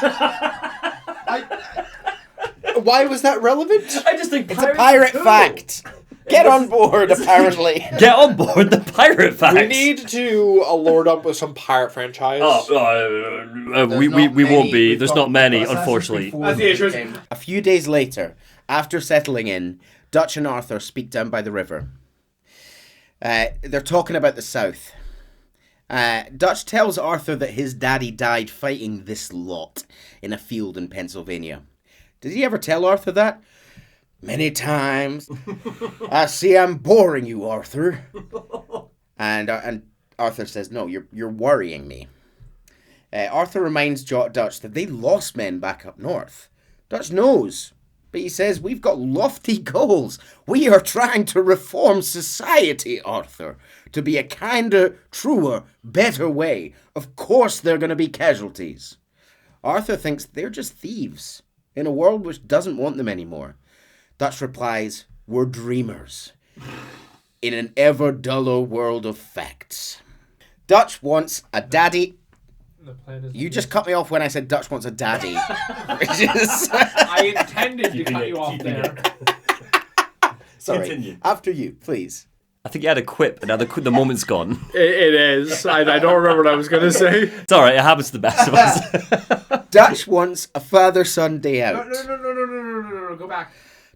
Why was that relevant? I just think it's a pirate fact. Get on board, apparently. Get on board the pirate facts. We need to lord up with some pirate franchise. We won't be. There's not many, unfortunately. A few days later, after settling in, Dutch and Arthur speak down by the river. They're talking about the South. Dutch tells Arthur that his daddy died fighting this lot in a field in Pennsylvania. Did he ever tell Arthur that? Many times. I see I'm boring you, Arthur. And Arthur says, no, you're worrying me. Arthur reminds Dutch that they lost men back up north. Dutch knows. But he says, we've got lofty goals. We are trying to reform society, Arthur, to be a kinder, truer, better way. Of course there are going to be casualties. Arthur thinks they're just thieves in a world which doesn't want them anymore. Dutch replies, we're dreamers in an ever duller world of facts. Dutch wants a daddy. You just cut me off when I said Dutch wants a daddy. I intended to cut you off there. Sorry. Continue. After you, please. I think you had a quip, and now the moment's gone. It is. I don't remember what I was going to say. It's all right. It happens to the best of us. Dutch wants a father-son day out. No. Go back.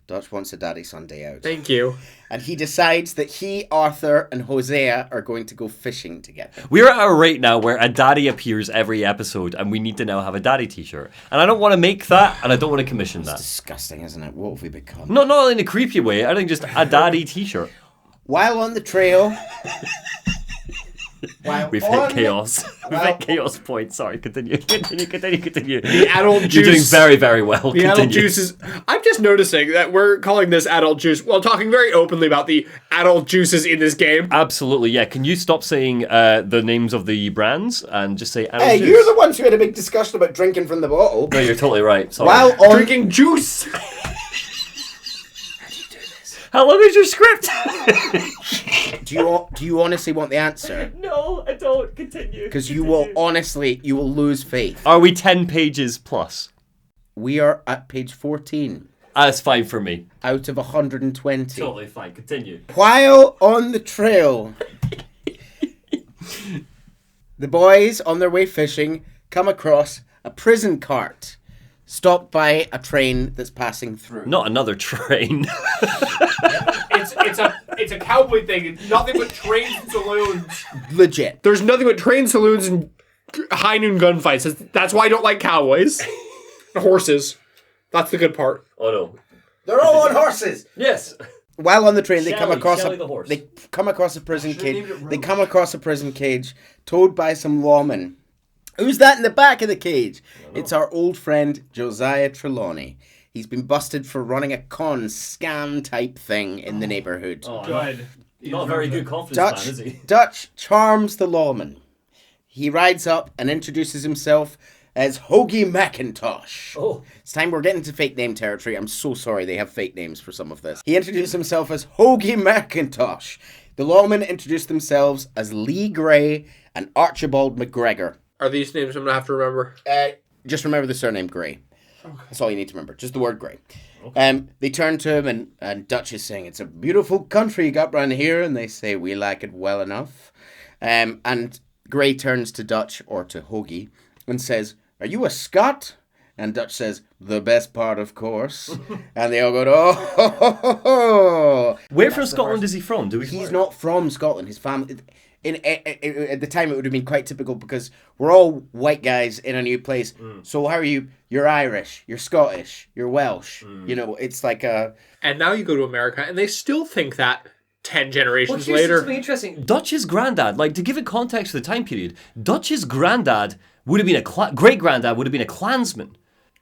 Dutch wants a daddy-son day out. Thank you. And he decides that he, Arthur, and Hosea are going to go fishing together. We're at a rate now where a daddy appears every episode, and we need to now have a daddy t-shirt. And I don't want to make that, and I don't want to commission that. Disgusting, isn't it? What have we become? Not in a creepy way. I think just a daddy t-shirt. While on the trail... We've hit chaos. We've hit chaos point. Sorry, continue. The adult juice. You're doing very, very well. The adult juice is... I'm just noticing that we're calling this adult juice while talking very openly about the adult juices in this game. Absolutely, yeah. Can you stop saying the names of the brands and just say adult juice? You're the ones who had a big discussion about drinking from the bottle. No, you're totally right. Sorry. While on... Drinking juice! How long is your script? Do you honestly want the answer? No, I don't. Continue. Because you will lose faith. Are we 10 pages plus? We are at page 14. That's fine for me. Out of 120. Totally fine. Continue. While on the trail, the boys on their way fishing come across a prison cart stopped by a train that's passing through. Not another train. It's a cowboy thing. It's nothing but trains and saloons. Legit. There's nothing but train saloons and high noon gunfights. That's why I don't like cowboys. And horses. That's the good part. Oh no. They're all on horses. Yes. While on the train, they Shelley, come across Shelley the horse. they come across a prison cage. They come across a prison cage towed by some lawmen. Who's that in the back of the cage? It's our old friend Josiah Trelawney. He's been busted for running a con scam type thing in the neighborhood. Oh, Good. not a very good confidence man, is he? Dutch charms the lawman. He rides up and introduces himself as Hoagie McIntosh. Oh. It's time we're getting to fake name territory. I'm so sorry they have fake names for some of this. He introduced himself as Hoagie McIntosh. The lawmen introduced themselves as Lee Gray and Archibald McGregor. Are these names I'm going to have to remember? Just remember the surname Gray. Okay. That's all you need to remember. Just the word Gray. Okay. They turn to him and Dutch is saying, it's a beautiful country you got round here. And they say, we like it well enough. And Gray turns to Dutch or to Hoagie and says, are you a Scot? And Dutch says, the best part, of course. And they all go, oh. Where from Scotland is he from? He's not from Scotland. His family... At the time, it would have been quite typical because we're all white guys in a new place. So how are you? You're Irish, you're Scottish, you're Welsh. You know, it's like a... And now you go to America and they still think that 10 generations here's later. Something interesting. Dutch's granddad, like to give it context for the time period, Dutch's granddad would have been great-granddad would have been a Klansman.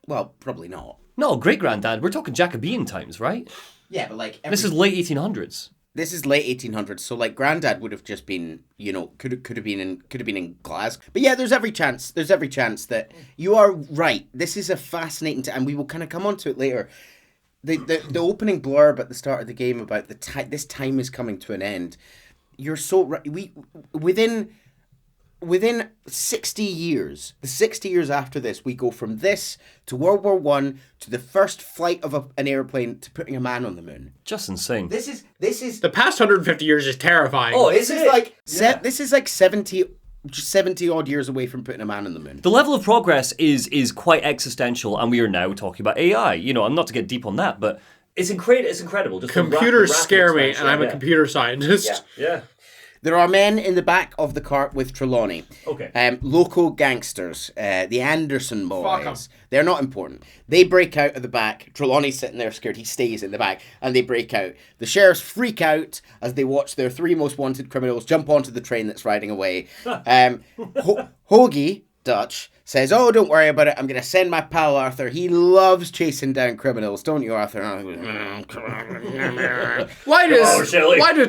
Well, probably not. No, great-granddad, we're talking Jacobean times, right? Yeah, but like... This is late 1800s. This is late 1800s, so like Grandad would have just been, you know, could have been in Glasgow. But yeah, there's every chance that you are right. This is a fascinating and we will kind of come on to it later. The opening blurb at the start of the game about this time is coming to an end. You're so right. Within 60 years, the 60 years after this, we go from this to World War I to the first flight of an airplane to putting a man on the moon. Just insane. This is the past 150 years is terrifying. Oh, this is like 70 odd years away from putting a man on the moon. The level of progress is quite existential, and we are now talking about AI. You know, I'm not to get deep on that, but it's incredible. Just computers scare me, and I'm a computer scientist. Yeah. There are men in the back of the cart with Trelawney. Okay. Local gangsters, the Anderson Fuck 'em. boys. They're not important. They break out of the back. Trelawney's sitting there scared. He stays in the back, and they break out. The sheriffs freak out as they watch their three most wanted criminals jump onto the train that's riding away. Hoagie, Dutch, says, oh, don't worry about it. I'm going to send my pal Arthur. He loves chasing down criminals, don't you, Arthur? Why does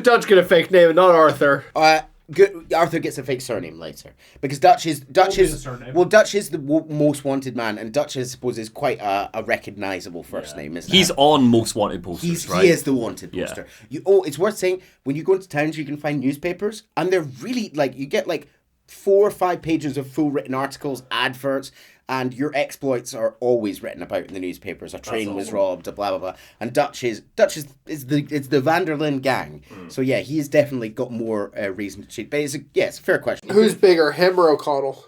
Dutch get a fake name and not Arthur? Arthur gets a fake surname later because Dutch is the most wanted man, and Dutch, I suppose, is quite a recognizable first name. Isn't He's it? on most wanted posters, right? He is the wanted poster. Yeah. It's worth saying when you go into towns, you can find newspapers, and they're really like you get like 4 or 5 pages of full written articles, adverts, and your exploits are always written about in the newspapers. A train was robbed, blah blah blah. And Dutch is the Vanderlyn gang. So yeah, he's definitely got more reason to cheat. But it's a fair question. Who's bigger, him or O'Connell?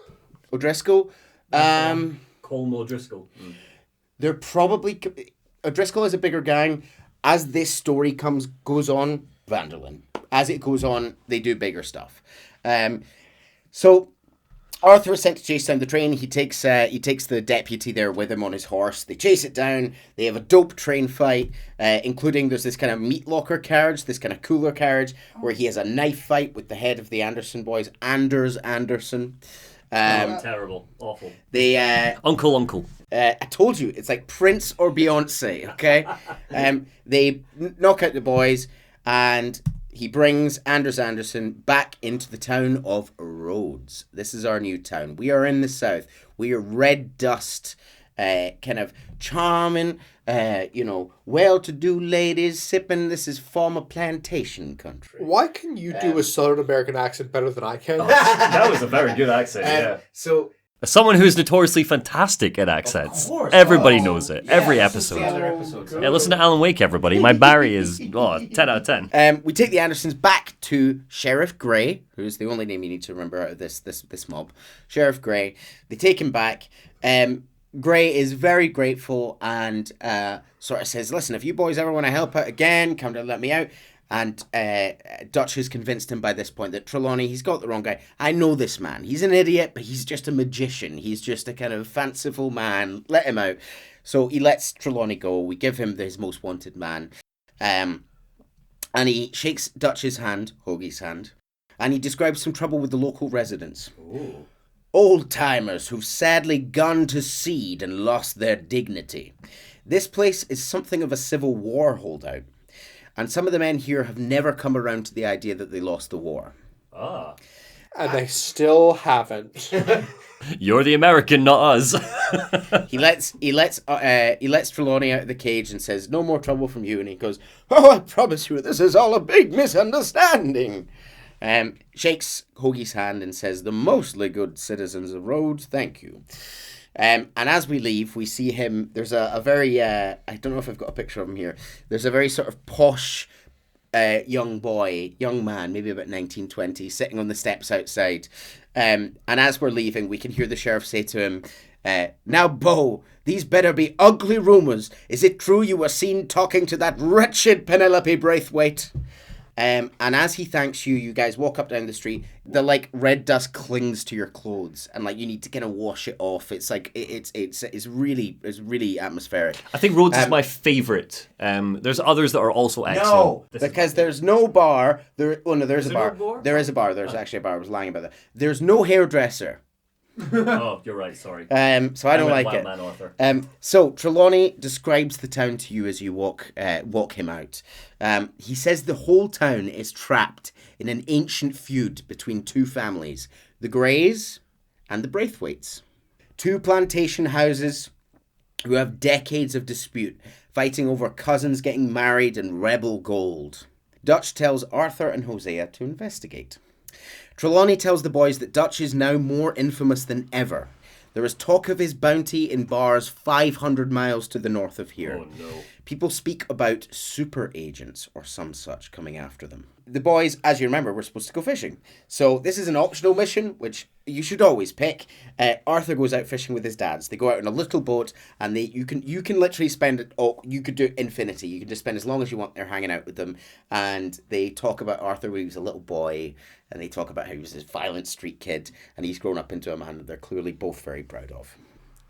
O'Driscoll? Colm O'Driscoll. They're probably O'Driscoll is a bigger gang. As this story goes on, Vanderlyn. As it goes on, they do bigger stuff. So Arthur is sent to chase down the train. He takes the deputy there with him on his horse. They chase it down. They have a dope train fight, including there's this kind of meat locker carriage, this kind of cooler carriage, where he has a knife fight with the head of the Anderson boys, Anders Anderson. Terrible. Awful. They Uncle. I told you, it's like Prince or Beyonce, okay? They knock out the boys, and he brings Anders Anderson back into the town of Rhodes. This is our new town. We are in the south. We are red dust, kind of charming, well-to-do ladies sipping. This is former plantation country. Why can you do a Southern American accent better than I can? That was a very good accent, yeah. So... As someone who's notoriously fantastic at accents. Of course. Everybody knows it. Every The episode. other episodes. Yeah, listen to Alan Wake, everybody. My Barry is 10 out of 10. We take the Andersons back to Sheriff Grey, who's the only name you need to remember out of this mob. Sheriff Grey. They take him back. Grey is very grateful and sort of says, listen, if you boys ever want to help out again, come down and let me out. And Dutch has convinced him by this point that Trelawney, he's got the wrong guy. I know this man. He's an idiot, but he's just a magician. He's just a kind of fanciful man. Let him out. So he lets Trelawney go. We give him his most wanted man. And he shakes Dutch's hand, Hoagie's hand, and he describes some trouble with the local residents. Ooh. Old-timers who've sadly gone to seed and lost their dignity. This place is something of a Civil War holdout. And some of the men here have never come around to the idea that they lost the war. Ah. And they still haven't. You're the American, not us. He lets Trelawney out of the cage and says, no more trouble from you. And he goes, oh, I promise you, this is all a big misunderstanding. Shakes Hoagie's hand and says, the mostly good citizens of Rhodes, thank you. And as we leave, we see him. There's a very, I don't know if I've got a picture of him here. There's a very sort of posh young man, maybe about 1920, sitting on the steps outside. And as we're leaving, we can hear the sheriff say to him, now, Beau, these better be ugly rumours. Is it true you were seen talking to that wretched Penelope Braithwaite? And as he thanks you, you guys walk up down the street. The red dust clings to your clothes, and you need to kind of wash it off. It's like it's really atmospheric. I think Rhodes is my favourite. There's others that are also excellent. No, because there's no bar. There's a bar. no bar? There is a bar. There's actually a bar. I was lying about that. There's no hairdresser. Oh, you're right. Sorry. So I don't like it. Man, Arthur. So Trelawney describes the town to you as you walk him out. He says the whole town is trapped in an ancient feud between two families, the Greys and the Braithwaites. Two plantation houses who have decades of dispute, fighting over cousins getting married and rebel gold. Dutch tells Arthur and Hosea to investigate. Trelawney tells the boys that Dutch is now more infamous than ever. There is talk of his bounty in bars 500 miles to the north of here. Oh, no. People speak about super agents or some such coming after them. The boys, as you remember, were supposed to go fishing. So this is an optional mission, which you should always pick. Arthur goes out fishing with his dads. They go out in a little boat, and you can literally spend it. Oh, you could do infinity. You can just spend as long as you want there hanging out with them. And they talk about Arthur when he was a little boy, and they talk about how he was this violent street kid, and he's grown up into a man that they're clearly both very proud of.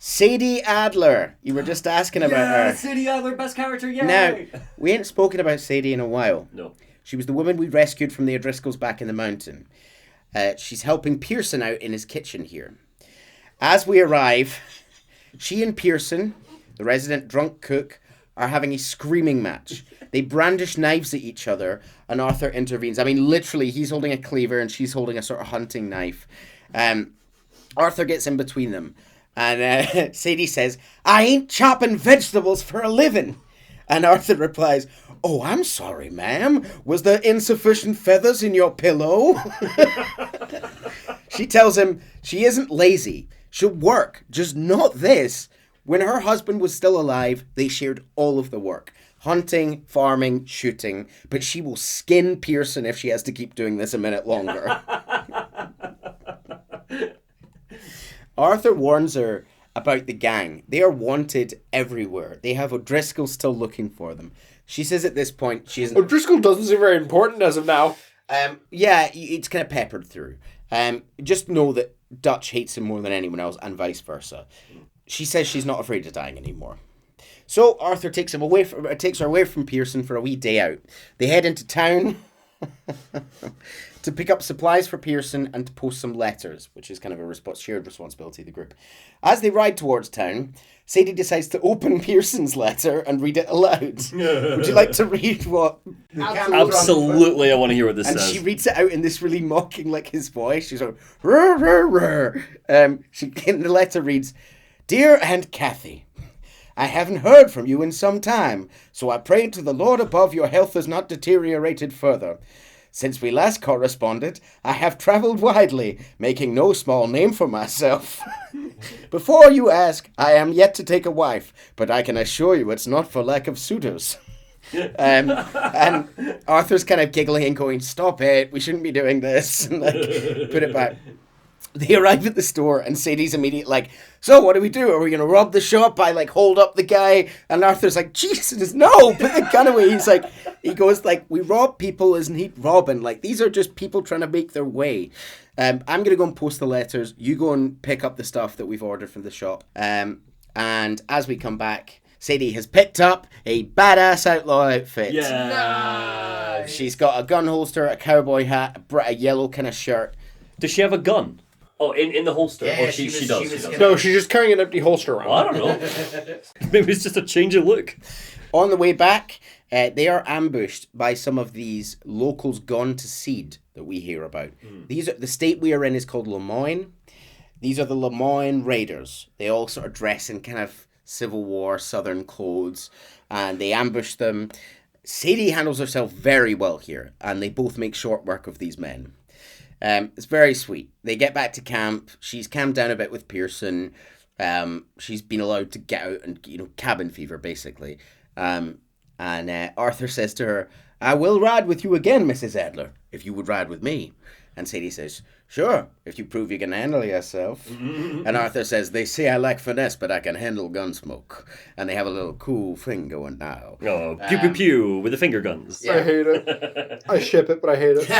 Sadie Adler. You were just asking about her. Sadie Adler, best character, yay! Now, we ain't spoken about Sadie in a while. No. She was the woman we rescued from the O'Driscolls back in the mountain. She's helping Pearson out in his kitchen here. As we arrive, she and Pearson, the resident drunk cook, are having a screaming match. They brandish knives at each other, and Arthur intervenes. I mean, literally, he's holding a cleaver and she's holding a sort of hunting knife. Arthur gets in between them, and Sadie says, I ain't chopping vegetables for a living. And Arthur replies, oh, I'm sorry, ma'am. Was there insufficient feathers in your pillow? She tells him she isn't lazy. She'll work, just not this. When her husband was still alive, they shared all of the work. Hunting, farming, shooting. But she will skin Pearson if she has to keep doing this a minute longer. Arthur warns her about the gang. They are wanted everywhere. They have O'Driscoll still looking for them. She says at this point she isn't... O'Driscoll doesn't seem very important as of now. Yeah, it's kind of peppered through. Just know that Dutch hates him more than anyone else, and vice versa. She says she's not afraid of dying anymore. So Arthur takes her away from Pearson for a wee day out. They head into town to pick up supplies for Pearson and to post some letters, which is kind of a shared responsibility of the group. As they ride towards town, Sadie decides to open Pearson's letter and read it aloud. Would you like to read what? Absolutely, I want to hear what this and says. she reads it out in this really mocking, like, his voice. She's like, rrr, rrr, rrr. In the letter reads, "Dear Aunt Kathy, I haven't heard from you in some time, so I pray to the Lord above your health has not deteriorated further. Since we last corresponded, I have travelled widely, making no small name for myself. Before you ask, I am yet to take a wife, but I can assure you it's not for lack of suitors." And Arthur's kind of giggling and going, "Stop it, we shouldn't be doing this," and like, put it back. They arrive at the store and Sadie's immediately like, "So what do we do? Are we going to rob the shop?" I like hold up the guy, and Arthur's like, "Jesus, no, put the gun away." He goes like, "We rob people, isn't he, Robin? Like, these are just people trying to make their way. I'm going to go and post the letters. You go and pick up the stuff that we've ordered from the shop." And as we come back, Sadie has picked up a badass outlaw outfit. Yeah. She's got a gun holster, a cowboy hat, a yellow kind of shirt. Does she have a gun? Oh, in the holster? Yeah, Or she does. No, she's just carrying an empty holster around. Well, I don't know. Maybe it's just a change of look. On the way back, they are ambushed by some of these locals gone to seed that we hear about. The state we are in is called Lemoyne. These are the Lemoyne Raiders. They all sort of dress in kind of Civil War Southern clothes, and they ambush them. Sadie handles herself very well here, and they both make short work of these men. It's very sweet. They get back to camp. She's calmed down a bit with Pearson. She's been allowed to get out and, cabin fever, basically. And Arthur says to her, "I will ride with you again, Mrs. Adler, if you would ride with me." And Sadie says, "Sure, if you prove you can handle yourself." And Arthur says, "They say I lack finesse, but I can handle gunsmoke." And they have a little cool thing going now. Oh, pew pew pew with the finger guns. I hate it. I ship it, but I hate it.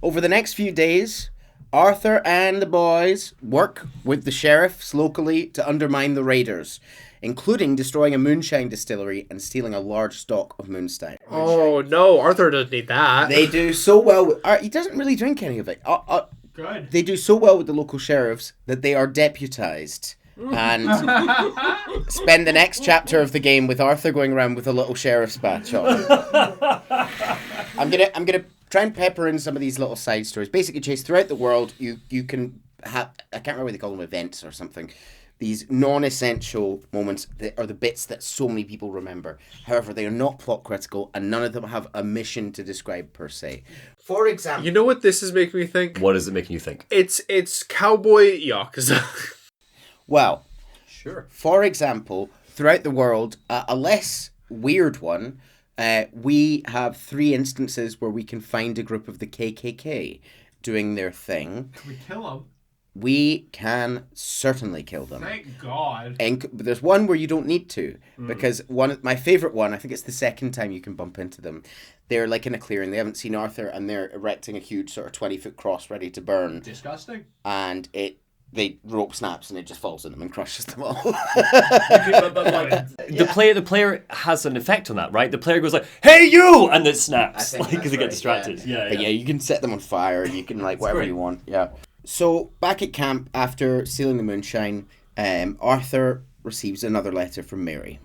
Over the next few days, Arthur and the boys work with the sheriffs locally to undermine the raiders, including destroying a moonshine distillery and stealing a large stock of moonshine. Oh, no, Arthur doesn't need that. They do so well with... he doesn't really drink any of it. Good. They do so well with the local sheriffs that they are deputized and spend the next chapter of the game with Arthur going around with a little sheriff's badge on. I'm gonna try and pepper in some of these little side stories. Basically, Chase, throughout the world, you can have... I can't remember what they call them, events or something. These non-essential moments that are the bits that so many people remember. However, they are not plot critical, and none of them have a mission to describe per se. For example... You know what this is making me think? What is it making you think? It's cowboy yakuza. Well, Sure. For example, throughout the world, a less weird one, we have 3 instances where we can find a group of the KKK doing their thing. Can we kill him? We can certainly kill them. Thank God. But there's one where you don't need to, because my favourite one, I think it's the second time you can bump into them. They're like in a clearing, they haven't seen Arthur, and they're erecting a huge sort of 20-foot cross ready to burn. Disgusting. And the rope snaps and it just falls on them and crushes them all. The player has an effect on that, right? The player goes like, "Hey you!" and it snaps, I think because they that's get distracted. Yeah. Yeah. But yeah, you can set them on fire and you can whatever great. you want. Yeah. So back at camp after stealing the moonshine, Arthur receives another letter from Mary.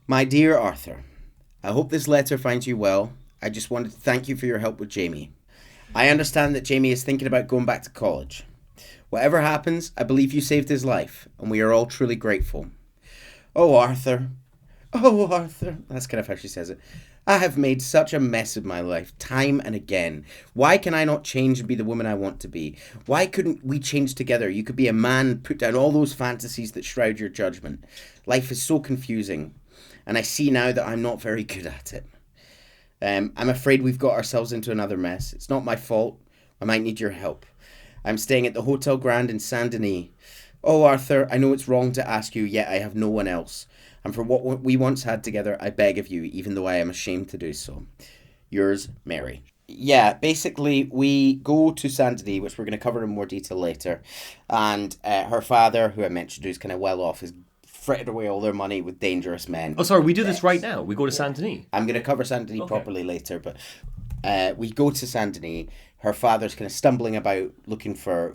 "My dear Arthur, I hope this letter finds you well. I just wanted to thank you for your help with Jamie. I understand that Jamie is thinking about going back to college. Whatever happens, I believe you saved his life, and we are all truly grateful. Oh, Arthur, Oh, Arthur. That's kind of how she says it. I have made such a mess of my life, time and again. Why can I not change and be the woman I want to be? Why couldn't we change together? You could be a man, put down all those fantasies that shroud your judgment. Life is so confusing, and I see now that I'm not very good at it. I'm afraid we've got ourselves into another mess. It's not my fault. I might need your help. I'm staying at the Hotel Grand in Saint Denis. Oh, Arthur, I know it's wrong to ask you, yet I have no one else. And for what we once had together, I beg of you, even though I am ashamed to do so. Yours, Mary. Yeah, basically, we go to Saint Denis, which we're going to cover in more detail later. And her father, who I mentioned, who's kind of well off, has frittered away all their money with dangerous men. Oh, sorry, we do this right now. We go to Saint Denis. I'm going to cover Saint Denis properly later, but we go to Saint Denis. Her father's kind of stumbling about, looking for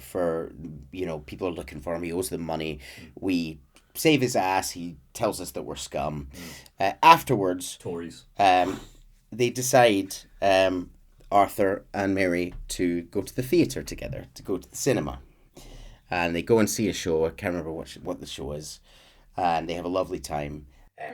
people are looking for him. He owes them money. We save his ass. He tells us that we're scum. Afterwards, Tories. They decide, Arthur and Mary, to go to the theatre together, to go to the cinema. And they go and see a show. I can't remember what the show is. And they have a lovely time.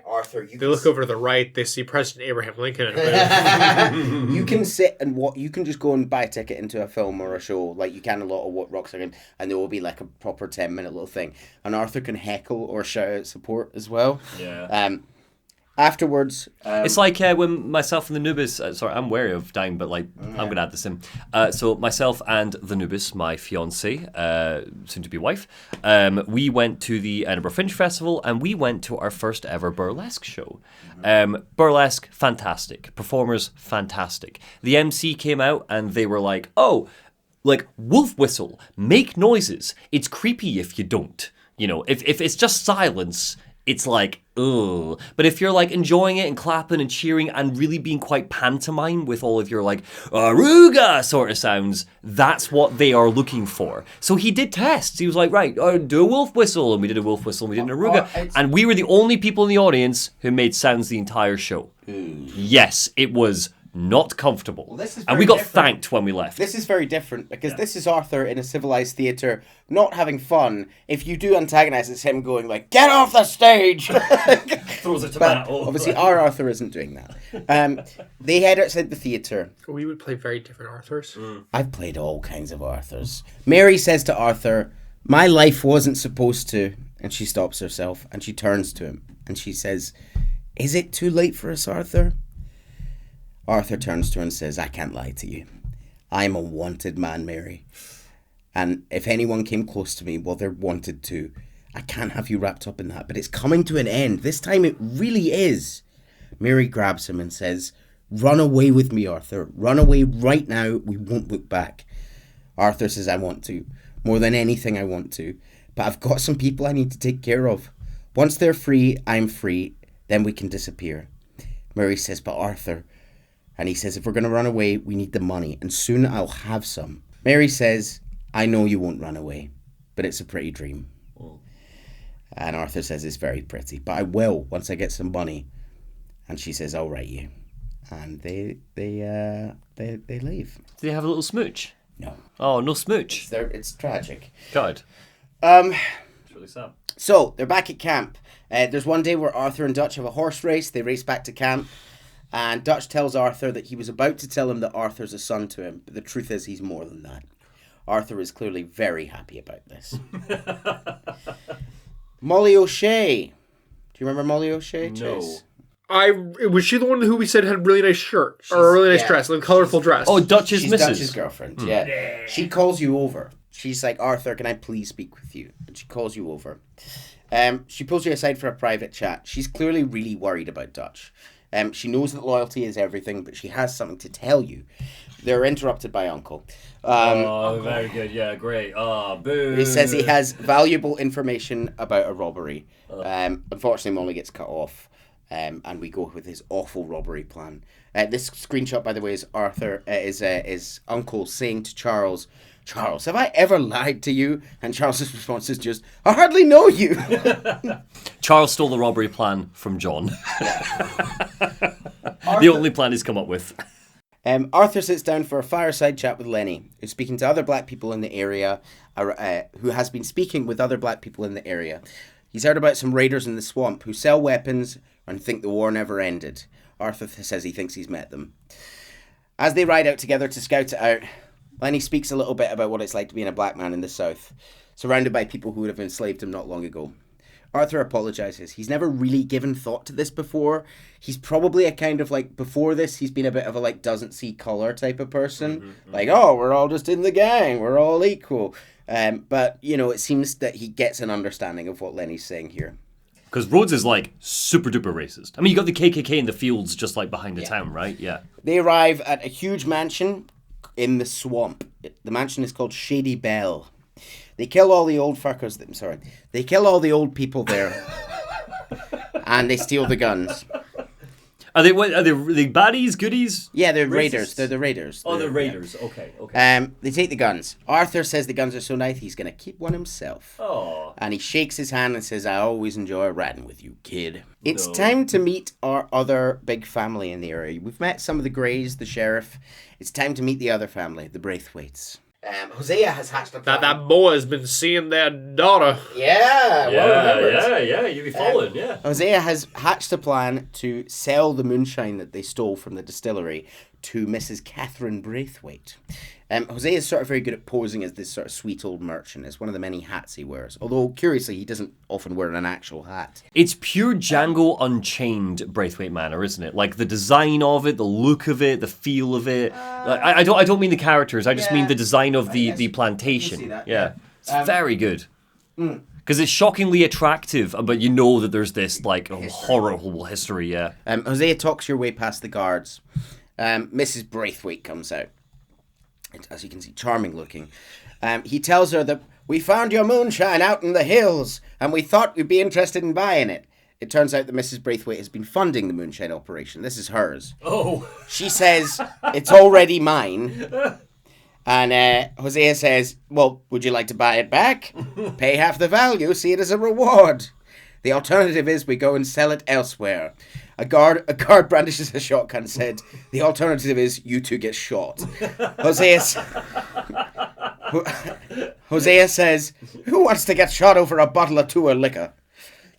Arthur, They look over to the right. They see President Abraham Lincoln in a booth. you can sit and you can just go and buy a ticket into a film or a show like you can a lot of what Rock Singing, and there will be like a proper 10-minute little thing. And Arthur can heckle or shout out support as well. Yeah. Afterwards, It's like when myself and the Nubis, sorry, I'm wary of dying, but like, I'm going to add this in. So myself and the Nubis, my fiance, soon to be wife, we went to the Edinburgh Fringe Festival and we went to our first ever burlesque show. Burlesque, fantastic. Performers, fantastic. The MC came out and they were like, oh, like wolf whistle, make noises. It's creepy if you don't. You know, if it's just silence, it's like, ugh. But if you're like enjoying it and clapping and cheering and really being quite pantomime with all of your like aruga sort of sounds, that's what they are looking for. So he did tests. He was like, right, do a wolf whistle. And we did a wolf whistle and we did an aruga. And we were the only people in the audience who made sounds the entire show. Yes, it was not comfortable. this is and we very got different. thanked when we left. this is very different because this is Arthur in a civilized theatre, not having fun. If you do antagonize, it's him going like, "Get off the stage!" Throws a But tomato. obviously, our Arthur isn't doing that. They head outside the theatre. We would play very different Arthurs. I've played all kinds of Arthurs. Mary says to Arthur, "My life wasn't supposed to," and she stops herself and she turns to him and she says, "Is it too late for us, Arthur?" Arthur turns to her and says, "I can't lie to you. I'm a wanted man, Mary. And if anyone came close to me, well, they're wanted too. I can't have you wrapped up in that, but it's coming to an end. This time it really is." Mary grabs him and says, "Run away with me, Arthur. Run away right now. We won't look back." Arthur says, "I want to. More than anything, I want to. But I've got some people I need to take care of. Once they're free, I'm free. Then we can disappear." Mary says, "But Arthur..." And he says, "If we're going to run away, we need the money. And soon I'll have some." Mary says, "I know you won't run away, but it's a pretty dream." And Arthur says, "It's very pretty, but I will once I get some money." And she says, "I'll write you." And they leave. Did they have a little smooch? No. Oh, no smooch. It's tragic. God. Um, It's really sad. So, they're back at camp. There's one day where Arthur and Dutch have a horse race. They race back to camp. And Dutch tells Arthur that he was about to tell him that Arthur's a son to him, but the truth is he's more than that. Arthur is clearly very happy about this. Molly O'Shea. Do you remember Molly O'Shea, Chase? Was she the one who we said had a really nice shirt or a really nice dress, like a colorful dress? Oh, Dutch's She's missus. Dutch's girlfriend, yeah. She calls you over. She's like, "Arthur, can I please speak with you?" And she calls you over. She pulls you aside for a private chat. She's clearly really worried about Dutch. She knows that loyalty is everything, but she has something to tell you. They're interrupted by Uncle. Very good. Yeah, great. Boo. He says he has valuable information about a robbery. Unfortunately, Molly gets cut off, and we go with his awful robbery plan. This screenshot, by the way, is Arthur is Uncle saying to Charles, "Charles, have I ever lied to you?" And Charles's response is just, "I hardly know you." Charles stole the robbery plan from John. The only plan he's come up with. Arthur sits down for a fireside chat with Lenny, who's speaking to other black people in the area, who has been speaking with other black people in the area. He's heard about some raiders in the swamp who sell weapons, and think the war never ended. Arthur says he thinks he's met them. As they ride out together to scout it out, Lenny speaks a little bit about what it's like to be a black man in the South, surrounded by people who would have enslaved him not long ago. Arthur apologises. He's never really given thought to this before. He's probably a kind of like, before this, he's been a bit of a like doesn't see colour type of person. Like, oh, we're all just in the gang. We're all equal. But, you know, it seems that he gets an understanding of what Lenny's saying here. Because Rhodes is like super duper racist. I mean, you got the KKK in the fields just like behind the town, right? Yeah. They arrive at a huge mansion in the swamp. The mansion is called Shady Bell. They kill all the old fuckers. They kill all the old people there, and they steal the guns. Are they baddies, goodies? Yeah, they're Racists? raiders. They're the raiders. Oh, they're raiders. Okay, okay. They take the guns. Arthur says the guns are so nice he's gonna keep one himself. Oh. And he shakes his hand and says, "I always enjoy riding with you, kid." It's time to meet our other big family in the area. We've met some of the Greys, the sheriff. It's time to meet the other family, the Braithwaites. Hosea has hatched a plan. That boy has been seeing their daughter. Yeah, you'll be following, Hosea has hatched a plan to sell the moonshine that they stole from the distillery to Mrs. Catherine Braithwaite. Hosea is sort of very good at posing as this sort of sweet old merchant. It's one of the many hats he wears. Although, curiously, he doesn't often wear an actual hat. It's pure Django Unchained Braithwaite Manor, isn't it? Like the design of it, the look of it, the feel of it. I don't mean the characters. I just mean the design of the plantation. that, yeah. It's very good. Because it's shockingly attractive, but you know that there's this like horrible history. Yeah. Hosea talks your way past the guards. Mrs. Braithwaite comes out. As you can see, charming looking. He tells her that we found your moonshine out in the hills and we thought you'd be interested in buying it. It turns out that Mrs. Braithwaite has been funding the moonshine operation. This is hers. Oh. She says, it's already mine. And Hosea says, well, would you like to buy it back? Pay half the value, see it as a reward. The alternative is we go and sell it elsewhere. A guard brandishes a shotgun and said, the alternative is you two get shot. Hosea says, who wants to get shot over a bottle of Tour liquor?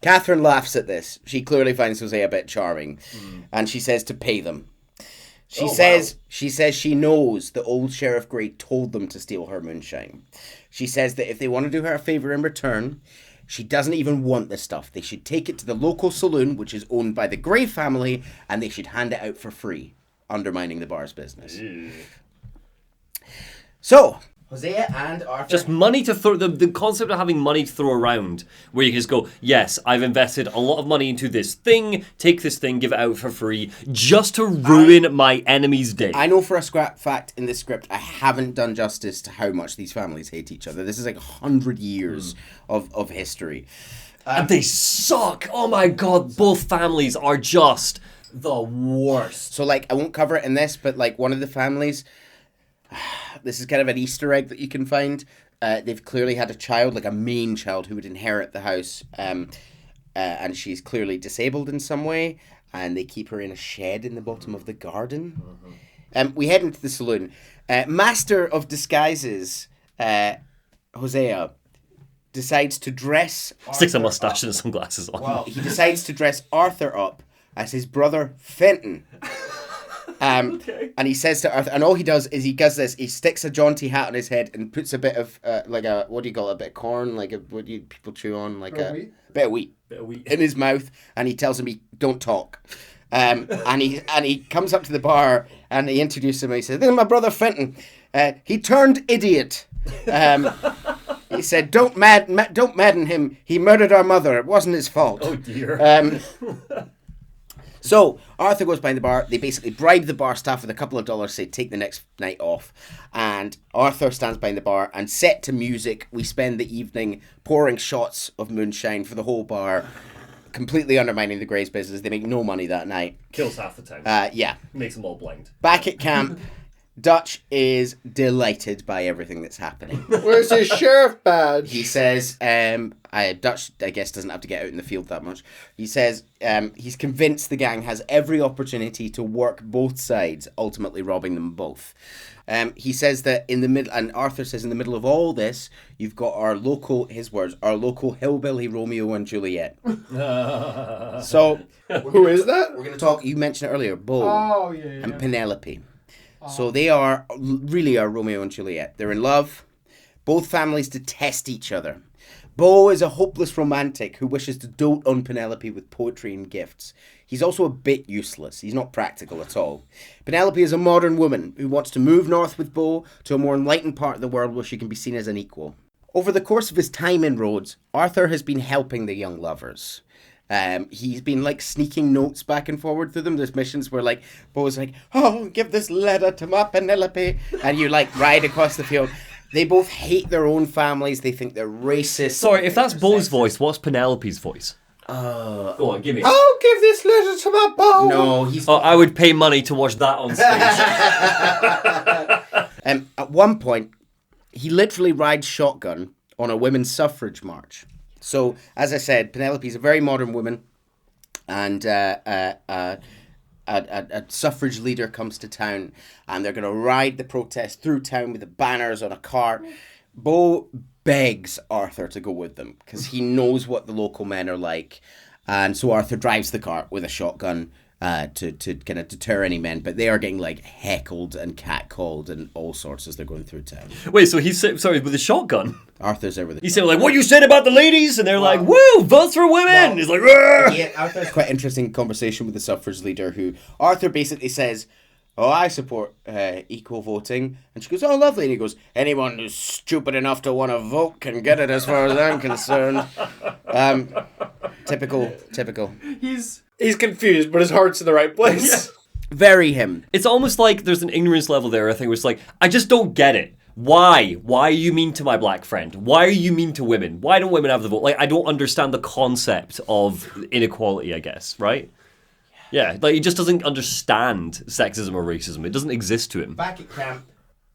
Catherine laughs at this. She clearly finds Hosea a bit charming. And she says to pay them. She says she knows that old Sheriff Grey told them to steal her moonshine. She says that if they want to do her a favour in return, she doesn't even want this stuff. They should take it to the local saloon, which is owned by the Grey family, and they should hand it out for free, undermining the bar's business. So, Hosea and Arthur... Just money to throw... The concept of having money to throw around, where you can just go, yes, I've invested a lot of money into this thing, take this thing, give it out for free, just to ruin my enemy's day. I know for a fact in this script, I haven't done justice to how much these families hate each other. This is like 100 years of history. And they suck! Oh my god, both families are just the worst. So, like, I won't cover it in this, but, like, one of the families... This is kind of an Easter egg that you can find. They've clearly had a child, like a main child, who would inherit the house. And she's clearly disabled in some way. And they keep her in a shed in the bottom of the garden. We head into the saloon. Master of Disguises, Hosea, decides to dress... Sticks a mustache and some glasses on. Well, he decides to dress Arthur up as his brother Fenton. And he says to Arthur, and all he does is he sticks a jaunty hat on his head and puts a bit of like a, what do you call it, a bit of corn, like what do people chew on, like a bit of wheat in his mouth, and he tells him don't talk. And he comes up to the bar and he introduces him and he says, "This is my brother Fenton. He turned idiot." He said, don't madden him. He murdered our mother. It wasn't his fault." Oh dear. So, Arthur goes behind the bar. They basically bribe the bar staff with a couple of dollars, say, take the next night off. And Arthur stands behind the bar, and set to music, we spend the evening pouring shots of moonshine for the whole bar, completely undermining the Greys' business. They make no money that night. Kills half the town. Yeah. Makes them all blind. Back at camp, Dutch is delighted by everything that's happening. Where's his sheriff badge? He says, Dutch, I guess, doesn't have to get out in the field that much. He says he's convinced the gang has every opportunity to work both sides, ultimately robbing them both. He says that in the middle, and Arthur says in the middle of all this, you've got our local, his words, our local hillbilly Romeo and Juliet. So, Who is that? we're going to talk, you mentioned it earlier, Beau Oh, yeah. and Penelope. So they are really are Romeo and Juliet. They're in love. Both families detest each other. Beau is a hopeless romantic who wishes to dote on Penelope with poetry and gifts. He's also a bit useless. He's not practical at all. Penelope is a modern woman who wants to move north with Beau to a more enlightened part of the world where she can be seen as an equal. Over the course of his time in Rhodes, Arthur has been helping the young lovers. He's been like sneaking notes back and forward through them. There's missions where like Beau's like, oh, give this letter to my Penelope, and you like ride across the field. They both hate their own families. They think they're racist. Sorry, if that's Beau's voice, what's Penelope's voice? Go on, give me. I'll give this letter to my Beau. No, he's. Oh, I would pay money to watch that on stage. At one point, he literally rides shotgun on a women's suffrage march. So, as I said, Penelope's a very modern woman, and a suffrage leader comes to town, and they're going to ride the protest through town with the banners on a cart. Beau begs Arthur to go with them because he knows what the local men are like, and so Arthur drives the cart with a shotgun to kind of deter any men, but they are getting like heckled and catcalled and all sorts as they're going through town. Wait, so he's sorry with a shotgun. Arthur's there with it. He said like, "What you said about the ladies?" And they're like, "Woo, vote for women." He's like, "Rrr." Yeah, Arthur's quite interesting conversation with the suffrage leader who Arthur basically says, oh, I support equal voting. And she goes, oh, lovely. And he goes, anyone who's stupid enough to want to vote can get it as far as I'm concerned. Typical. He's confused, but his heart's in the right place. Very him. It's almost like there's an ignorance level there. I think where it's like, I just don't get it. Why? Why are you mean to my black friend? Why are you mean to women? Why don't women have the vote? Like, I don't understand the concept of inequality, I guess, right? Yeah, like he just doesn't understand sexism or racism. It doesn't exist to him. Back at camp,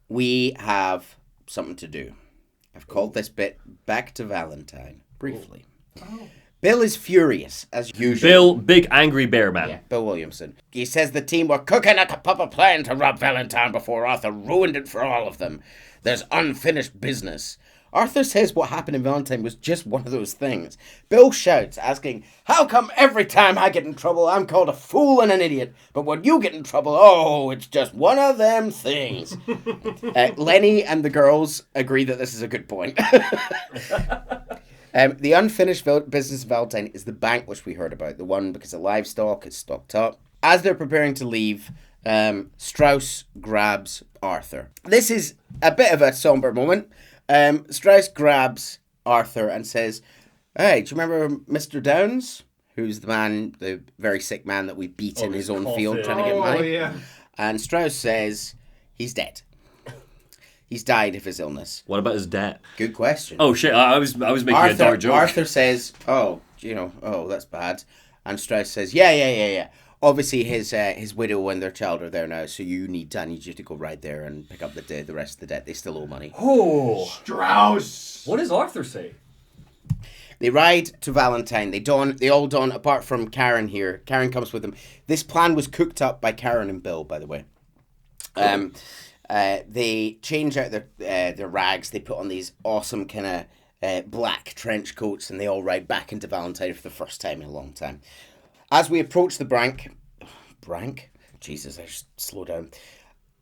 we have something to do. I've called this bit Back to Valentine, briefly. Bill is furious, as usual. Bill, big angry bear man. Yeah, Bill Williamson. He says the team were cooking up a proper plan to rob Valentine before Arthur ruined it for all of them. There's unfinished business. Arthur says what happened in Valentine was just one of those things. Bill shouts, asking, how come every time I get in trouble I'm called a fool and an idiot, but when you get in trouble, oh, it's just one of them things. Lenny and the girls agree that this is a good point. The unfinished business of Valentine is the bank which we heard about, the one because the livestock is stocked up. As they're preparing to leave, Strauss grabs Arthur. This is a bit of a somber moment. Strauss grabs Arthur and says, hey, do you remember Mr. Downs? Who's the very sick man that we beat in his own field trying to get money? Yeah. And Strauss says, he's dead. He's died of his illness. What about his debt? Good question. Oh shit! I was making a dark joke. Arthur says, oh, that's bad. And Strauss says, yeah. Obviously, his widow and their child are there now, so I need you to go right there and pick up the rest of the debt. They still owe money. Oh, Strauss. what does Arthur say? They ride to Valentine. They all don, apart from Karen here. Karen comes with them. This plan was cooked up by Karen and Bill, by the way. Cool. They change out their rags. They put on these awesome kind of black trench coats, and they all ride back into Valentine for the first time in a long time. As we approach the bank, Jesus, I should slow down.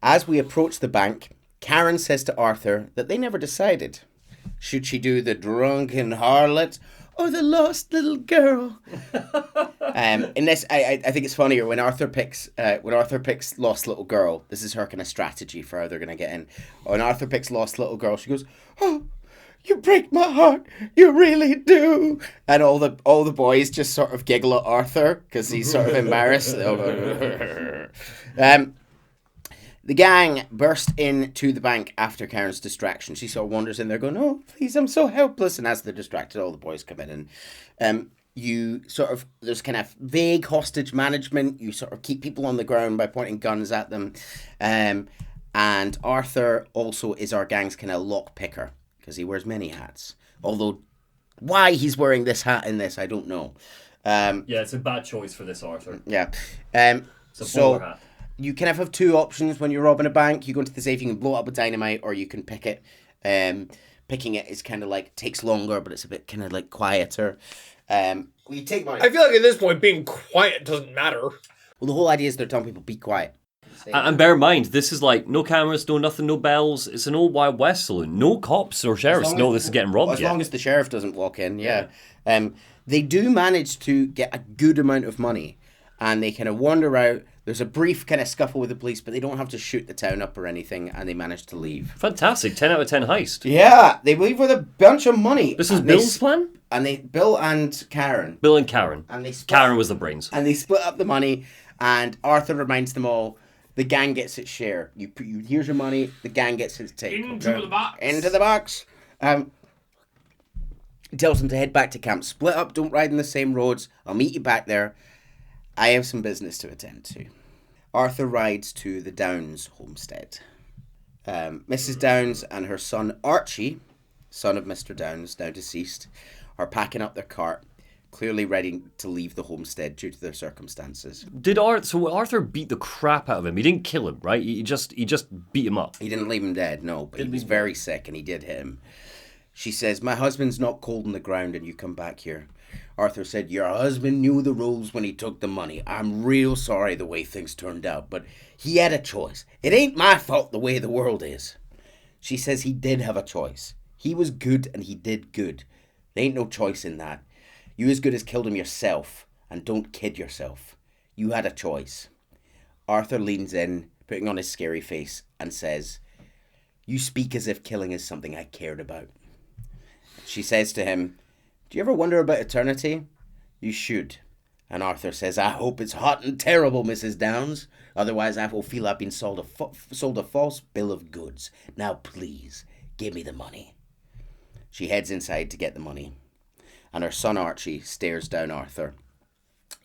As we approach the bank, Karen says to Arthur that they never decided. Should she do the drunken harlot or the lost little girl? In this, I think it's funnier when Arthur picks lost little girl. This is her kind of strategy for how they're gonna get in. When Arthur picks lost little girl, she goes, "Oh, you break my heart, you really do." And all the boys just sort of giggle at Arthur because he's sort of embarrassed. The gang burst into the bank after Karen's distraction. She sort of wanders in there going, oh, please, I'm so helpless. And as they're distracted, all the boys come in. And there's kind of vague hostage management. You sort of keep people on the ground by pointing guns at them. And Arthur also is our gang's kind of lock picker because he wears many hats. Although why he's wearing this hat in this, I don't know. Yeah, it's a bad choice for this Arthur. Yeah. It's a bowler hat. You kind of have two options when you're robbing a bank. You go into the safe, you can blow it up with dynamite, or you can pick it. Picking it is kind of like, takes longer, but it's a bit kind of like quieter. You take money. I feel like at this point, being quiet doesn't matter. Well, the whole idea is they're telling people, be quiet. And bear in mind, this is like no cameras, no nothing, no bells. It's an old Wild West saloon. No cops or sheriffs know this is getting robbed As yet. long as the sheriff doesn't walk in, yeah. They do manage to get a good amount of money, and they kind of wander out. There's a brief kind of scuffle with the police, but they don't have to shoot the town up or anything, and they manage to leave. Fantastic. 10 out of 10 heist. Yeah, they leave with a bunch of money. This was And Bill's plan? Bill and Karen. Bill and Karen. And they split, Karen was the brains. and they split up the money, and Arthur reminds them all, the gang gets its share. Here's your money, the gang gets its take. Into the box. Into the box. He tells them to head back to camp. Split up, don't ride in the same roads. I'll meet you back there. I have some business to attend to. Arthur rides to the Downs homestead. Mrs. Downs and her son Archie, son of Mr. Downs, now deceased, are packing up their cart, clearly ready to leave the homestead due to their circumstances. So Arthur beat the crap out of him. He didn't kill him, right? He just beat him up. He didn't leave him dead, no, but he was very sick and he did hit him. She says, my husband's not cold on the ground and you come back here. Arthur said, your husband knew the rules when he took the money. I'm real sorry the way things turned out, but he had a choice. It ain't my fault the way the world is. She says he did have a choice. He was good and he did good. There ain't no choice in that. You as good as killed him yourself, and don't kid yourself. You had a choice. Arthur leans in, putting on his scary face, and says, you speak as if killing is something I cared about. She says to him, do you ever wonder about eternity? You should. And Arthur says, I hope it's hot and terrible, Mrs. Downs. Otherwise I will feel I've been sold a false bill of goods. Now please, give me the money. She heads inside to get the money. And her son Archie stares down Arthur.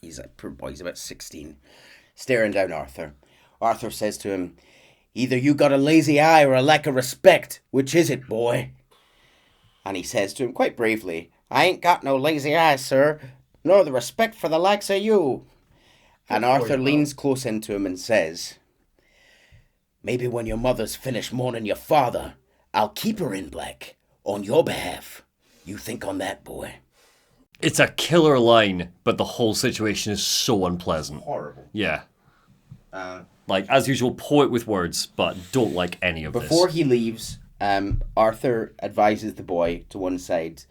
He's a poor boy, he's about 16. Staring down Arthur. Arthur says to him, either you got a lazy eye or a lack of respect. Which is it, boy? And he says to him quite bravely, I ain't got no lazy eye, sir, nor the respect for the likes of you. And Arthur leans close into him and says, maybe when your mother's finished mourning your father, I'll keep her in black on your behalf. You think on that, boy. It's a killer line, but the whole situation is so unpleasant. Horrible. Yeah. Like, as usual, poet with words, but don't like any of this. Before he leaves, Arthur advises the boy to one side,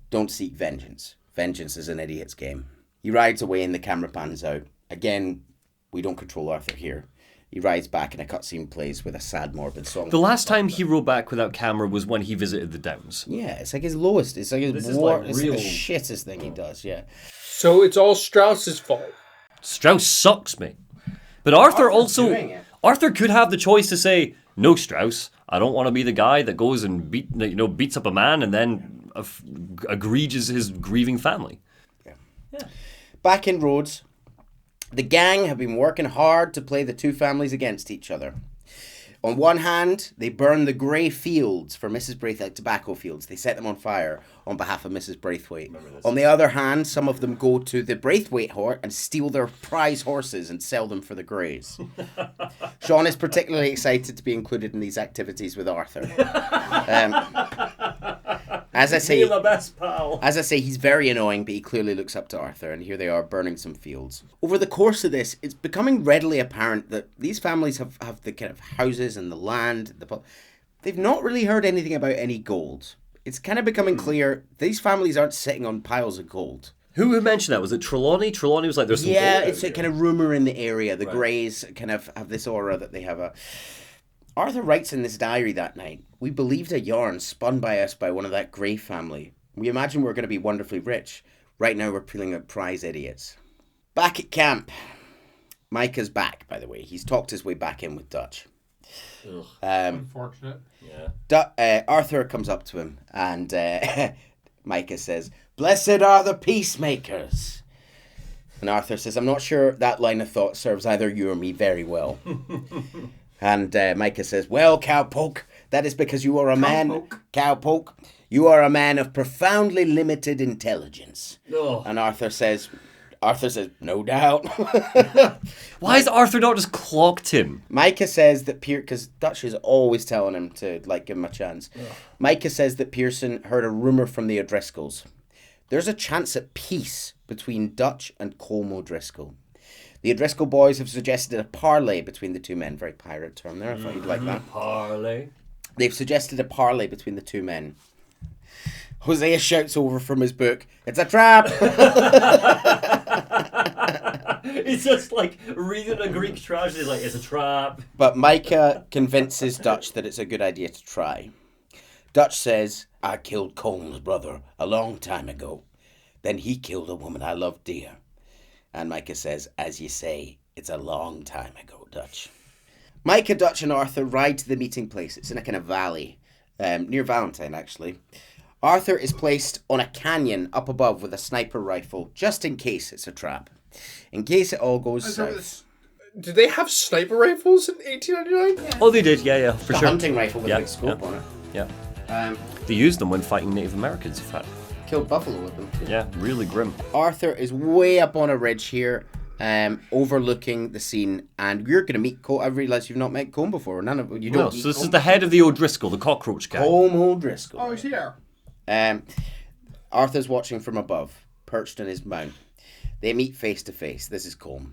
don't seek vengeance. Vengeance is an idiot's game. He rides away and the camera pans out. Again, we don't control Arthur here. He rides back and a cutscene plays with a sad, morbid song. The last time he rode back without camera was when he visited the Downs. Yeah, it's like his lowest. It's like his This is like it's real- the shittest thing he does, yeah. So it's all Strauss's fault. Strauss sucks, mate. But Arthur doing it. Arthur could have the choice to say, no, Strauss, I don't want to be the guy that goes and beats up a man and then egregious his grieving family. Back in Rhodes, the gang have been working hard to play the two families against each other. On one hand, they burn the grey fields for Mrs. Braithwaite, tobacco fields. They set them on fire on behalf of Mrs. Braithwaite. On the other hand, some of them go to the Braithwaite hort and steal their prize horses and sell them for the greys. Sean is particularly excited to be included in these activities with Arthur. As I say, my best pal. As I say, he's very annoying, but he clearly looks up to Arthur, and here they are burning some fields. Over the course of this, it's becoming readily apparent that these families have the kind of houses and the land. They've not really heard anything about any gold. It's kind of becoming clear these families aren't sitting on piles of gold. Who mentioned that? Was it Trelawney? Trelawney was like, there's some Yeah, gold it's out a kind of rumour in the area. The Right. Greys kind of have this aura that they have a... Arthur writes in this diary that night, we believed a yarn spun by us by one of that Grey family. We imagined we were going to be wonderfully rich. Right now we're feeling like prize idiots. Back at camp. Micah's back, by the way. He's talked his way back in with Dutch. Unfortunate. Arthur comes up to him and Micah says, blessed are the peacemakers. And Arthur says, I'm not sure that line of thought serves either you or me very well. And Micah says, well, Cowpoke, that is because you are a man... Cowpoke. Cowpoke, you are a man of profoundly limited intelligence. Oh. And Arthur says, no doubt. Why has Arthur not just clocked him? Micah says that because Dutch is always telling him to give him a chance. Micah says that Pearson heard a rumour from the O'Driscolls. There's a chance at peace between Dutch and Colm O'Driscoll. The O'Driscoll boys have suggested a parley between the two men. Very pirate term there, I thought you'd like that. Parley. They've suggested a parley between the two men. Hosea shouts over from his book, it's a trap! He's just like reading a Greek tragedy, like, it's a trap. But Micah convinces Dutch that it's a good idea to try. Dutch says, I killed Colm's brother a long time ago. Then he killed a woman I loved dear. And Micah says, as you say, it's a long time ago, Dutch. Micah, Dutch, and Arthur ride to the meeting place. It's in a kind of valley, near Valentine, actually. Arthur is placed on a canyon up above with a sniper rifle, just in case it's a trap. In case it all goes south. Did they have sniper rifles in 1899? Oh, they did, yeah, for The sure. hunting rifle with Yeah, a big scope on it. Yeah. They used them when fighting Native Americans, in fact. Killed buffalo with them. Yeah, really grim. Arthur is way up on a ridge here, overlooking the scene, and we're going to meet Colm. I realise you've not met Colm before. None of you don't. No, so this is the head of the O'Driscoll, the cockroach guy. Colm O'Driscoll. Oh, he's here. Arthur's watching from above, perched on his mount. They meet face to face. This is Colm.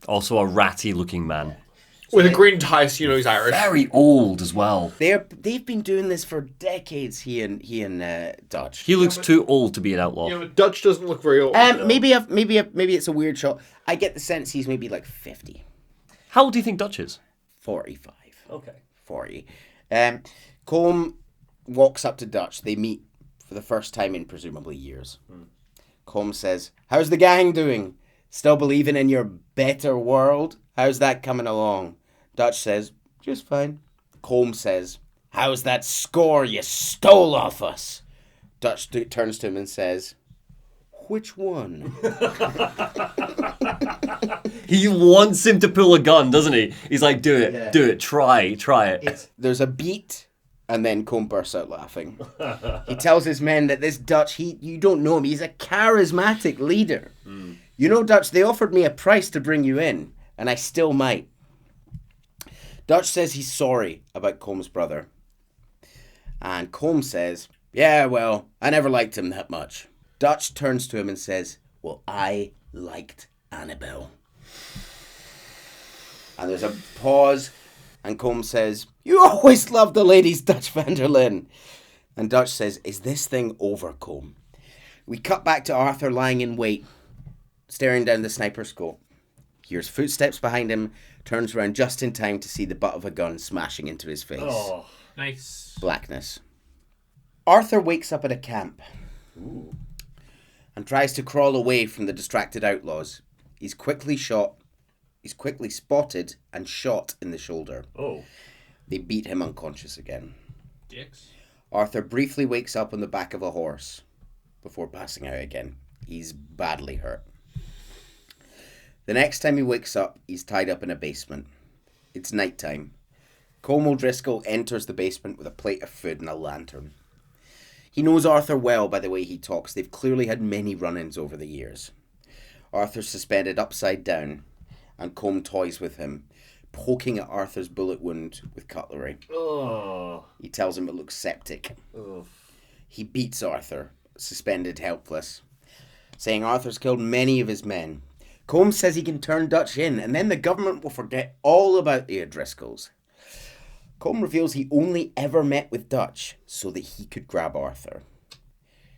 Also a ratty-looking man. With a green tie, so you know he's Irish. Very old as well. They've been doing this for decades. He and Dutch. He looks too old to be an outlaw. You know, Dutch doesn't look very old. Maybe it's a weird shot. I get the sense he's maybe like 50, How old do you think Dutch is? 45, Okay. 40. Colm walks up to Dutch. They meet for the first time in presumably years. Colm says, how's the gang doing? Still believing in your better world? How's that coming along? Dutch says, just fine. Colm says, how's that score you stole off us? Dutch turns to him and says, which one? He wants him to pull a gun, doesn't he? He's like, do it, try it. There's a beat, and then Colm bursts out laughing. He tells his men that this Dutch, you don't know him, he's a charismatic leader. You know, Dutch, they offered me a price to bring you in, and I still might. Dutch says he's sorry about Colm's brother. And Colm says, yeah, well, I never liked him that much. Dutch turns to him and says, well, I liked Annabelle. And there's a pause, and Colm says, you always loved the ladies, Dutch van der Linde. And Dutch says, is this thing over, Colm? We cut back to Arthur lying in wait, staring down the sniper scope. Hears footsteps behind him, turns around just in time to see the butt of a gun smashing into his face. Oh. Nice. Blackness. Arthur wakes up at a camp. And tries to crawl away from the distracted outlaws. He's quickly spotted and shot in the shoulder. Oh. They beat him unconscious again. Dicks. Arthur briefly wakes up on the back of a horse before passing out again. He's badly hurt. The next time he wakes up, he's tied up in a basement. It's nighttime. Colm O'Driscoll enters the basement with a plate of food and a lantern. He knows Arthur well by the way he talks. They've clearly had many run-ins over the years. Arthur's suspended upside down, and Colm toys with him, poking at Arthur's bullet wound with cutlery. Oh. He tells him it looks septic. Oh. He beats Arthur, suspended helpless, saying Arthur's killed many of his men. Colm says he can turn Dutch in, and then the government will forget all about the O'Driscolls. Colm reveals he only ever met with Dutch so that he could grab Arthur.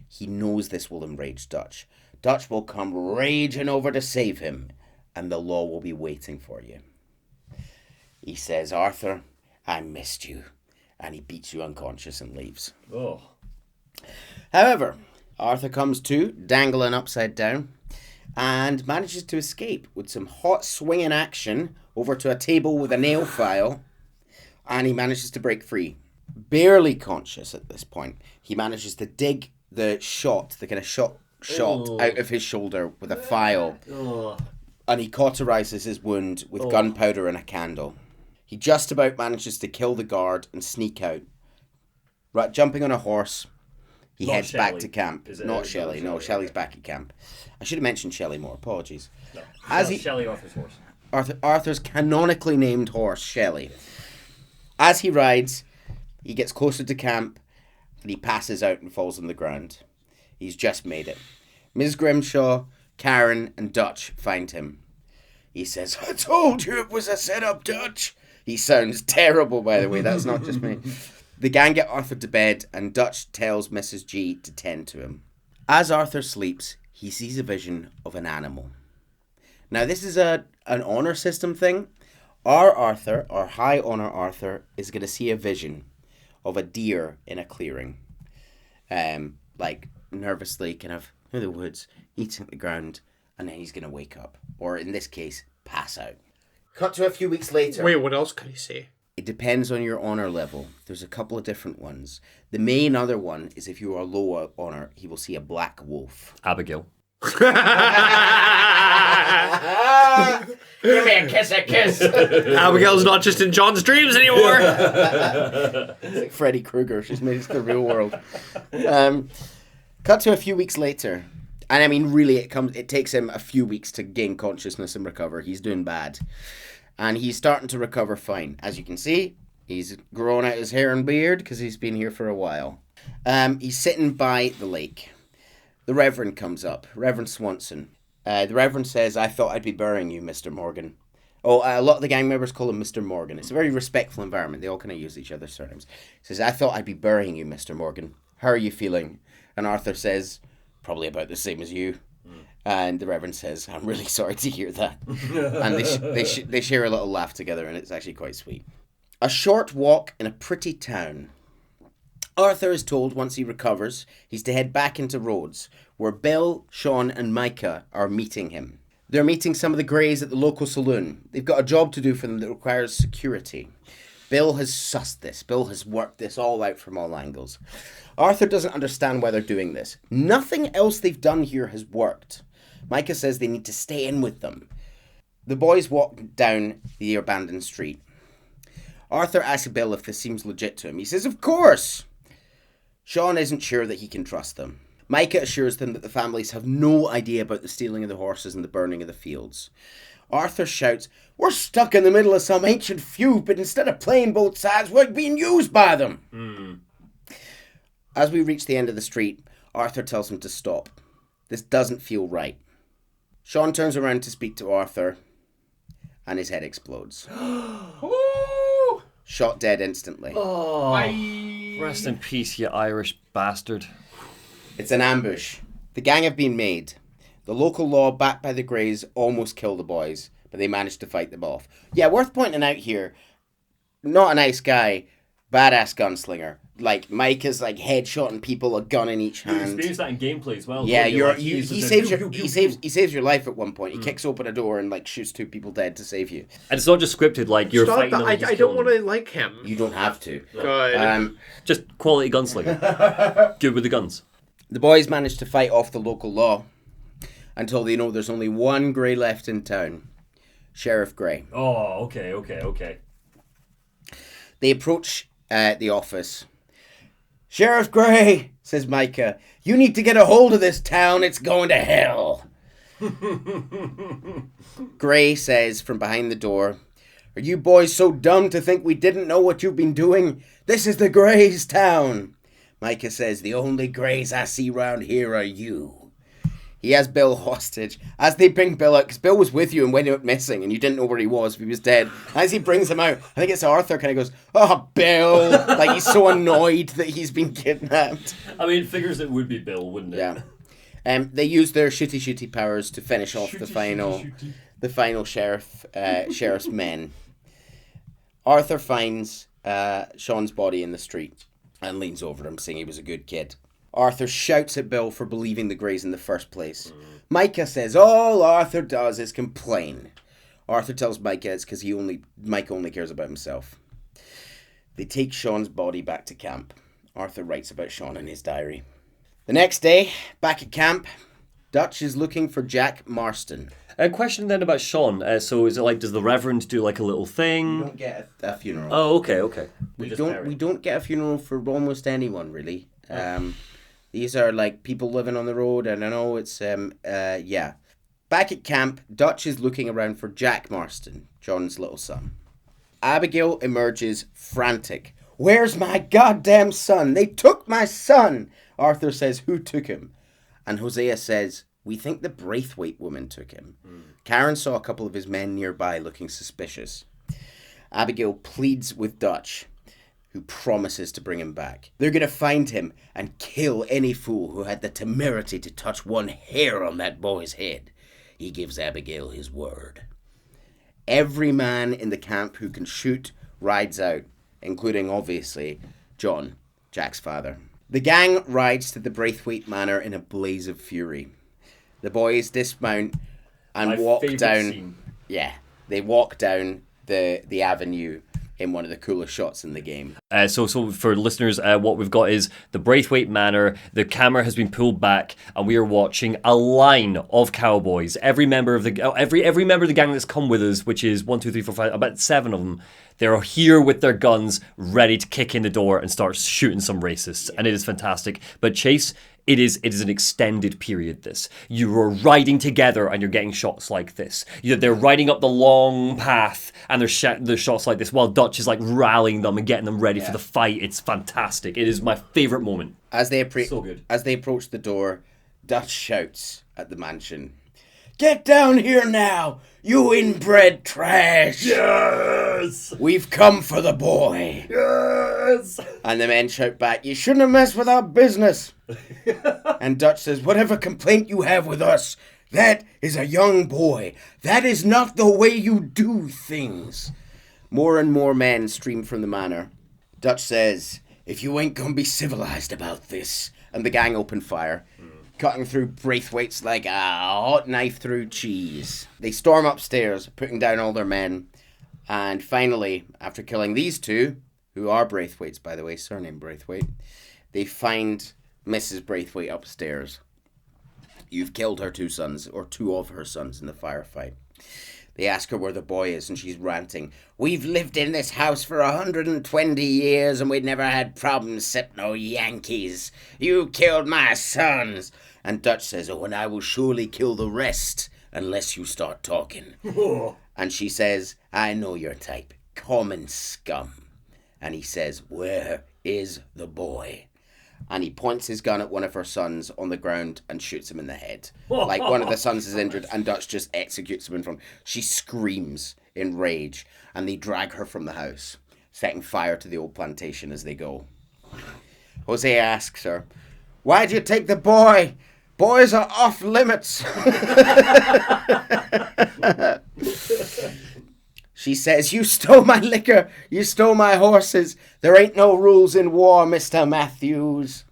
He knows this will enrage Dutch. Dutch will come raging over to save him, and the law will be waiting for you. He says, Arthur, I missed you, and he beats you unconscious and leaves. Oh. However, Arthur comes to, dangling upside down, and manages to escape with some hot swinging action over to a table with a nail file, and he manages to break free. Barely conscious at this point, he manages to dig the kind of shot out of his shoulder with a file, and he cauterizes his wound with gunpowder and a candle. He just about manages to kill the guard and sneak out. Right, jumping on a horse, he Not heads back Shelley. to camp. Is it- Not is it Shelley. No, Shelley? Shelley's Okay. back at camp. I should have mentioned Shelley more. Apologies. No. As he- Shelley Arthur's horse. Arthur's canonically named horse, Shelley. As he rides, he gets closer to camp and he passes out and falls on the ground. He's just made it. Ms. Grimshaw, Karen, and Dutch find him. He says, "I told you it was a setup, Dutch." He sounds terrible, by the way. That's not just me. The gang get Arthur to bed, and Dutch tells Mrs. G to tend to him. As Arthur sleeps, he sees a vision of an animal. Now, this is an honor system thing. Our Arthur, our high honor Arthur, is going to see a vision of a deer in a clearing. Like, nervously, kind of, in the woods, eating at the ground, and then he's going to wake up. Or, in this case, pass out. Cut to a few weeks later. Wait, what else could he see? It depends on your honor level. There's a couple of different ones. The main other one is if you are low honor, he will see a black wolf. Abigail. Give me a kiss. Abigail's not just in John's dreams anymore. It's like Freddy Krueger. She's made it to the real world. Cut to a few weeks later. And I mean, really, it takes him a few weeks to gain consciousness and recover. He's doing bad. And he's starting to recover fine. As you can see, he's grown out his hair and beard because he's been here for a while. He's sitting by the lake. The Reverend comes up, Reverend Swanson. The Reverend says, "I thought I'd be burying you, Mr. Morgan." Oh, a lot of the gang members call him Mr. Morgan. It's a very respectful environment. They all kind of use each other's surnames. He says, "I thought I'd be burying you, Mr. Morgan. How are you feeling?" And Arthur says, "Probably about the same as you." And the Reverend says, "I'm really sorry to hear that." And they share a little laugh together, and it's actually quite sweet. A short walk in a pretty town. Arthur is told once he recovers, he's to head back into Rhodes, where Bill, Sean, and Micah are meeting him. They're meeting some of the Greys at the local saloon. They've got a job to do for them that requires security. Bill has sussed this. Bill has worked this all out from all angles. Arthur doesn't understand why they're doing this. Nothing else they've done here has worked. Micah says they need to stay in with them. The boys walk down the abandoned street. Arthur asks Bill if this seems legit to him. He says, "Of course." Sean isn't sure that he can trust them. Micah assures them that the families have no idea about the stealing of the horses and the burning of the fields. Arthur shouts, "We're stuck in the middle of some ancient feud, but instead of playing both sides, we're being used by them." As we reach the end of the street, Arthur tells him to stop. This doesn't feel right. Sean turns around to speak to Arthur, and his head explodes. Shot dead instantly. Rest in peace, you Irish bastard. It's an ambush. The gang have been made. The local law, backed by the Greys, almost killed the boys, but they managed to fight them off. Yeah, worth pointing out here, not a nice guy, badass gunslinger. Like, Mike is like headshotting people, a gun in each You hand. experience that in gameplay as well. Yeah, don't you? you're Like, he uses saves the your pew, he pew, pew. saves your life at one point. He kicks open a door and like shoots 2 people dead to save you. And it's not just scripted, like you're Stop fighting that. them. I don't want to like him. You don't have to. Good. Just quality gunslinger. Good with the guns. The boys manage to fight off the local law until they know there's only one Grey left in town. Sheriff Grey. Oh, okay. They approach the office. "Sheriff Grey," says Micah, "you need to get a hold of this town. It's going to hell." Grey says from behind the door, "Are you boys so dumb to think we didn't know what you've been doing? This is the Greys' town." Micah says, "The only Greys I see round here are you." He has Bill hostage. As they bring Bill out, because Bill was with you and went out missing, and you didn't know where he was if he was dead. As he brings him out, I think it's Arthur kind of goes, "Oh, Bill." Like, he's so annoyed that he's been kidnapped. I mean, it figures it would be Bill, wouldn't it? Yeah. They use their shooty powers to finish off the final sheriff's men. Arthur finds Sean's body in the street and leans over him, saying he was a good kid. Arthur shouts at Bill for believing the Greys in the first place. Micah says all Arthur does is complain. Arthur tells Micah it's because Micah only cares about himself. They take Sean's body back to camp. Arthur writes about Sean in his diary. The next day, back at camp, Dutch is looking for Jack Marston. A question then about Sean. So is it like, does the Reverend do like a little thing? We don't get a funeral. Oh, okay. We don't get a funeral for almost anyone, really. These are like people living on the road, and I know it's yeah. Back at camp, Dutch is looking around for Jack Marston, John's little son. Abigail emerges frantic. "Where's my goddamn son? They took my son!" Arthur says, "Who took him?" And Hosea says, "We think the Braithwaite woman took him." Karen saw a couple of his men nearby looking suspicious. Abigail pleads with Dutch, who promises to bring him back. They're going to find him and kill any fool who had the temerity to touch one hair on that boy's head. He gives Abigail his word. Every man in the camp who can shoot rides out, including, obviously, John, Jack's father. The gang rides to the Braithwaite Manor in a blaze of fury. The boys dismount and walk down. Scene. Yeah, they walk down the avenue in one of the coolest shots in the game. So for listeners, what we've got is the Braithwaite Manor. The camera has been pulled back, and we are watching a line of cowboys. Every member of the gang that's come with us, which is 1, 2, 3, 4, 5, about 7 of them. They're here with their guns, ready to kick in the door and start shooting some racists, and it is fantastic. But Chase, it is an extended period. This you are riding together and you're getting shots like this. They're riding up the long path and there's shots like this while Dutch is like rallying them and getting them ready for the fight. It's fantastic. It is my favorite moment. As they So good. As they approach the door, Dutch shouts at the mansion, "Get down here now, you inbred trash! Yes! We've come for the boy!" Yes! And the men shout back, "You shouldn't have messed with our business!" And Dutch says, "Whatever complaint you have with us, that is a young boy. That is not the way you do things." More and more men stream from the manor. Dutch says, "If you ain't gonna be civilized about this," and the gang open fire, cutting through Braithwaite's like a hot knife through cheese. They storm upstairs, putting down all their men, and finally, after killing these two, who are Braithwaites, by the way, surname Braithwaite, they find Mrs. Braithwaite upstairs. "You've killed her 2 sons, or 2 of her sons in the firefight." They ask her where the boy is, and she's ranting. "We've lived in this house for 120 years, and we'd never had problems except no Yankees. You killed my sons." And Dutch says, "Oh, and I will surely kill the rest, unless you start talking." And she says, "I know your type, common scum." And he says, "Where is the boy?" And he points his gun at one of her sons on the ground and shoots him in the head. Like one of the sons is injured, and Dutch just executes him in front. She screams in rage, and they drag her from the house, setting fire to the old plantation as they go. Hosea asks her, "Why'd you take the boy? Boys are off limits." She says, "You stole my liquor. You stole my horses. There ain't no rules in war, Mr. Matthews."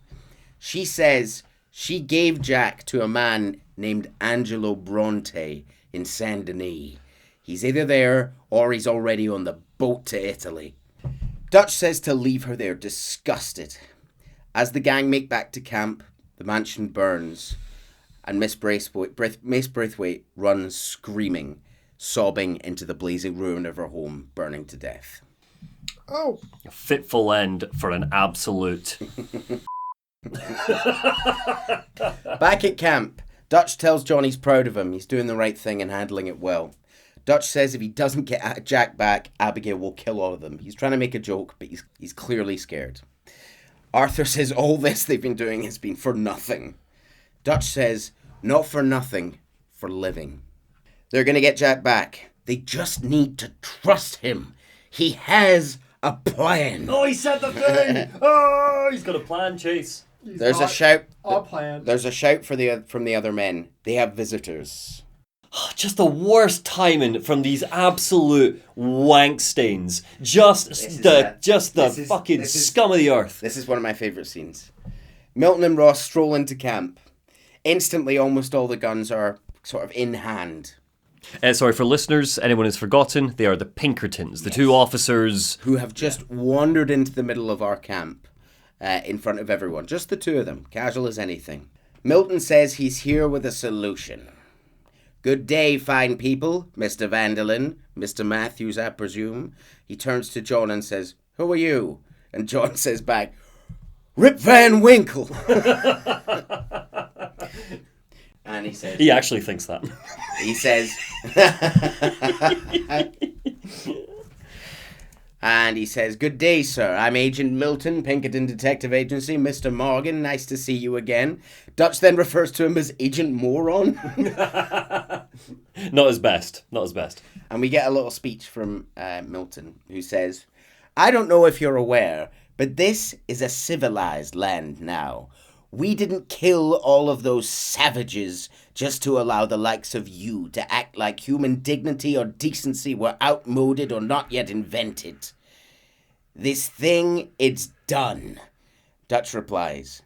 She says she gave Jack to a man named Angelo Bronte in Saint Denis. He's either there or he's already on the boat to Italy. Dutch says to leave her there, disgusted. As the gang make back to camp, the mansion burns, and Miss Braithwaite runs screaming, sobbing into the blazing ruin of her home, burning to death. Oh. A fitful end for an absolute. Back at camp, Dutch tells John he's proud of him. He's doing the right thing and handling it well. Dutch says if he doesn't get Jack back, Abigail will kill all of them. He's trying to make a joke, but he's clearly scared. Arthur says all this they've been doing has been for nothing. Dutch says, not for nothing, for living. They're going to get Jack back. They just need to trust him. He has a plan. Oh, he said the thing! Oh, he's got a plan, Chase. There's a shout. A plan. There's a shout from the other men. They have visitors. Just the worst timing from these absolute wank stains. Just the fucking scum of the earth. This is one of my favourite scenes. Milton and Ross stroll into camp. Instantly, almost all the guns are sort of in hand. Sorry, for listeners, anyone who's forgotten, they are the Pinkertons, the two officers who have just wandered into the middle of our camp in front of everyone. Just the two of them, casual as anything. Milton says he's here with a solution. Good day, fine people, Mr. Vanderlyn, Mr. Matthews, I presume. He turns to John and says, who are you? And John says back, Rip Van Winkle. And he says... He actually thinks that. He says... And he says, good day, sir. I'm Agent Milton, Pinkerton Detective Agency. Mr. Morgan, nice to see you again. Dutch then refers to him as Agent Moron. Not his best. Not his best. And we get a little speech from Milton, who says, I don't know if you're aware, but this is a civilized land now. We didn't kill all of those savages just to allow the likes of you to act like human dignity or decency were outmoded or not yet invented. This thing, it's done. Dutch replies,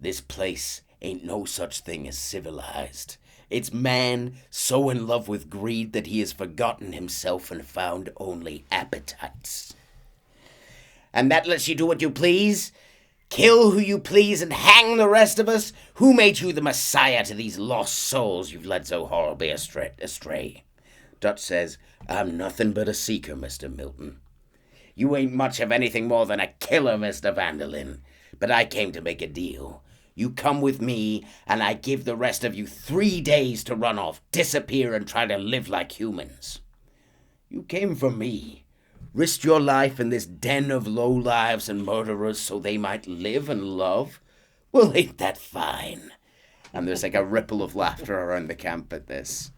this place ain't no such thing as civilized. It's man so in love with greed that he has forgotten himself and found only appetites. And that lets you do what you please? Kill who you please and hang the rest of us? Who made you the messiah to these lost souls you've led so horribly astray? Dutch says, I'm nothing but a seeker, Mr. Milton. You ain't much of anything more than a killer, Mr. Vanderlyn. But I came to make a deal. You come with me, and I give the rest of you 3 days to run off, disappear, and try to live like humans. You came for me. Risked your life in this den of lowlives and murderers so they might live and love? Well, ain't that fine? And there's like a ripple of laughter around the camp at this.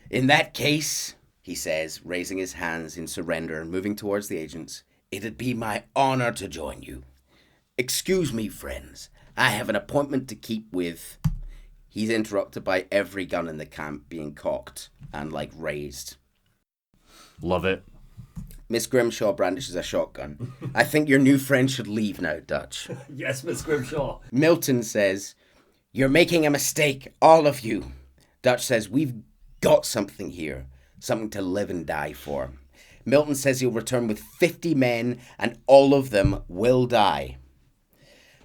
In that case, he says, raising his hands in surrender and moving towards the agents, it'd be my honor to join you. Excuse me, friends. I have an appointment to keep with... He's interrupted by every gun in the camp being cocked and, raised. Love it. Miss Grimshaw brandishes a shotgun. I think your new friend should leave now, Dutch. Yes, Miss Grimshaw. Milton says, you're making a mistake, all of you. Dutch says, we've got something here. Something to live and die for. Milton says he'll return with 50 men and all of them will die.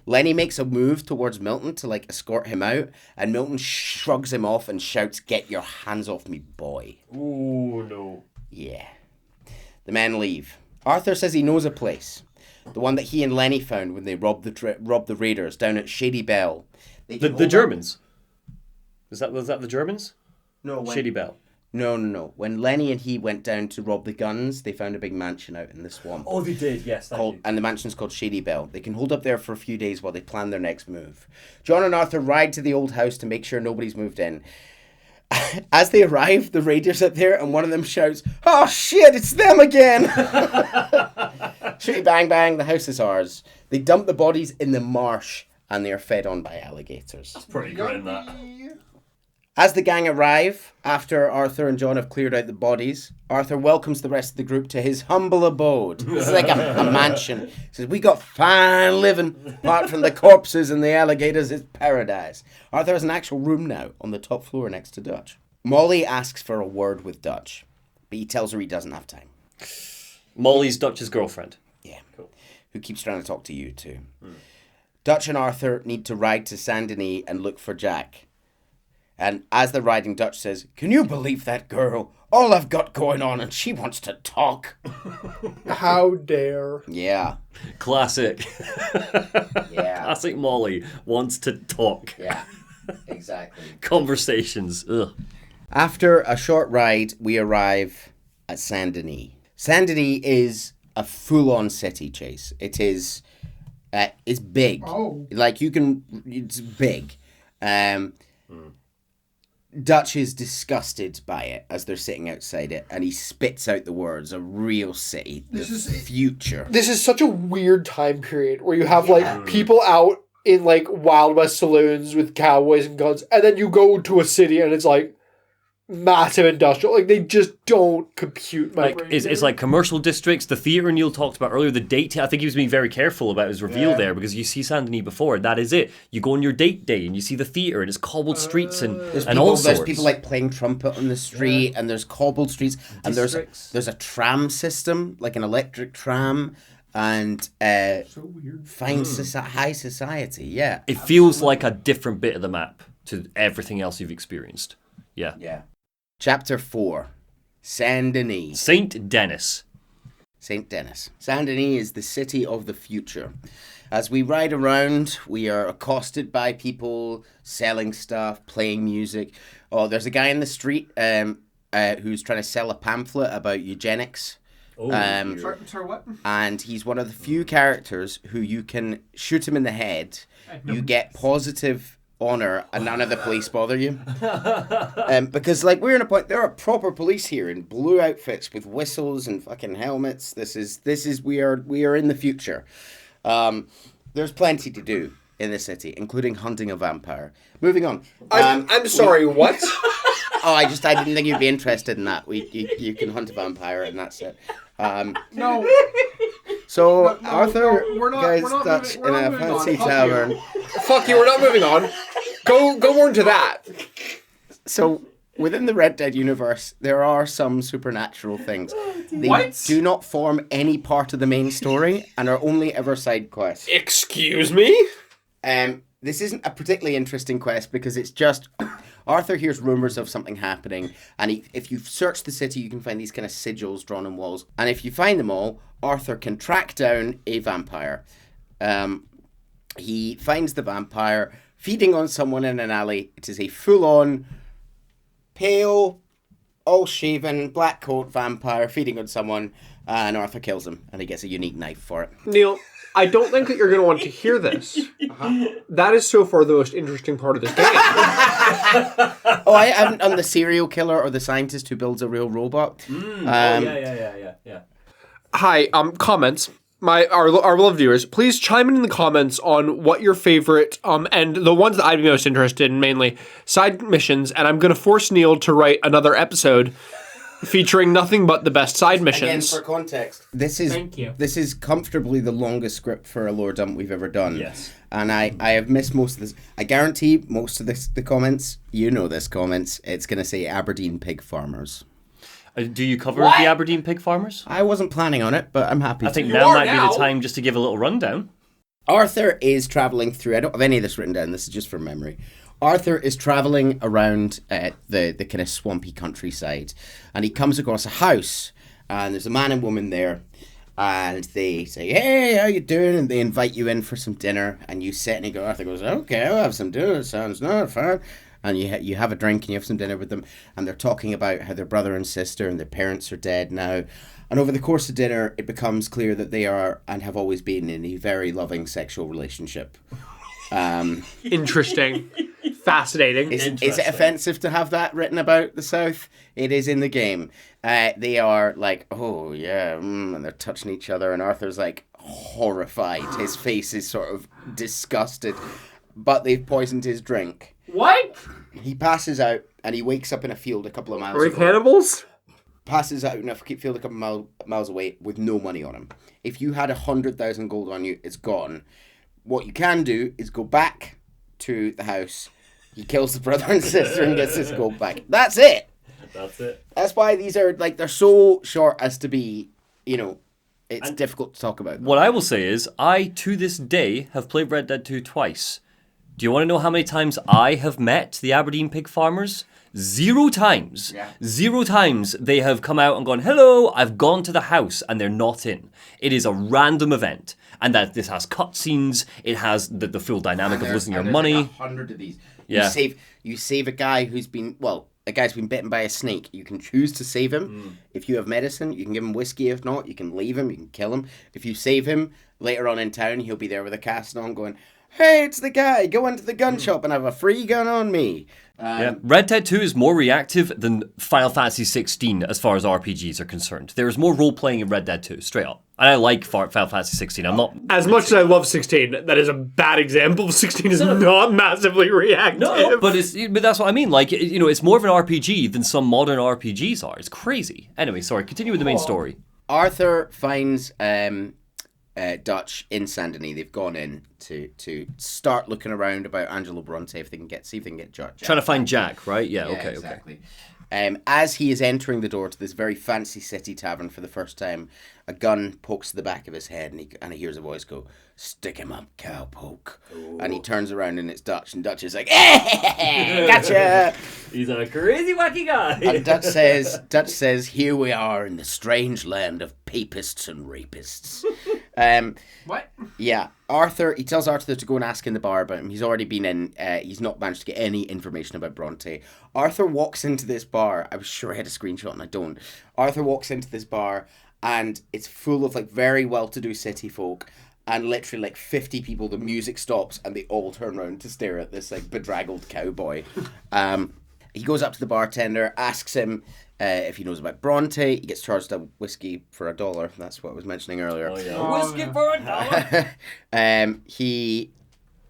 Lenny makes a move towards Milton to escort him out, and Milton shrugs him off and shouts, get your hands off me, boy. Ooh, no. Yeah. The men leave. Arthur says he knows a place. The one that he and Lenny found when they robbed the raiders down at Shady Bell. The Germans? Was that the Germans? No. Shady Bell. No. When Lenny and he went down to rob the guns, they found a big mansion out in the swamp. Oh, they did, yes. And the mansion's called Shady Bell. They can hold up there for a few days while they plan their next move. John and Arthur ride to the old house to make sure nobody's moved in. As they arrive, the raiders are there, and one of them shouts, oh shit, it's them again! Shitty bang bang, the house is ours. They dump the bodies in the marsh, and they are fed on by alligators. That's pretty grim, that. As the gang arrive, after Arthur and John have cleared out the bodies, Arthur welcomes the rest of the group to his humble abode. It's like a mansion. He says, we got fine living. Apart from the corpses and the alligators, it's paradise. Arthur has an actual room now on the top floor next to Dutch. Molly asks for a word with Dutch, but he tells her he doesn't have time. Molly's Dutch's girlfriend. Yeah. Cool. Who keeps trying to talk to you too. Dutch and Arthur need to ride to Saint Denis and look for Jack. And as they're riding, Dutch says, can you believe that girl? All I've got going on and she wants to talk. How dare. Yeah. Classic. Yeah. Classic Molly wants to talk. Yeah. Exactly. Conversations. Ugh. After a short ride, we arrive at Saint Denis. Saint Denis is a full-on city, Chase. It is... it's big. Oh. It's big. Dutch is disgusted by it as they're sitting outside it, and he spits out the words, a real city, the future. This is such a weird time period where you have people out in Wild West saloons with cowboys and guns, and then you go to a city and it's massive industrial. They just don't compute my brain. It's like commercial districts. The theatre Neil talked about earlier, the date. I think he was being very careful about his reveal there, because you see Saint Denis before, that is it. You go on your date day and you see the theatre and it's cobbled streets and all sorts. There's people playing trumpet on the street, and there's cobbled streets, and there's a tram system, an electric tram, and So weird. high society. Yeah, It feels like a different bit of the map to everything else you've experienced. Yeah. Yeah. Chapter 4. Saint Denis. Saint Denis. Saint Denis. Saint Denis is the city of the future. As we ride around, we are accosted by people selling stuff, playing music. Oh, there's a guy in the street who's trying to sell a pamphlet about eugenics. Sorry, what? And he's one of the few characters who you can shoot him in the head. You get positive honor and none of the police bother you. Because like we're in a point, there are proper police here in blue outfits with whistles and fucking helmets. This is we are in the future. There's plenty to do in the city, including hunting a vampire. Moving on. I'm sorry, what? Oh, I didn't think you'd be interested in that. You can hunt a vampire and that's it. No. So No, Arthur we're not guys moving- Dutch we're in not a moving on. fancy Fuck you. tavern. Fuck you, we're not moving on. Go more into that. So within the Red Dead universe, there are some supernatural things. They What? do not form any part of the main story and are only ever side quests. Excuse me? This isn't a particularly interesting quest because it's just Arthur hears rumors of something happening, and if you search the city, you can find these kind of sigils drawn on walls. And if you find them all, Arthur can track down a vampire. He finds the vampire feeding on someone in an alley. It is a full-on, pale, all-shaven, black coat vampire feeding on someone, and Arthur kills him, and he gets a unique knife for it. Neil, I don't think that you're going to want to hear this. That is so far the most interesting part of this game. Oh, I haven't done the serial killer or the scientist who builds a real robot. Yeah. Hi, comments. Our beloved viewers, please chime in the comments on what your favorite, and the ones that I'd be most interested in, mainly, side missions, and I'm going to force Neil to write another episode featuring nothing but the best side Again, missions. for context, this Thank you. is comfortably the longest script for a lore dump we've ever done. Yes. And I have missed most of this. I guarantee most of the comments, comments, it's going to say Aberdeen pig farmers. Do you cover the Aberdeen pig farmers? I wasn't planning on it, but I'm happy I to. think You now are might be now. the time just to give a little rundown. Arthur is traveling through. I don't have any of this written down. This is just from memory. Arthur is traveling around the kind of swampy countryside, and he comes across a house, and there's a man and woman there, and they say, "Hey, how you doing?" And they invite you in for some dinner, and you sit and Arthur goes, "Okay, I'll have some dinner. It sounds not fun." And you have a drink and you have some dinner with them, and they're talking about how their brother and sister and their parents are dead now. And over the course of dinner, it becomes clear that they are and have always been in a very loving sexual relationship. Interesting. Fascinating. Is it offensive to have that written about the South? It is in the game. They are like, oh yeah, and they're touching each other, and Arthur's like horrified. His face is sort of disgusted, but they've poisoned his drink. What? He passes out, and he wakes up in a field a couple of miles Are we away. cannibals? Passes out in a field a couple of miles away with no money on him. If you had 100,000 gold on you, it's gone. What you can do is go back to the house. He kills the brother and sister and gets his gold back. That's it. That's it. That's why these are like they're so short as to be, it's difficult to talk about. What I will say is, I, to this day, have played Red Dead 2 twice. Do you want to know how many times I have met the Aberdeen pig farmers? 0 times. Yeah. 0 times they have come out and gone, hello, I've gone to the house, and they're not in. It is a random event. And that this has cutscenes, it has the full dynamic of losing your money. Like 100 of these. Yeah. You save a guy who's been, a guy's been bitten by a snake. You can choose to save him. If you have medicine, you can give him whiskey. If not, you can leave him, you can kill him. If you save him, later on in town, he'll be there with a cast on going, hey, it's the guy, go into the gun shop and have a free gun on me. Yeah. Red Dead 2 is more reactive than Final Fantasy 16 as far as RPGs are concerned. There is more role-playing in Red Dead 2, straight up. And I like Final Fantasy 16. I'm not... As much as I love 16, that is a bad example. 16 is not massively reactive. No, but that's what I mean. Like, it's more of an RPG than some modern RPGs are. It's crazy. Anyway, sorry, continue with the main story. Arthur finds Dutch in Saint Denis. They've gone in to start looking around about Angelo Bronte see if they can get Judge. Trying to find Jack, right? Yeah, okay. Exactly. As he is entering the door to this very fancy city tavern for the first time, a gun pokes to the back of his head, and he hears a voice go, "Stick him up, cowpoke." Ooh. And he turns around and it's Dutch, and Dutch is like, "Gotcha!" He's a crazy wacky guy. And Dutch says, "Here we are in the strange land of papists and rapists." What? Yeah, he tells Arthur to go and ask in the bar about him. He's already been in, he's not managed to get any information about Bronte. Arthur walks into this bar. I was sure I had a screenshot and I don't. Arthur walks into this bar and it's full of like very well-to-do city folk, and literally like 50 people. The music stops and they all turn around to stare at this like bedraggled cowboy. He goes up to the bartender, asks him if he knows about Bronte. He gets charged a whiskey for $1. That's what I was mentioning earlier. Oh, yeah. Whiskey for $1.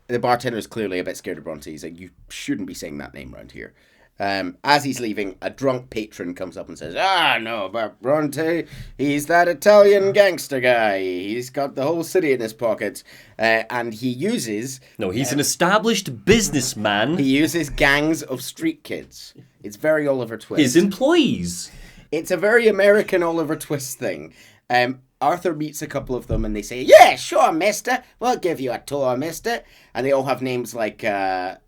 The bartender is clearly a bit scared of Bronte. He's like, "You shouldn't be saying that name around here." As he's leaving, a drunk patron comes up and says, "No, about Bronte. He's that Italian gangster guy. He's got the whole city in his pocket." And he uses... No, he's an established businessman. He uses gangs of street kids. It's very Oliver Twist. His employees. It's a very American Oliver Twist thing. Arthur meets a couple of them and they say, "Yeah, sure, mister. We'll give you a tour, mister." And they all have names like Cleet.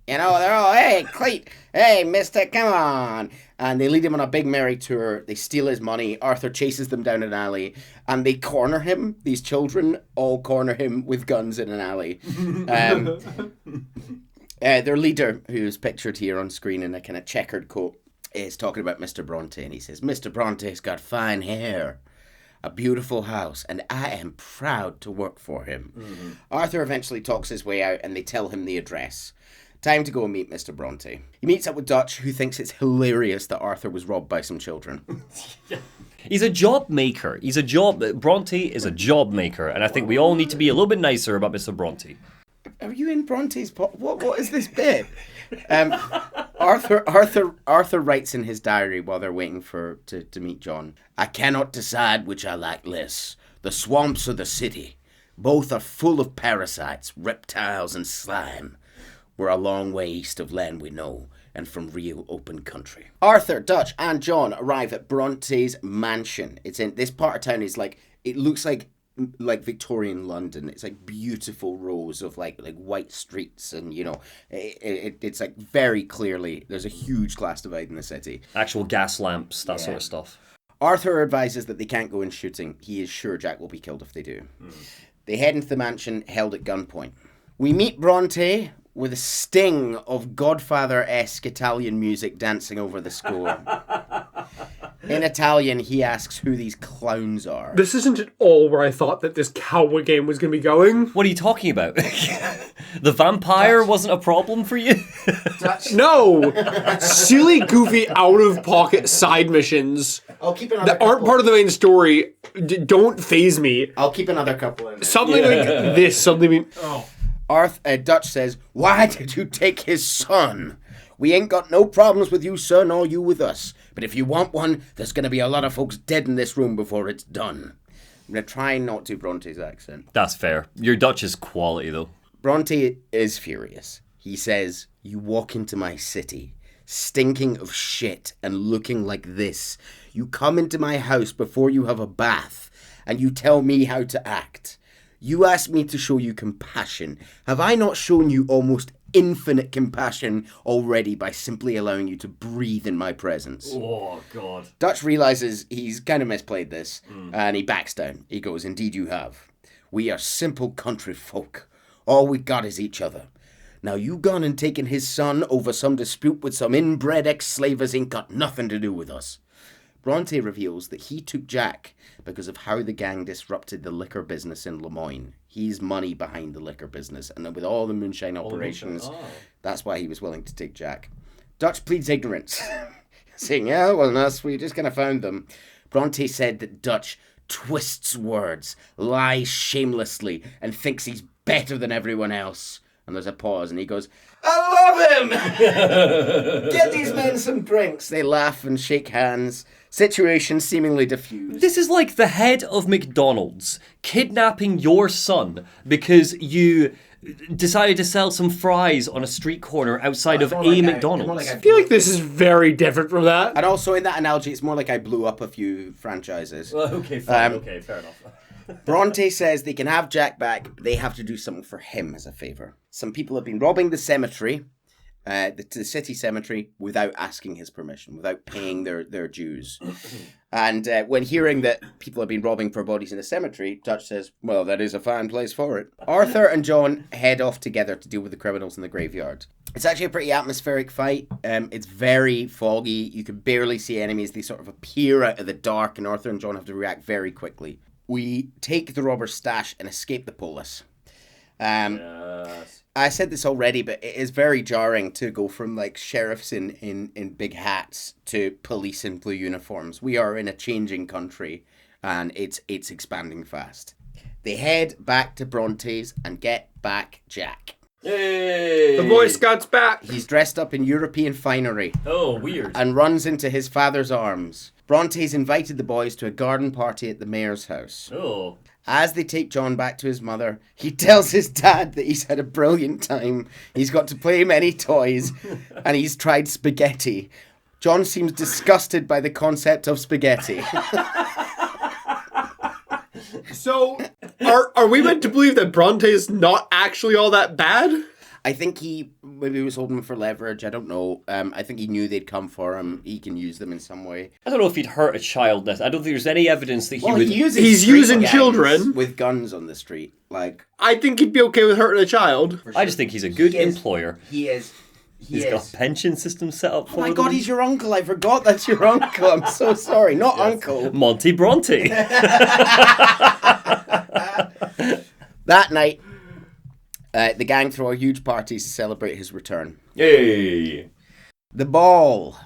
You know, they're all, "Hey, Cleet. Hey, mister, come on." And they lead him on a big merry tour. They steal his money. Arthur chases them down an alley. And they corner him. These children all corner him with guns in an alley. Their leader, who's pictured here on screen in a kind of checkered coat, is talking about Mr. Bronte. And he says, "Mr. Bronte's got fine hair, a beautiful house, and I am proud to work for him." Mm-hmm. Arthur eventually talks his way out and they tell him the address. Time to go and meet Mr. Bronte. He meets up with Dutch, who thinks it's hilarious that Arthur was robbed by some children. He's a job maker. Bronte is a job maker, and I think we all need to be a little bit nicer about Mr. Bronte. Are you in Bronte's what is this bit? Arthur writes in his diary while they're waiting to meet John. "I cannot decide which I like less, the swamps or the city. Both are full of parasites, reptiles and slime. We're a long way east of land we know, and from real open country." Arthur, Dutch, and John arrive at Bronte's mansion. It's in this part of town. Is like, it looks like Victorian London. It's like beautiful rows of like white streets, and you know, it's like very clearly there's a huge class divide in the city. Actual gas lamps, that sort of stuff. Arthur advises that they can't go in shooting. He is sure Jack will be killed if they do. They head into the mansion, held at gunpoint. We meet Bronte with a sting of Godfather-esque Italian music dancing over the score. In Italian, he asks who these clowns are. This isn't at all where I thought that this cowboy game was going to be going. What are you talking about? The vampire wasn't a problem for you? No! Silly, goofy, out-of-pocket side missions I'll keep another that aren't part of the main story don't faze me. I'll keep another couple in there. Something like this, Dutch says, "Why did you take his son? We ain't got no problems with you, sir, nor you with us. But if you want one, there's going to be a lot of folks dead in this room before it's done." I'm going to try not to Bronte's accent. That's fair. Your Dutch is quality, though. Bronte is furious. He says, "You walk into my city, stinking of shit and looking like this. You come into my house before you have a bath, and you tell me how to act. You ask me to show you compassion. Have I not shown you almost infinite compassion already by simply allowing you to breathe in my presence?" Oh, God. Dutch realizes he's kind of misplayed this, and he backs down. He goes, "Indeed you have. We are simple country folk. All we got is each other. Now you gone and taken his son over some dispute with some inbred ex-slavers ain't got nothing to do with us." Bronte reveals that he took Jack because of how the gang disrupted the liquor business in Lemoyne. He's money behind the liquor business, and with all the moonshine operations, that's why he was willing to take Jack. Dutch pleads ignorance, saying, "Yeah, it wasn't us, we just kind of found them." Bronte said that Dutch twists words, lies shamelessly, and thinks he's better than everyone else. And there's a pause, and he goes, "I love him! Get these men some drinks." They laugh and shake hands. Situation seemingly diffused. This is like the head of McDonald's kidnapping your son because you decided to sell some fries on a street corner outside of a McDonald's. I feel like this is very different from that. And also in that analogy, it's more like I blew up a few franchises. Well, okay, fine. Okay, fair enough. Bronte says they can have Jack back, but they have to do something for him as a favour. Some people have been robbing the cemetery, the city cemetery, without asking his permission, without paying their dues. And when hearing that people have been robbing for bodies in the cemetery, Dutch says, well, that is a fine place for it. Arthur and John head off together to deal with the criminals in the graveyard. It's actually a pretty atmospheric fight. It's very foggy. You can barely see enemies. They sort of appear out of the dark, and Arthur and John have to react very quickly. We take the robber's stash and escape the police. Yes. I said this already, but it is very jarring to go from like sheriffs in big hats to police in blue uniforms. We are in a changing country, and it's expanding fast. They head back to Bronte's and get back Jack. Yay! The Boy Scouts back. He's dressed up in European finery Oh, weird. and runs into his father's arms. Bronte's invited the boys to a garden party at the mayor's house. Oh. As they take John back to his mother, he tells his dad that he's had a brilliant time. He's got to play many toys, and he's tried spaghetti. John seems disgusted by the concept of spaghetti. So, are we meant to believe that Bronte is not actually all that bad? I think he maybe was holding them for leverage. I don't know. I think he knew they'd come for him. He can use them in some way. I don't know if he'd hurt a child. I don't think there's any evidence that he would... He's using children with guns on the street. Like, I think he'd be okay with hurting a child. I just think he's a good employer. He is. He's got a pension system set up for Oh my them. God, he's your uncle. I forgot that's your uncle. I'm so sorry. Not uncle. Monty Bronte. That night, the gang throw a huge party to celebrate his return. Yay! The ball.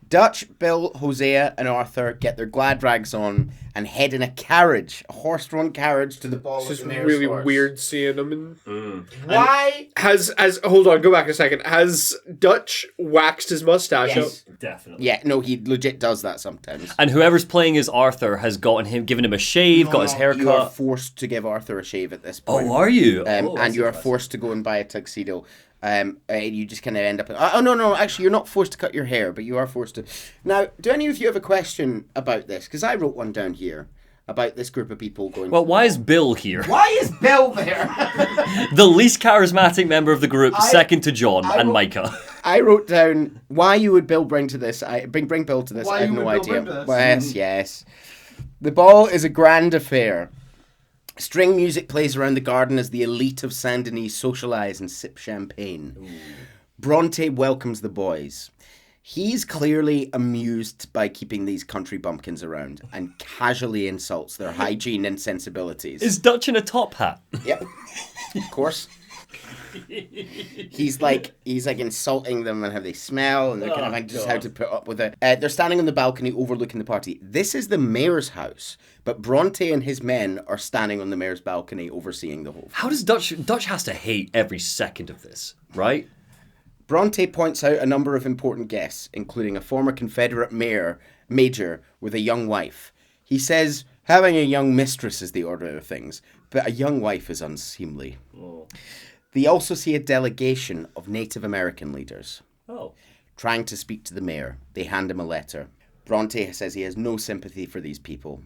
Dutch, Bill, Hosea, and Arthur get their glad rags on and head in a carriage, a horse-drawn carriage, to the ball. It's just really weird seeing them. Why? Hold on, go back a second. Has Dutch waxed his mustache Yes. up? Definitely. Yeah, no, he legit does that sometimes. And whoever's playing as Arthur has given him a shave, got his hair You are cut. forced to give Arthur a shave at this point. Oh, are you? And you are forced to go and buy a tuxedo. You just kind of end up... no, actually, you're not forced to cut your hair, but you are forced to... Now, do any of you have a question about this? Because I wrote one down here about this group of people going... Well, why is Bill here? Why is Bill there? The least charismatic member of the group, second to John and Micah. I wrote down why you would bring to this. Bring Bill to this. Why I have you no would Bill idea. bring to this? Well, yes. The ball is a grand affair. String music plays around the garden as the elite of Saint Denis socialise and sip champagne. Ooh. Bronte welcomes the boys. He's clearly amused by keeping these country bumpkins around and casually insults their hygiene and sensibilities. Is Dutch in a top hat? Yep, of course. He's like insulting them and how they smell and they're kind of like just how to put up with it. They're standing on the balcony overlooking the party. This is the mayor's house, but Bronte and his men are standing on the mayor's balcony overseeing the whole thing. How does Dutch has to hate every second of this, right? Bronte points out a number of important guests, including a former Confederate major with a young wife. He says having a young mistress is the order of things, but a young wife is unseemly. Oh. They also see a delegation of Native American leaders. Oh. Trying to speak to the mayor. They hand him a letter. Bronte says he has no sympathy for these people.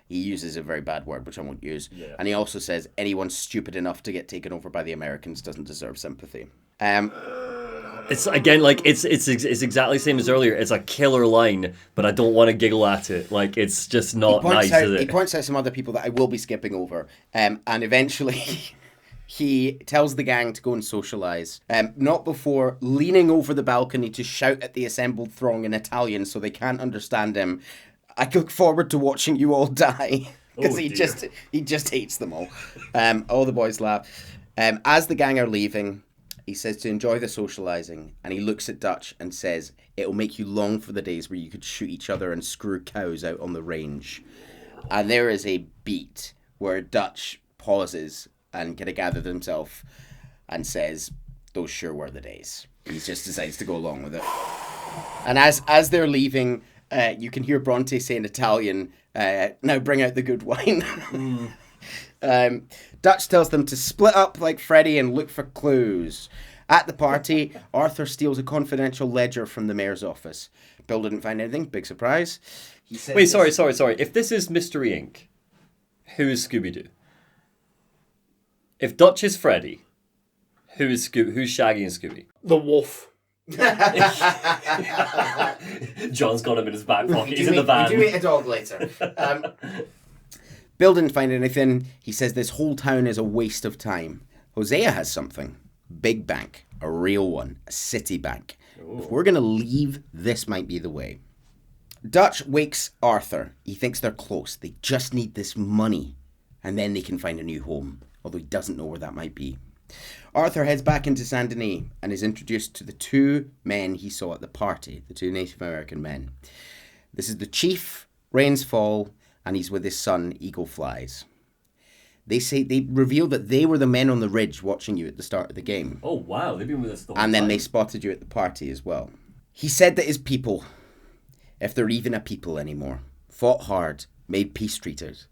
He uses a very bad word, which I won't use. Yeah. And he also says anyone stupid enough to get taken over by the Americans doesn't deserve sympathy. It's again like it's exactly the same as earlier. It's a killer line, but I don't want to giggle at it. Like it's just not nice, is it? He points out some other people that I will be skipping over, and eventually he tells the gang to go and socialise. Not before leaning over the balcony to shout at the assembled throng in Italian so they can't understand him. I look forward to watching you all die. Because he just hates them all. All the boys laugh. As the gang are leaving, he says to enjoy the socialising, and he looks at Dutch and says, it'll make you long for the days where you could shoot each other and screw cows out on the range. And there is a beat where Dutch pauses and kind of gathered himself and says, those sure were the days. He just decides to go along with it. And as they're leaving, you can hear Bronte say in Italian, now bring out the good wine. Dutch tells them to split up like Freddy and look for clues. At the party, Arthur steals a confidential ledger from the mayor's office. Bill didn't find anything. Big surprise. He said Wait, sorry. If this is Mystery Inc., who is Scooby-Doo? If Dutch is Freddy, who's Shaggy and Scooby? The wolf. John's got him in his back pocket. He's in the van. We do eat a dog later. Bill didn't find anything. He says this whole town is a waste of time. Hosea has something. Big bank. A real one. A city bank. Ooh. If we're going to leave, this might be the way. Dutch wakes Arthur. He thinks they're close. They just need this money. And then they can find a new home. Although he doesn't know where that might be. Arthur heads back into Saint Denis and is introduced to the two men he saw at the party. The two Native American men. This is the chief, Rains Fall, and he's with his son, Eagle Flies. They reveal that they were the men on the ridge watching you at the start of the game. Oh, wow. They've been with us the whole And then time. they spotted you at the party as well. He said that his people, if they're even a people anymore, fought hard, made peace treaties.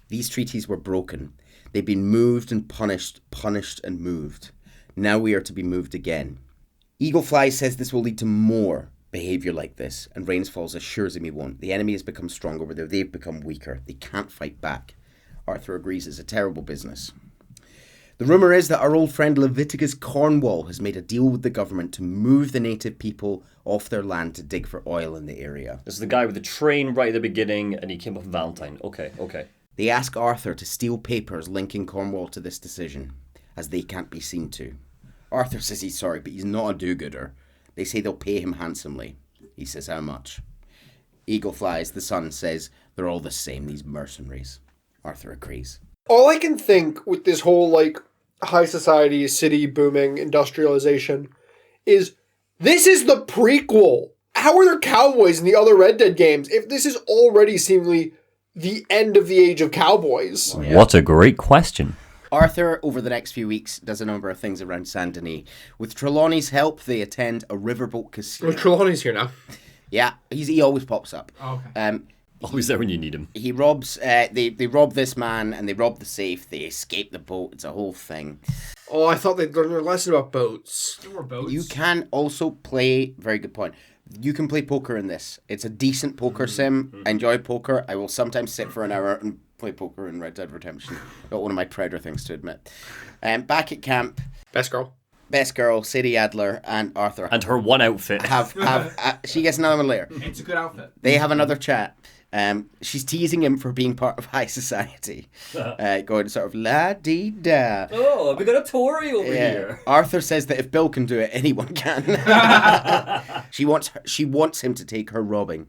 These treaties were broken. They've been moved and punished and moved. Now we are to be moved again. Eagle Fly says this will lead to more behaviour like this, and Rains Falls assures him he won't. The enemy has become stronger, but they've become weaker. They can't fight back. Arthur agrees it's a terrible business. The rumour is that our old friend Leviticus Cornwall has made a deal with the government to move the native people off their land to dig for oil in the area. This is the guy with the train right at the beginning, and he came up with Valentine. Okay. They ask Arthur to steal papers linking Cornwall to this decision, as they can't be seen to. Arthur says he's sorry, but he's not a do-gooder. They say they'll pay him handsomely. He says how much. Eagle Flies, the son, says they're all the same, these mercenaries. Arthur agrees. All I can think with this whole, like, high society, city booming, industrialization, is this is the prequel. How are there cowboys in the other Red Dead games if this is already seemingly the end of the age of cowboys? Oh, yeah. What a great question. Arthur, over the next few weeks, does a number of things around Saint Denis. With Trelawney's help, they attend a riverboat casino. Well, Trelawney's here now. Yeah, he always pops up. Oh, okay. Always there when you need him. He robs, they rob this man, and they rob the safe, they escape the boat, it's a whole thing. Oh, I thought they'd learned a lesson about boats. There were boats. You can also play, very good point, you can play poker in this. It's a decent poker sim. I enjoy poker. I will sometimes sit for an hour and play poker in Red Dead Redemption. Not one of my prouder things to admit. Back at camp, Best girl, Sadie Adler, and Arthur And her one outfit. have she gets another one later. It's a good outfit. They have another chat. She's teasing him for being part of high society. Going sort of la-dee-da. Oh, we got a Tory over here. Arthur says that if Bill can do it, anyone can. She wants him to take her robbing.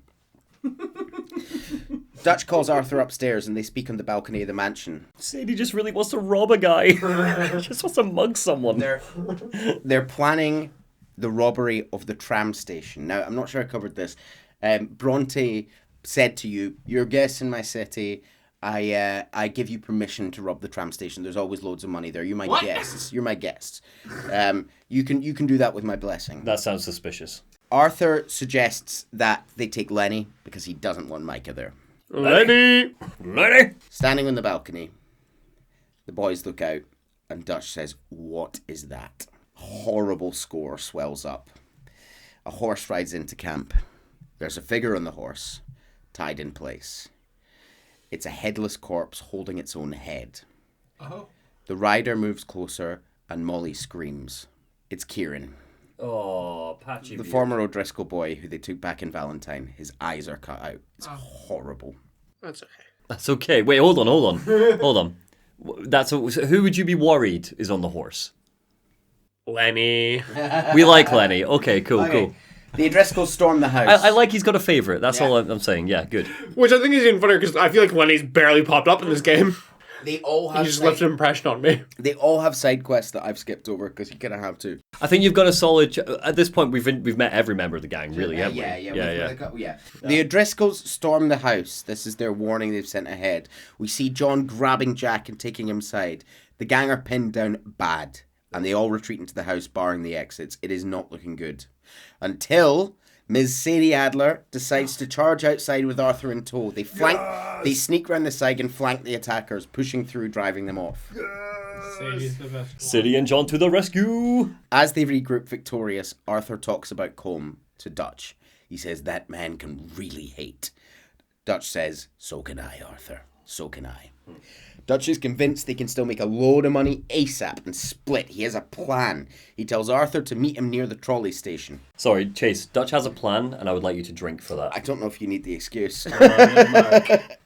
Dutch calls Arthur upstairs and they speak on the balcony of the mansion. Sadie just really wants to rob a guy. Just wants to mug someone. They're planning the robbery of the tram station. Now, I'm not sure I covered this. Bronte said to you, "You're guests in my city. I give you permission to rob the tram station. There's always loads of money there. You're my guests. You're my guests. You can do that with my blessing." That sounds suspicious. Arthur suggests that they take Lenny because he doesn't want Micah there. Lenny! Standing on the balcony, the boys look out, and Dutch says, "What is that?" Horrible score swells up. A horse rides into camp. There's a figure on the horse, tied in place. It's a headless corpse holding its own head. Oh. The rider moves closer, and Molly screams. It's Kieran, Oh, Patchy. the former O'Driscoll boy who they took back in Valentine. His eyes are cut out. It's horrible. That's okay. That's okay. Wait, hold on. Hold on. Who would you be worried is on the horse? Lenny. We like Lenny. Okay, cool. The O'Driscolls storm the house. I like he's got a favourite. That's all I'm saying. Yeah, good. Which I think is even funnier because I feel like Lenny's barely popped up in this game. They all He have just left an impression on me. They all have side quests that I've skipped over because you kind of have to. I think you've got a solid. At this point, we've met every member of the gang, really, haven't we? Yeah. The O'Driscolls storm the house. This is their warning they've sent ahead. We see John grabbing Jack and taking him side. The gang are pinned down bad, and they all retreat into the house, barring the exits. It is not looking good. Until Ms. Sadie Adler decides to charge outside with Arthur in tow. They sneak round the side and flank the attackers, pushing through, driving them off. Sadie's the best. Sadie and John to the rescue. As they regroup victorious, Arthur talks about Colm to Dutch. He says, that man can really hate. Dutch says, so can I, Arthur. So can I. Dutch is convinced they can still make a load of money ASAP and split. He has a plan. He tells Arthur to meet him near the trolley station. Sorry, Chase. Dutch has a plan, and I would like you to drink for that. I don't know if you need the excuse.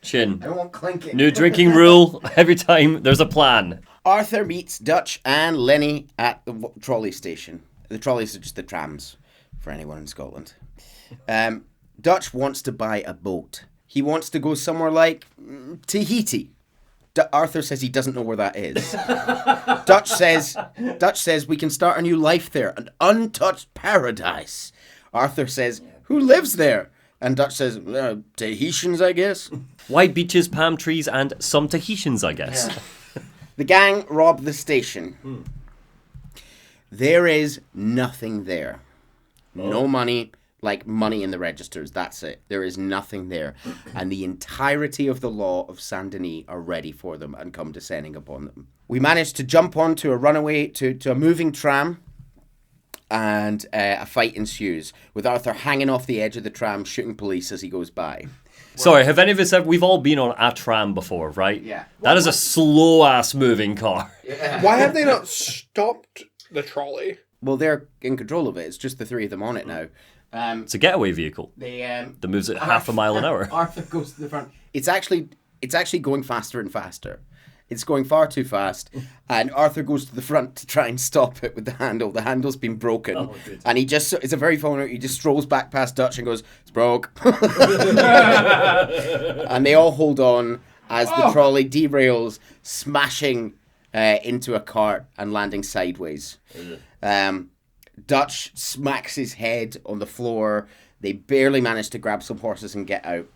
Chin. I won't clink it. New drinking rule. Every time there's a plan. Arthur meets Dutch and Lenny at the trolley station. The trolleys are just the trams for anyone in Scotland. Dutch wants to buy a boat. He wants to go somewhere like Tahiti. Arthur says he doesn't know where that is. Dutch says we can start a new life there, an untouched paradise. Arthur says, who lives there? And Dutch says, Tahitians, I guess. White beaches, palm trees, and some Tahitians, I guess. Yeah. The gang rob the station. There is nothing there. No money. Like money in the registers, that's it. There is nothing there. And the entirety of the law of Saint Denis are ready for them and come descending upon them. We managed to jump onto a runaway, to a moving tram, and a fight ensues, with Arthur hanging off the edge of the tram, shooting police as he goes by. Sorry, have any of us we've all been on a tram before, right? Yeah. That is a slow-ass moving car. Yeah. Why have they not stopped the trolley? Well, they're in control of it. It's just the three of them on it now. It's a getaway vehicle that moves at half a mile an hour. Arthur goes to the front. It's actually going faster and faster. It's going far too fast, and Arthur goes to the front to try and stop it with the handle. The handle's been broken, and it's a very vulnerable. He just strolls back past Dutch and goes, "It's broke," and they all hold on as the trolley derails, smashing into a cart and landing sideways. Dutch smacks his head on the floor. They barely manage to grab some horses and get out.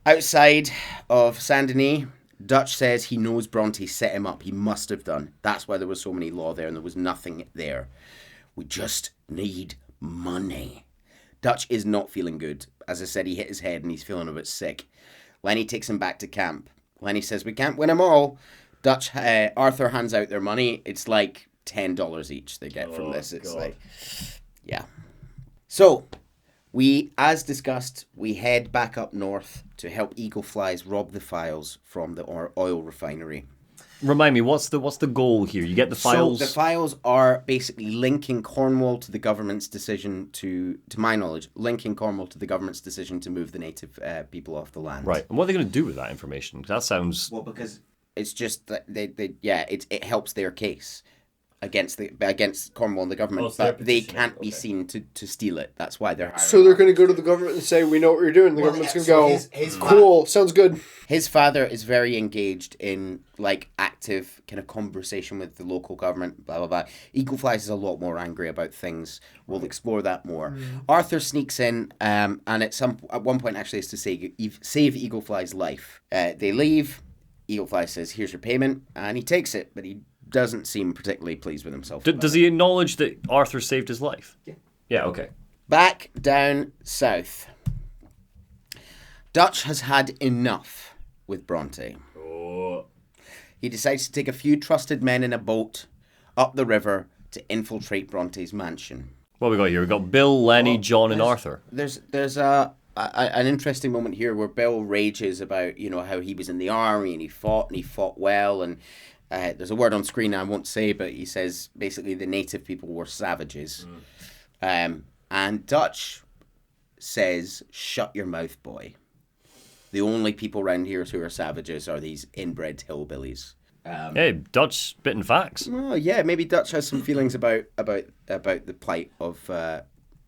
Outside of Saint Denis, Dutch says he knows Bronte set him up. He must have done. That's why there was so many law there and there was nothing there. We just need money. Dutch is not feeling good. As I said, he hit his head and he's feeling a bit sick. Lenny takes him back to camp. Lenny says, we can't win them all. Arthur hands out their money. It's like $10 each they get from this. It's like, yeah. So, as discussed, we head back up north to help Eagle Flies rob the files from the oil refinery. Remind me, what's the goal here? You get the files? So the files are basically linking Cornwall to the government's decision to my knowledge, linking Cornwall to the government's decision to move the native people off the land. Right. And what are they going to do with that information? That sounds... Well, because it's just that it helps their case against Cornwall and the government, but they can't be seen to steal it. That's why they're hiring. So they're going to go to the government and say, we know what you're doing. The government's going to go, cool, sounds good. His father is very engaged in active kind of conversation with the local government, blah, blah, blah. Eagle Flies is a lot more angry about things. We'll explore that more. Arthur sneaks in, and at one point actually is to save Eagle Fly's life. They leave. Eagle Fly says, here's your payment, and he takes it, but he doesn't seem particularly pleased with himself. Does he acknowledge that Arthur saved his life? Yeah. Yeah, okay. Back down south. Dutch has had enough with Bronte. Oh. He decides to take a few trusted men in a boat up the river to infiltrate Bronte's mansion. What have we got here? We've got Bill, Lenny, John, and Arthur. There's an interesting moment here where Bill rages about, how he was in the army and he fought well, and there's a word on screen I won't say, but he says basically the native people were savages. And Dutch says, shut your mouth, boy. The only people around here who are savages are these inbred hillbillies. Hey, Dutch spitting facts. Oh yeah, maybe Dutch has some feelings about the plight of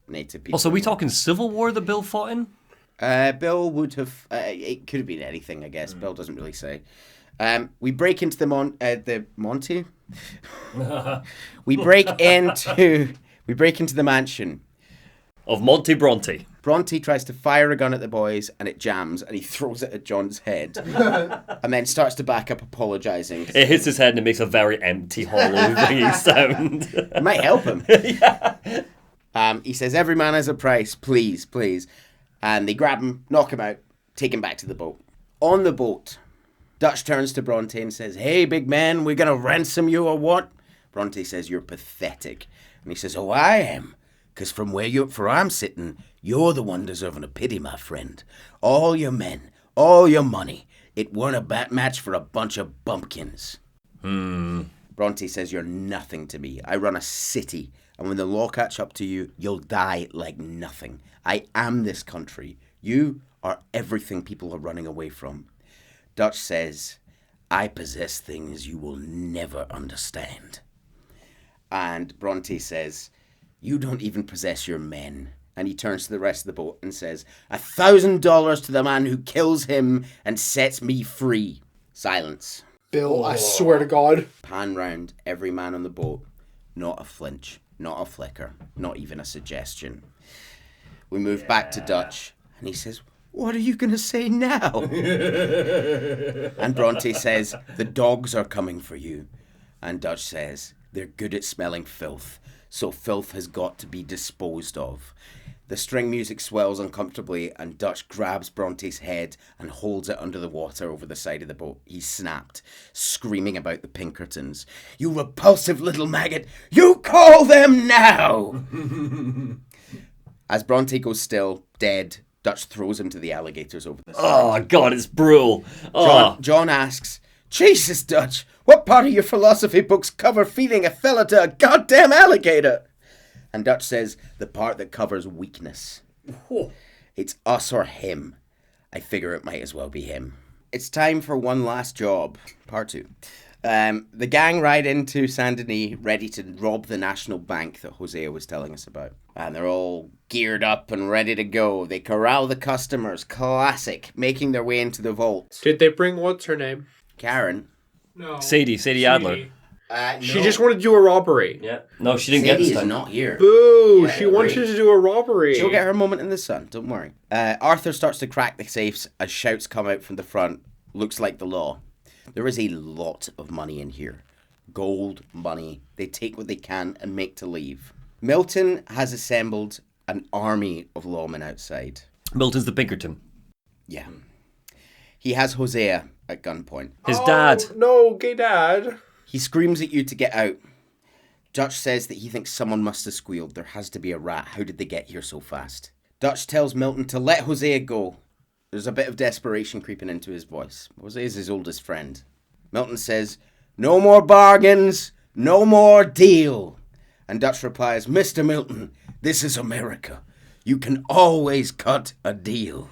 native people. Also, are we talking Civil War that Bill fought in? Bill would have. It could have been anything, I guess. Bill doesn't really say. We break into the Monty. we break into the mansion of Monty Bronte. Bronte tries to fire a gun at the boys, and it jams, and he throws it at John's head, and then starts to back up, apologising. It hits his head, and it makes a very empty, hollow thingy sound. It might help him. Yeah. He says, every man has a price, please, please. And they grab him, knock him out, take him back to the boat. On the boat, Dutch turns to Bronte and says, hey, big man, we're going to ransom you or what? Bronte says, you're pathetic. And he says, oh, I am. Because from where I'm sitting, you're the one deserving of pity, my friend. All your men, all your money, it weren't a match for a bunch of bumpkins. Bronte says, you're nothing to me. I run a city, and when the law catch up to you, you'll die like nothing. I am this country. You are everything people are running away from. Dutch says, I possess things you will never understand. And Bronte says, you don't even possess your men. And he turns to the rest of the boat and says, $1,000 to the man who kills him and sets me free. Silence. Bill, I swear to God. Pan round every man on the boat. Not a flinch, not a flicker, not even a suggestion. We move back to Dutch, and he says, what are you going to say now? And Bronte says, the dogs are coming for you. And Dutch says, they're good at smelling filth, so filth has got to be disposed of. The string music swells uncomfortably, and Dutch grabs Bronte's head and holds it under the water over the side of the boat. He snapped, screaming about the Pinkertons. You repulsive little maggot! You call them now! As Bronte goes still, dead, Dutch throws him to the alligators over the side. Oh, God, it's brutal. Oh. John asks, Jesus, Dutch, what part of your philosophy books cover feeding a fella to a goddamn alligator? And Dutch says, the part that covers weakness. It's us or him. I figure it might as well be him. It's time for one last job. Part 2. The gang ride into Saint Denis ready to rob the National Bank that Hosea was telling us about. And they're all geared up and ready to go. They corral the customers. Classic. Making their way into the vault. Did they bring, what's her name? Karen. No. Sadie Adler. She just wanted to do a robbery. Yeah. No, she didn't get Sadie this is time. not here. Boo! She wanted to do a robbery. She'll get her moment in the sun, don't worry. Arthur starts to crack the safes as shouts come out from the front. Looks like the law. There is a lot of money in here. Gold, money. They take what they can and make to leave. Milton has assembled an army of lawmen outside. Milton's the Pinkerton. Yeah. He has Hosea at gunpoint. His dad. No, gay dad. He screams at you to get out. Dutch says that he thinks someone must have squealed. There has to be a rat. How did they get here so fast? Dutch tells Milton to let Hosea go. There's a bit of desperation creeping into his voice. Hosea's his oldest friend. Milton says, no more bargains, no more deal. And Dutch replies, Mr. Milton, this is America. You can always cut a deal.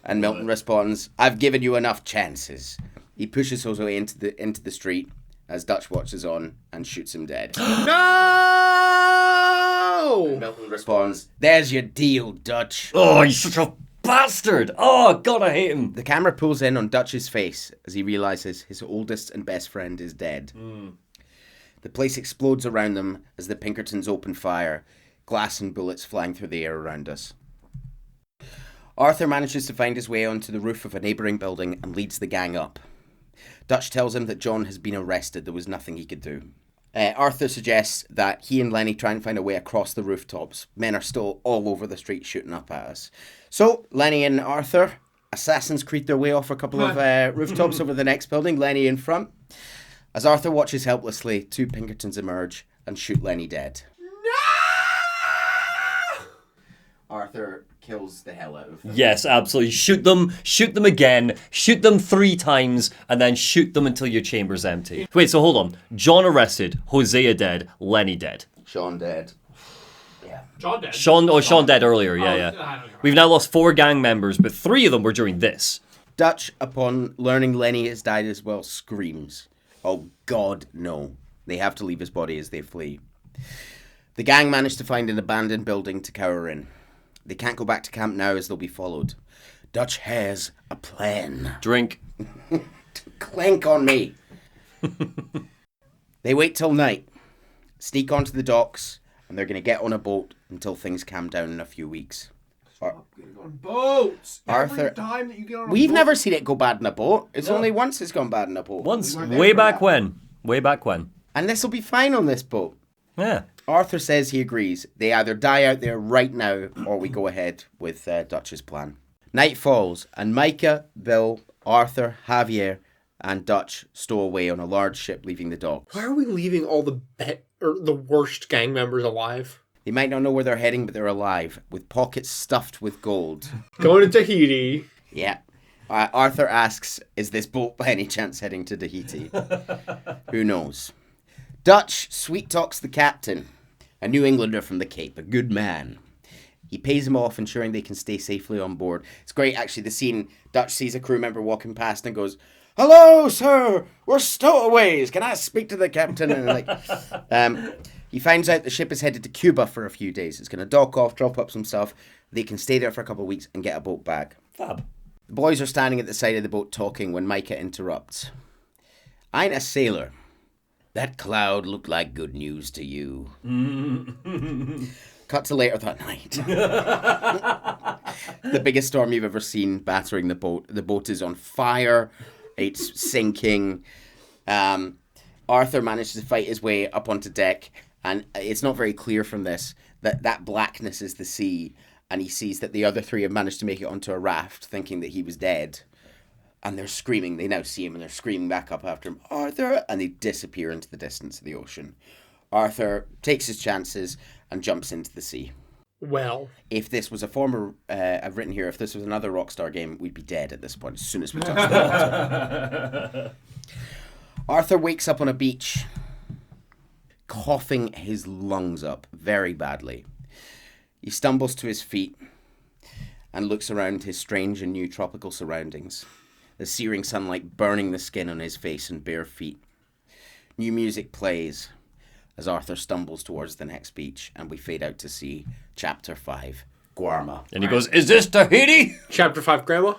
And Milton responds, I've given you enough chances. He pushes Hosea into the street as Dutch watches on and shoots him dead. No! And Milton responds, there's your deal, Dutch. Oh, he's such a bastard. Oh, God, I hate him. The camera pulls in on Dutch's face as he realizes his oldest and best friend is dead. The place explodes around them as the Pinkertons open fire, glass and bullets flying through the air around us. Arthur manages to find his way onto the roof of a neighbouring building and leads the gang up. Dutch tells him that John has been arrested. There was nothing he could do. Arthur suggests that he and Lenny try and find a way across the rooftops. Men are still all over the street shooting up at us. So, Lenny and Arthur, Assassin's Creed their way off a couple of rooftops over the next building, Lenny in front. As Arthur watches helplessly, two Pinkertons emerge and shoot Lenny dead. No! Arthur kills the hell out of them. Yes, absolutely. Shoot them again, shoot them 3 times, and then shoot them until your chamber's empty. Wait, so hold on. John arrested, Hosea dead, Lenny dead. Sean dead. John dead. Sean dead earlier, yeah. I don't know. We've now lost 4 gang members, but 3 of them were during this. Dutch, upon learning Lenny has died as well, screams. Oh God, no. They have to leave his body as they flee. The gang manage to find an abandoned building to cower in. They can't go back to camp now as they'll be followed. Dutch has a plan. Drink. Clank on me. They wait till night, sneak onto the docks, and they're going to get on a boat until things calm down in a few weeks. On boats. Arthur, Every time that you get on a we've boat. never seen it go bad in a boat. It's only once it's gone bad in a boat. Once, We weren't there way for back that. when. Way back when. And this will be fine on this boat. Yeah. Arthur says he agrees. They either die out there right now or we go ahead with Dutch's plan. Night falls and Micah, Bill, Arthur, Javier and Dutch stow away on a large ship leaving the docks. Why are we leaving all the worst gang members alive? They might not know where they're heading, but they're alive, with pockets stuffed with gold. Going to Tahiti. Yeah. Arthur asks, is this boat by any chance heading to Tahiti? Who knows? Dutch sweet talks the captain, a New Englander from the Cape, a good man. He pays him off, ensuring they can stay safely on board. It's great, actually, the scene. Dutch sees a crew member walking past and goes, "Hello, sir, we're stowaways. Can I speak to the captain?" And he finds out the ship is headed to Cuba for a few days. It's going to dock off, drop up some stuff. They can stay there for a couple of weeks and get a boat back. Fab. The boys are standing at the side of the boat talking when Micah interrupts. "I ain't a sailor. That cloud looked like good news to you." Cut to later that night. The biggest storm you've ever seen battering the boat. The boat is on fire. It's sinking. Arthur manages to fight his way up onto deck, and it's not very clear from this that blackness is the sea, and he sees that the other three have managed to make it onto a raft, thinking that he was dead. And they're screaming. They now see him, and they're screaming back up after him, "Arthur!" And they disappear into the distance of the ocean. Arthur takes his chances and jumps into the sea. Well, If this was a former, I've written here, if this was another Rockstar game, we'd be dead at this point as soon as we touch the water. Arthur wakes up on a beach, coughing his lungs up very badly. He stumbles to his feet and looks around his strange and new tropical surroundings. The searing sunlight burning the skin on his face and bare feet. New music plays as Arthur stumbles towards the next beach, and we fade out to sea. Chapter 5, Guarma. And he goes, "Is this Tahiti?" Chapter 5, Grandma.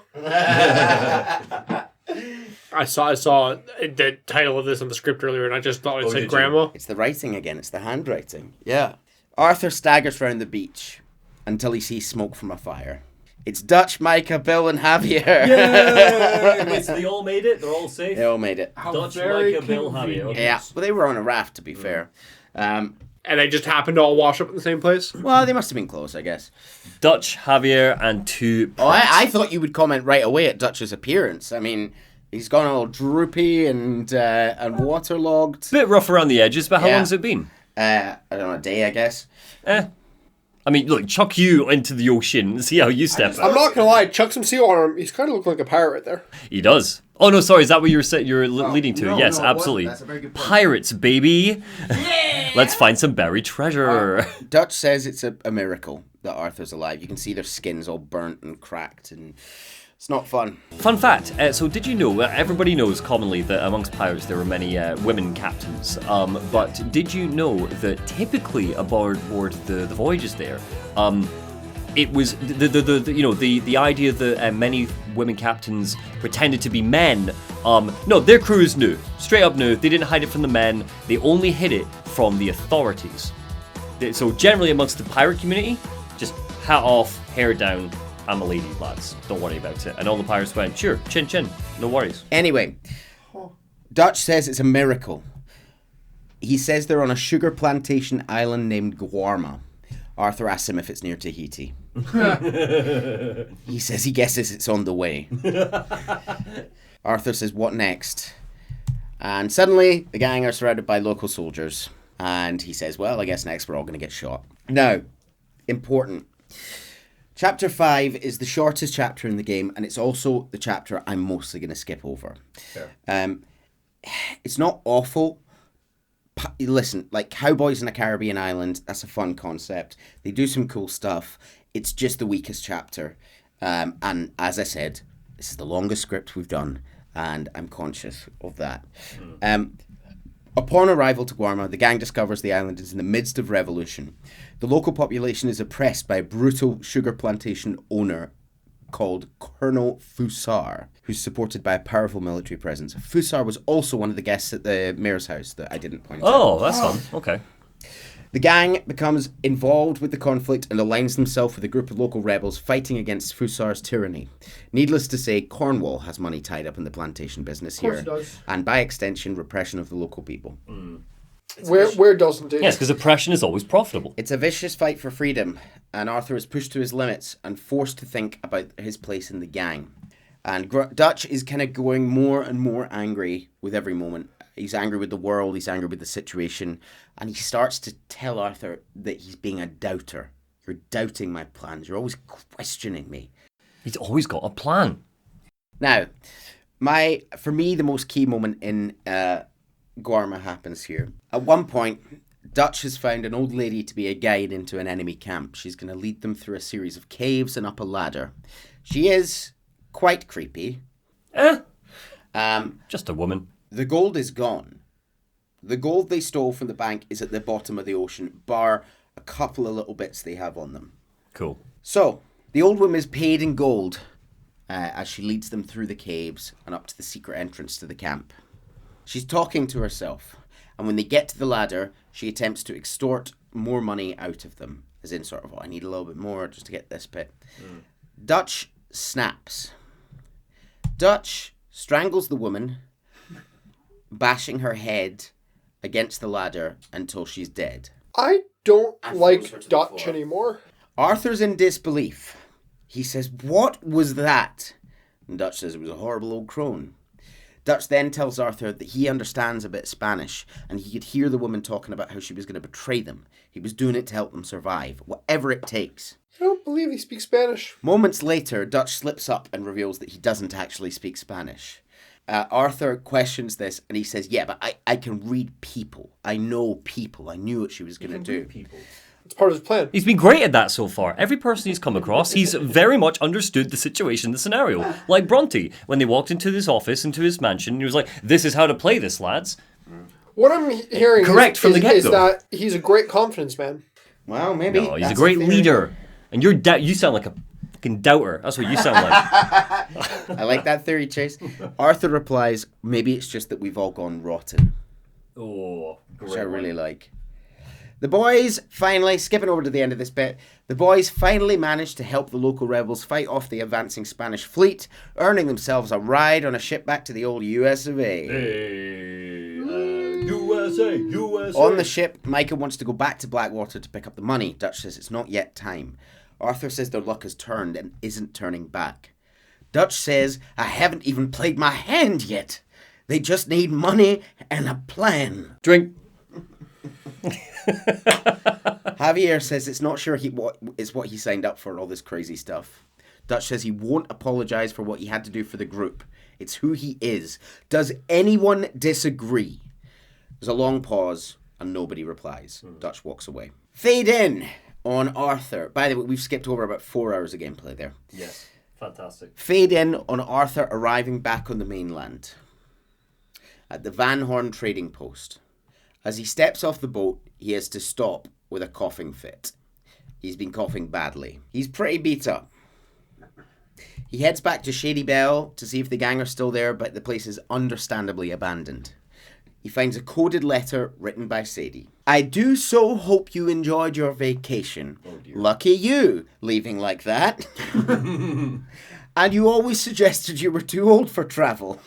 I saw the title of this on the script earlier, and I just thought it said did Grandma. It's the writing again, it's the handwriting. Yeah. Arthur staggers round the beach until he sees smoke from a fire. It's Dutch, Micah, Bill, and Javier. Yay! So they all made it? They're all safe? They all made it. Dutch, very Micah, Bill, Javier. Okay. Yeah, well, they were on a raft, to be fair. And they just happened to all wash up in the same place. Well, they must have been close, I guess. Dutch, Javier, and two. Oh, I thought you would comment right away at Dutch's appearance. I mean, he's gone all droopy and waterlogged. Bit rough around the edges, but how Yeah. long's it been? I don't know, a day, I guess. I mean, look, chuck you into the ocean and see how you step I'm out. not gonna lie, chuck some seal on him. He's kind of looking like a pirate right there. He does. Oh, no, sorry, is that what you're leading to? no, Yes, no, absolutely. that's a very good point. Pirates, baby. Let's find some buried treasure. Dutch says it's a miracle that Arthur's alive. You can see their skin's all burnt and cracked, and it's not fun. Fun fact, so did you know, everybody knows commonly that amongst pirates there were many women captains, but did you know that typically aboard the voyages there, it was the idea that many women captains pretended to be men. No, their crews knew, straight up knew. They didn't hide it from the men. They only hid it from the authorities. So generally amongst the pirate community, just hat off, hair down. I'm a lady, lads. Don't worry about it. And all the pirates went, sure, chin chin, no worries. Anyway, Dutch says it's a miracle. He says they're on a sugar plantation island named Guarma. Arthur asks him if it's near Tahiti. He says he guesses it's on the way. Arthur says, what next? And suddenly, the gang are surrounded by local soldiers. And he says, well, I guess next we're all going to get shot. Now, important. Chapter 5 is the shortest chapter in the game, and it's also the chapter I'm mostly going to skip over. Fair. It's not awful. Listen, like Cowboys in a Caribbean island, that's a fun concept. They do some cool stuff. It's just the weakest chapter. And as I said, this is the longest script we've done, and I'm conscious of that. Upon arrival to Guarma, the gang discovers the island is in the midst of revolution. The local population is oppressed by a brutal sugar plantation owner called Colonel Fusar, who's supported by a powerful military presence. Fusar was also one of the guests at the mayor's house that I didn't point out. Oh, that's fun. Okay. The gang becomes involved with the conflict and aligns themselves with a group of local rebels fighting against Fusar's tyranny. Needless to say, Cornwall has money tied up in the plantation business here, it does. and by extension, repression of the local people. Where doesn't it? Yes, because oppression is always profitable. It's a vicious fight for freedom, and Arthur is pushed to his limits and forced to think about his place in the gang. And Dutch is kind of going more and more angry with every moment. He's angry with the world, he's angry with the situation, and he starts to tell Arthur that he's being a doubter. You're doubting my plans, you're always questioning me. He's always got a plan. Now, for me, the most key moment in Guarma happens here. At one point, Dutch has found an old lady to be a guide into an enemy camp. She's going to lead them through a series of caves and up a ladder. She is quite creepy. Just a woman. The gold is gone. The gold they stole from the bank is at the bottom of the ocean, bar a couple of little bits they have on them. Cool. So, the old woman is paid in gold as she leads them through the caves and up to the secret entrance to the camp. She's talking to herself, and when they get to the ladder, she attempts to extort more money out of them, as in sort of, I need a little bit more just to get this bit. Dutch snaps. Dutch strangles the woman, bashing her head against the ladder until she's dead. I don't And like throws her to the Dutch floor. anymore. Arthur's in disbelief. He says, "What was that?" And Dutch says it was a horrible old crone. Dutch then tells Arthur that he understands a bit Spanish, and he could hear the woman talking about how she was going to betray them. He was doing it to help them survive, whatever it takes. I don't believe he speaks Spanish. Moments later, Dutch slips up and reveals that he doesn't actually speak Spanish. Arthur questions this, and he says, "Yeah, but I can read people. I know people. I knew what she was going to do." It's part of his plan. He's been great at that so far. Every person he's come across, he's very much understood the situation, the scenario. Like Bronte, when they walked into his office, into his mansion, he was like, "This is how to play this, lads." What I'm hearing Correct from the get-go. is that he's a great confidence man. Well, maybe. No, he's a that's great theory. leader. And you sound like a fucking doubter. That's what you sound like. I like that theory, Chase. Arthur replies, "Maybe it's just that we've all gone rotten," Oh, which I really like. The boys finally, skipping over to the end of this bit, the boys finally managed to help the local rebels fight off the advancing Spanish fleet, earning themselves a ride on a ship back to the old US of A. USA. On the ship, Micah wants to go back to Blackwater to pick up the money. Dutch says it's not yet time. Arthur says their luck has turned and isn't turning back. Dutch says, "I haven't even played my hand yet. They just need money and a plan." Drink. Javier says it's not sure what he signed up for, all this crazy stuff. Dutch says he won't apologise for what he had to do for the group. It's who he is. Does anyone disagree? There's a long pause and nobody replies. Dutch walks away. Fade in on Arthur. By the way, we've skipped over about 4 hours of gameplay there. Yes, fantastic. Fade in on Arthur arriving back on the mainland at the Van Horn trading post. As he steps off the boat, he has to stop with a coughing fit. He's been coughing badly. He's pretty beat up. He heads back to Shady Bell to see if the gang are still there, but the place is understandably abandoned. He finds a coded letter written by Sadie. "I do so hope you enjoyed your vacation. Lucky you, leaving like that. And you always suggested you were too old for travel.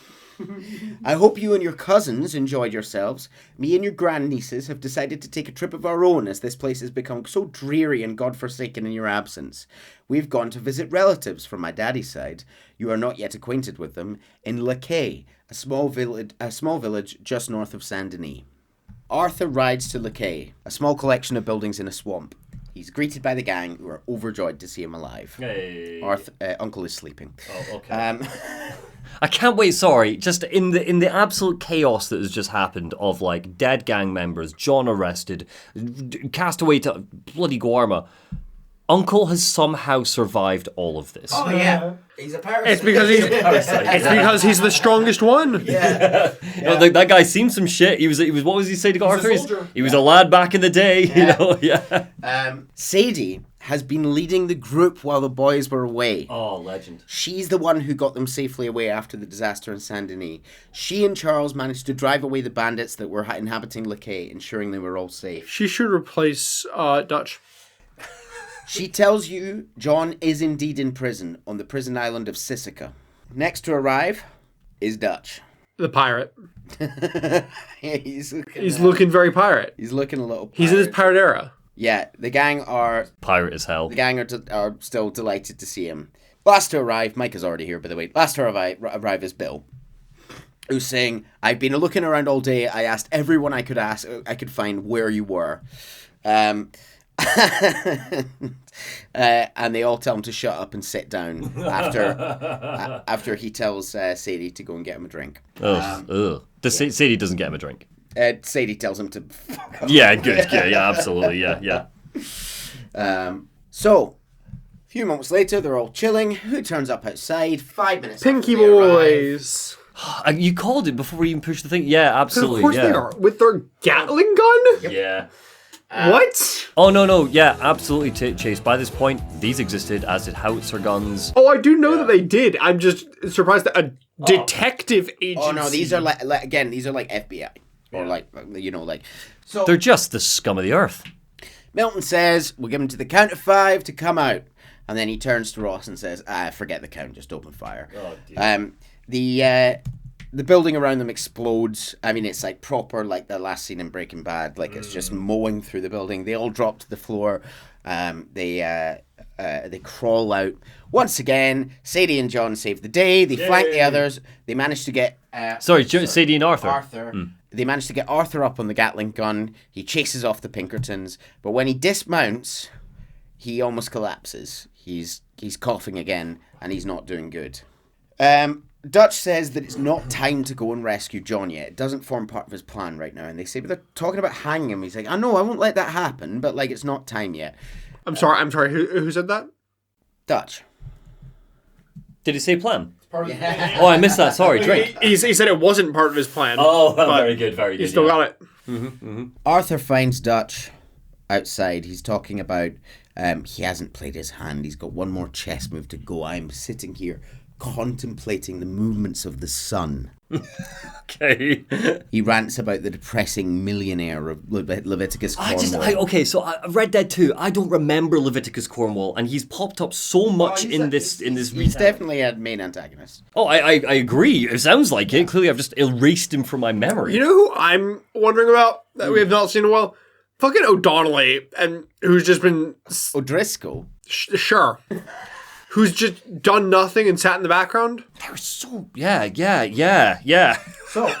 I hope you and your cousins enjoyed yourselves. Me and your grandnieces have decided to take a trip of our own as this place has become so dreary and godforsaken in your absence. We've gone to visit relatives from my daddy's side. You are not yet acquainted with them. In Laquais, a small village just north of Saint Denis." Arthur rides to Laquais, a small collection of buildings in a swamp. He's greeted by the gang, who are overjoyed to see him alive. Hey. Uncle is sleeping. Oh, okay. I can't wait. Sorry, just in the absolute chaos that has just happened of like dead gang members, John arrested, cast away to bloody Guarma. Uncle has somehow survived all of this. Oh yeah, he's a parasite. It's because he's the strongest one. Yeah. You know, that guy seen some shit. He was. What was he saying to Arthur? soldier. He was a lad back in the day. You know. Yeah. Sadie has been leading the group while the boys were away. Oh, legend. She's the one who got them safely away after the disaster in Saint Denis. She and Charles managed to drive away the bandits that were inhabiting Laquais, ensuring they were all safe. She should replace Dutch. She tells you John is indeed in prison on the prison island of Sisika. Next to arrive is Dutch. The pirate. He's looking. He's looking very pirate. He's looking a little. He's in his pirate. pirate era. Yeah, the gang are Pirate as hell. are still delighted to see him. Last to arrive, Mike is already here, by the way. Last to arrive is Bill, who's saying, "I've been looking around all day. I asked everyone I could find where you were." And they all tell him to shut up and sit down after he tells Sadie to go and get him a drink. Ugh. Sadie doesn't get him a drink. Sadie tells him to fuck off. Yeah, good. Yeah, absolutely. Yeah. So, a few moments later, they're all chilling. Who turns up outside? 5 minutes. Pinky after they arrive. boys. You called it before we even pushed the thing. Yeah, absolutely. Of course they are. With their Gatling gun? Yeah. What? Oh, no. Yeah, absolutely, Chase. By this point, these existed, as did howitzer guns. Oh, I do know that they did. I'm just surprised that a detective agency... Oh, no, these are like FBI. Or So, They're just the scum of the earth. Milton says, we'll give him to the count of 5 to come out. And then he turns to Ross and says, forget the count, just open fire. Oh, dear. The building around them explodes. I mean, it's like proper, like the last scene in Breaking Bad. Like, it's just mowing through the building. They all drop to the floor. They crawl out. Once again, Sadie and John save the day. They flank the others. They manage to get... Sadie and Arthur. They manage to get Arthur up on the Gatling gun. He chases off the Pinkertons. But when he dismounts, he almost collapses. He's coughing again, and he's not doing good. Dutch says that it's not time to go and rescue John yet. It doesn't form part of his plan right now. And they say, but they're talking about hanging him. He's like, I know, I won't let that happen, but like, it's not time yet. I'm sorry. Who said that? Dutch. Did he say plan? Oh, I missed that. Sorry, drink. He said it wasn't part of his plan. Oh, but very good, very good. He still got it. Arthur finds Dutch outside. He's talking about he hasn't played his hand. He's got one more chess move to go. I'm sitting here contemplating the movements of the sun. Okay. He rants about the depressing millionaire of Leviticus Cornwall. So Red Dead 2, I don't remember Leviticus Cornwall, and he's popped up so much in this. He's definitely a main antagonist. Oh, I agree. It sounds like it. Clearly, I've just erased him from my memory. You know who I'm wondering about that we have not seen in a while? Fucking O'Donnelly, and who's just been... O'Driscoll? Sure. Who's just done nothing and sat in the background? They're so... Yeah. So...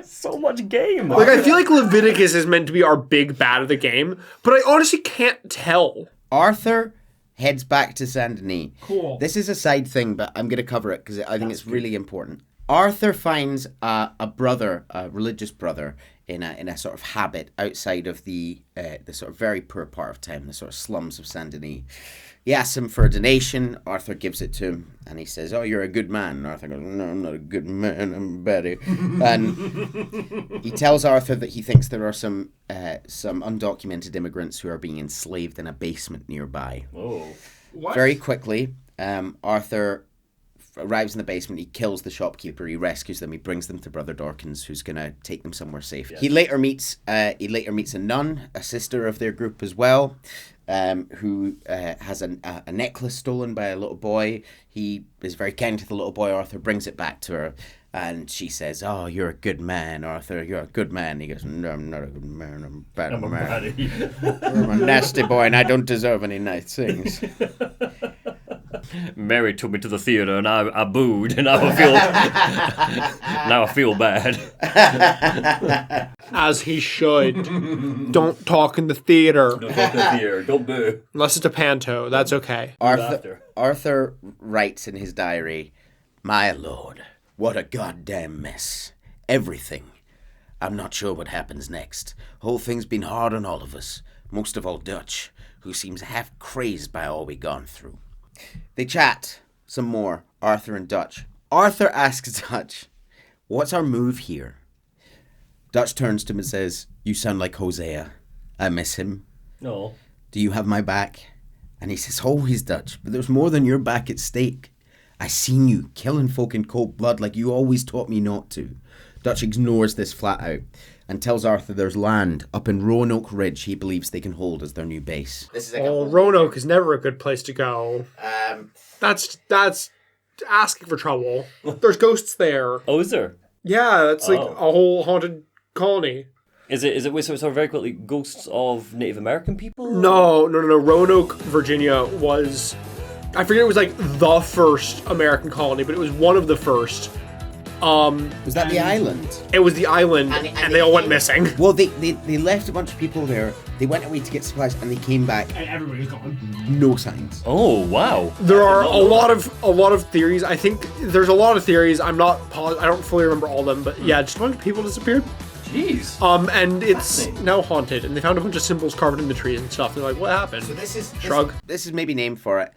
So much game. Like, I feel like Leviticus is meant to be our big bad of the game, but I honestly can't tell. Arthur heads back to Saint Denis. Cool. This is a side thing, but I'm going to cover it because I think it's really important. Arthur finds a brother, a religious brother, in a sort of habit outside of the sort of very poor part of town, the sort of slums of Saint Denis. He asks him for a donation. Arthur gives it to him, and he says, "Oh, you're a good man." And Arthur goes, "No, I'm not a good man. I'm Betty." And he tells Arthur that he thinks there are some undocumented immigrants who are being enslaved in a basement nearby. Oh. What? Very quickly, Arthur arrives in the basement. He kills the shopkeeper. He rescues them. He brings them to Brother Dorkins, who's gonna take them somewhere safe. Yes. He later meets a nun, a sister of their group as well, who has a necklace stolen by a little boy. He is very kind to the little boy. Arthur brings it back to her, and she says, "Oh, you're a good man, Arthur. You're a good man." He goes, "No, I'm not a good man. I'm a bad man. I'm a nasty boy, and I don't deserve any nice things." Mary took me to the theater, and I booed, and now I feel bad. As he should. Don't talk in the theater. Don't talk in the theater. Don't boo. Unless it's a panto. That's okay. Arthur writes in his diary, "My lord, what a goddamn mess. Everything. I'm not sure what happens next. Whole thing's been hard on all of us. Most of all Dutch, who seems half crazed by all we gone through." They chat some more, Arthur and Dutch. Arthur asks Dutch, "What's our move here?" Dutch turns to him and says, "You sound like Hosea. I miss him. No. Do you have my back?" And he says, "Always, Dutch, but there's more than your back at stake. I seen you killing folk in cold blood like you always taught me not to." Dutch ignores this flat out and tells Arthur there's land up in Roanoke Ridge he believes they can hold as their new base. Roanoke is never a good place to go. That's asking for trouble. There's ghosts there. Oh, is there? Yeah, it's like Oh. a whole haunted colony. Is it? Wait, so very quickly, ghosts of Native American people? No. Roanoke, Virginia was... I forget it was like the first American colony, but it was one of the first. Was that the island? It was the island, and they all went missing. Well, they left a bunch of people there. They went away to get supplies, and they came back. And everybody's gone. No signs. Oh, wow. There are a lot of theories. I think there's a lot of theories. I'm not positive. I don't fully remember all of them, but yeah, just a bunch of people disappeared. Jeez. And it's Fascinating. now haunted, and they found a bunch of symbols carved in the trees and stuff. They're like, what happened? So this is Shrug. This is maybe named for it.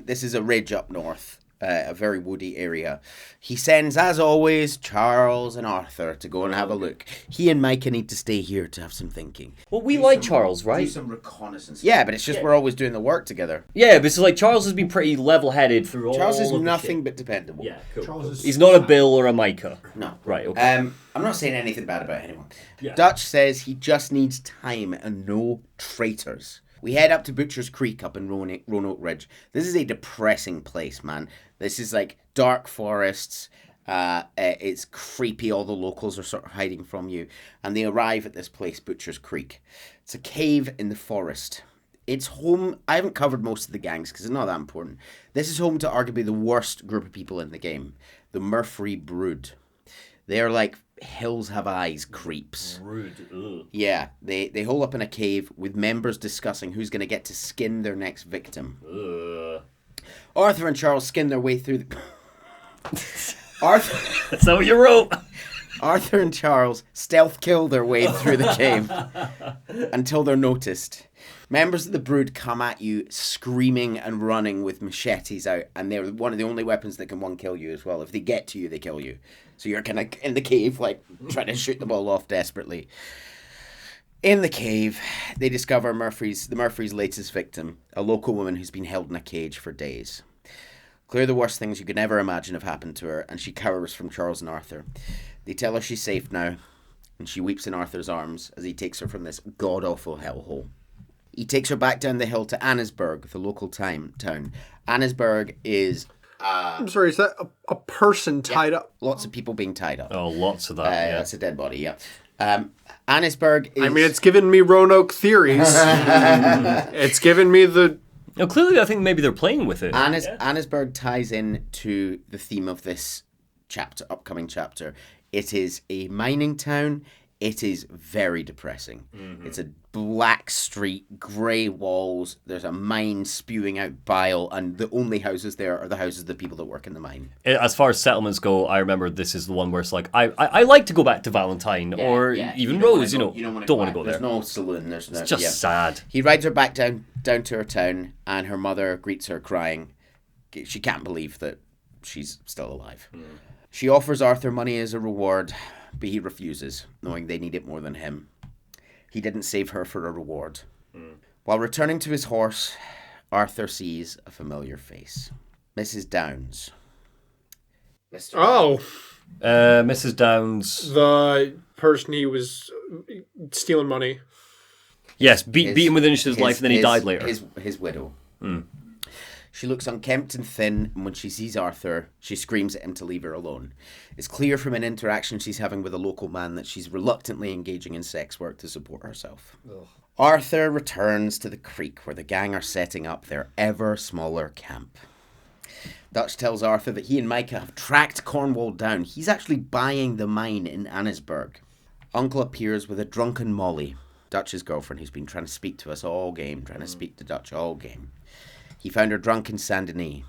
This is a ridge up north, a very woody area. He sends, as always, Charles and Arthur to go and have a look. He and Micah need to stay here to have some thinking. Well, we like Charles, Do right? some reconnaissance. Yeah, but it's just we're always doing the work together. Yeah, but it's like Charles has been pretty level-headed through all Charles is of the nothing shit. but dependable. Yeah, cool. Charles is He's not a Bill or a Micah. No. Right, okay. I'm not saying anything bad about anyone. Yeah. Dutch says he just needs time and no traitors. We head up to Butcher's Creek up in Roanoke Ridge. This is a depressing place, man. This is like dark forests. It's creepy. All the locals are sort of hiding from you. And they arrive at this place, Butcher's Creek. It's a cave in the forest. It's home. I haven't covered most of the gangs because it's not that important. This is home to arguably the worst group of people in the game, the Murphy Brood. They're like hills have eyes creeps. Rude. Ugh. Yeah, they hole up in a cave with members discussing who's going to get to skin their next victim. Ugh. Arthur and Charles skin their way through the... Arthur... That's not what you wrote. Arthur and Charles stealth kill their way through the cave until they're noticed. Members of the Brood come at you screaming and running with machetes out, and they're one of the only weapons that can one kill you as well. If they get to you, they kill you. So you're kind of in the cave, like, trying to shoot the ball off desperately. In the cave, they discover the Murphy's latest victim, a local woman who's been held in a cage for days. Clearly the worst things you could ever imagine have happened to her, and she cowers from Charles and Arthur. They tell her she's safe now, and she weeps in Arthur's arms as he takes her from this god-awful hellhole. He takes her back down the hill to Annesburg, the local town. Annesburg is... I'm sorry, is that a person tied up? Lots of people being tied up. Oh, lots of that, yeah. That's a dead body, yeah. Annesburg is... I mean, it's given me Roanoke theories. It's given me the... No, clearly I think maybe they're playing with it. Annesburg ties in to the theme of this upcoming chapter. It is a mining town. It is very depressing. Mm-hmm. It's a black street, grey walls. There's a mine spewing out bile, and the only houses there are the houses of the people that work in the mine. As far as settlements go, I remember this is the one where it's like, I like to go back to Valentine or even Rose, don't want to go there. There's no saloon. There's no. It's just sad. He rides her back down to her town, and her mother greets her crying. She can't believe that she's still alive. Mm. She offers Arthur money as a reward, but he refuses, knowing they need it more than him. He didn't save her for a reward. Mm. While returning to his horse, Arthur sees a familiar face. Mrs. Downs. Mrs. Downs. The person he was stealing money. Yes, beat him within his life, and then he died later. His widow. Mm. She looks unkempt and thin, and when she sees Arthur, she screams at him to leave her alone. It's clear from an interaction she's having with a local man that she's reluctantly engaging in sex work to support herself. Ugh. Arthur returns to the creek where the gang are setting up their ever smaller camp. Dutch tells Arthur that he and Micah have tracked Cornwall down. He's actually buying the mine in Annesburg. Uncle appears with a drunken Molly, Dutch's girlfriend, who's been trying to speak to us all game, trying to speak to Dutch all game. He found her drunk in Saint Denis.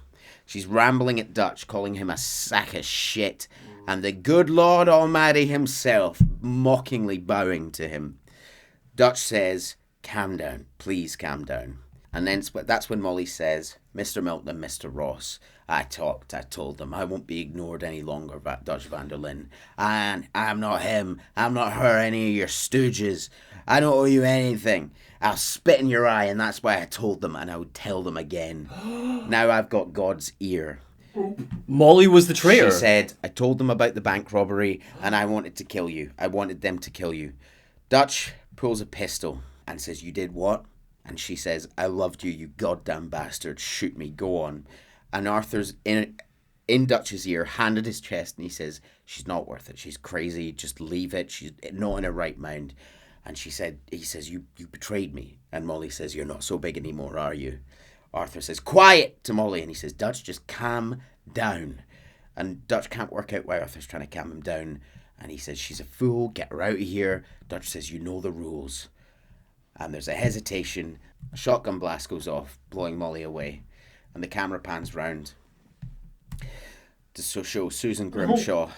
She's rambling at Dutch, calling him a sack of shit, and the good Lord Almighty himself mockingly bowing to him. Dutch says, "Calm down, please calm down." And then that's when Molly says, "Mr. Milton and Mr. Ross, I told them, I won't be ignored any longer, Dutch van der Linde. And I'm not him, I'm not her, any of your stooges. I don't owe you anything. I'll spit in your eye, and that's why I told them, and I would tell them again. Now I've got God's ear." Molly was the traitor. She said, "I told them about the bank robbery, and I wanted to kill you. I wanted them to kill you." Dutch pulls a pistol and says, "You did what?" And she says, "I loved you, you goddamn bastard. Shoot me, go on." And Arthur's in Dutch's ear, hand at his chest, and he says, "She's not worth it. She's crazy. Just leave it. She's not in her right mind." And he says, you betrayed me. And Molly says, "You're not so big anymore, are you?" Arthur says, "Quiet," to Molly, and he says, "Dutch, just calm down." And Dutch can't work out why Arthur's trying to calm him down. And he says, "She's a fool. Get her out of here." Dutch says, "You know the rules." And there's a hesitation. A shotgun blast goes off, blowing Molly away. And the camera pans round to show Susan Grimshaw.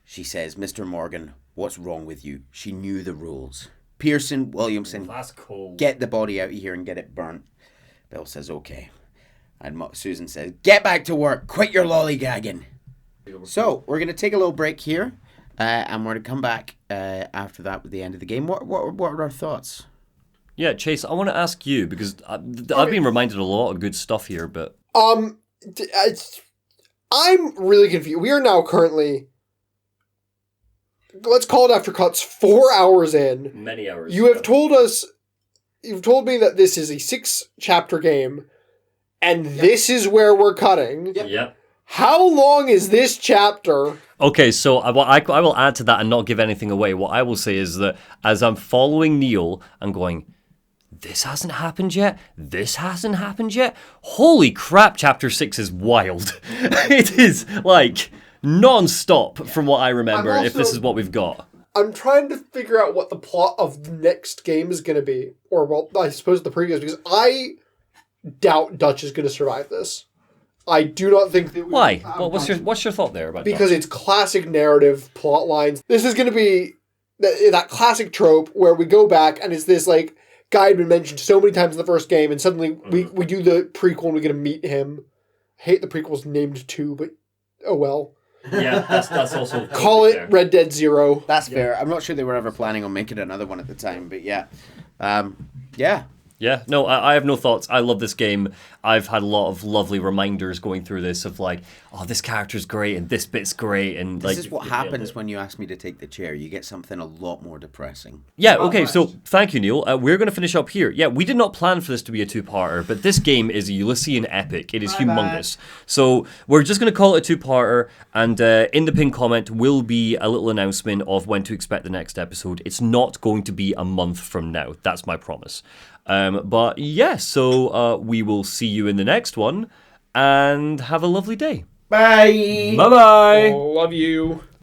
She says, "Mr. Morgan, what's wrong with you?" She knew the rules. Pearson, Williamson, That's cool. get the body out of here and get it burnt. Bill says, "Okay." And Susan says, "Get back to work. Quit your lollygagging." So we're going to take a little break here. And we're going to come back after that with the end of the game. What are our thoughts? Yeah, Chase, I want to ask you, because I've been reminded of a lot of good stuff here, but... I'm really confused. We are now currently, let's call it after cuts, 4 hours in. Many hours. You've told me that this is a 6-chapter game, and this is where we're cutting. Yep. How long is this chapter? Okay, so I will add to that and not give anything away. What I will say is that as I'm following Neil, I'm going, this hasn't happened yet. This hasn't happened yet. Holy crap, chapter 6 is wild. It is like non-stop from what I remember, if this is what we've got. I'm trying to figure out what the plot of the next game is going to be. Or, well, I suppose the previous, because I doubt Dutch is going to survive this. I do not think that... Why? Well, what's your thought there about Because Dutch? it's classic narrative plot lines. This is going to be that classic trope where we go back and it's this, like, guy had been mentioned so many times in the first game, and suddenly we do the prequel and we get to meet him. I hate the prequel's named 2, but oh well. Yeah, that's also... Call it Red Dead Zero. That's fair. I'm not sure they were ever planning on making another one at the time, but yeah. Yeah. Yeah, no, I have no thoughts. I love this game. I've had a lot of lovely reminders going through this of like, oh, this character's great and this bit's great. And This like, is what happens when you ask me to take the chair. You get something a lot more depressing. Yeah, okay, so thank you, Neil. We're going to finish up here. Yeah, we did not plan for this to be a two-parter, but this game is a Ulyssean epic. It is humongous. So we're just going to call it a two-parter, and in the pinned comment will be a little announcement of when to expect the next episode. It's not going to be a month from now. That's my promise. But yeah, so we will see you in the next one, and have a lovely day. Bye! Bye-bye! Love you.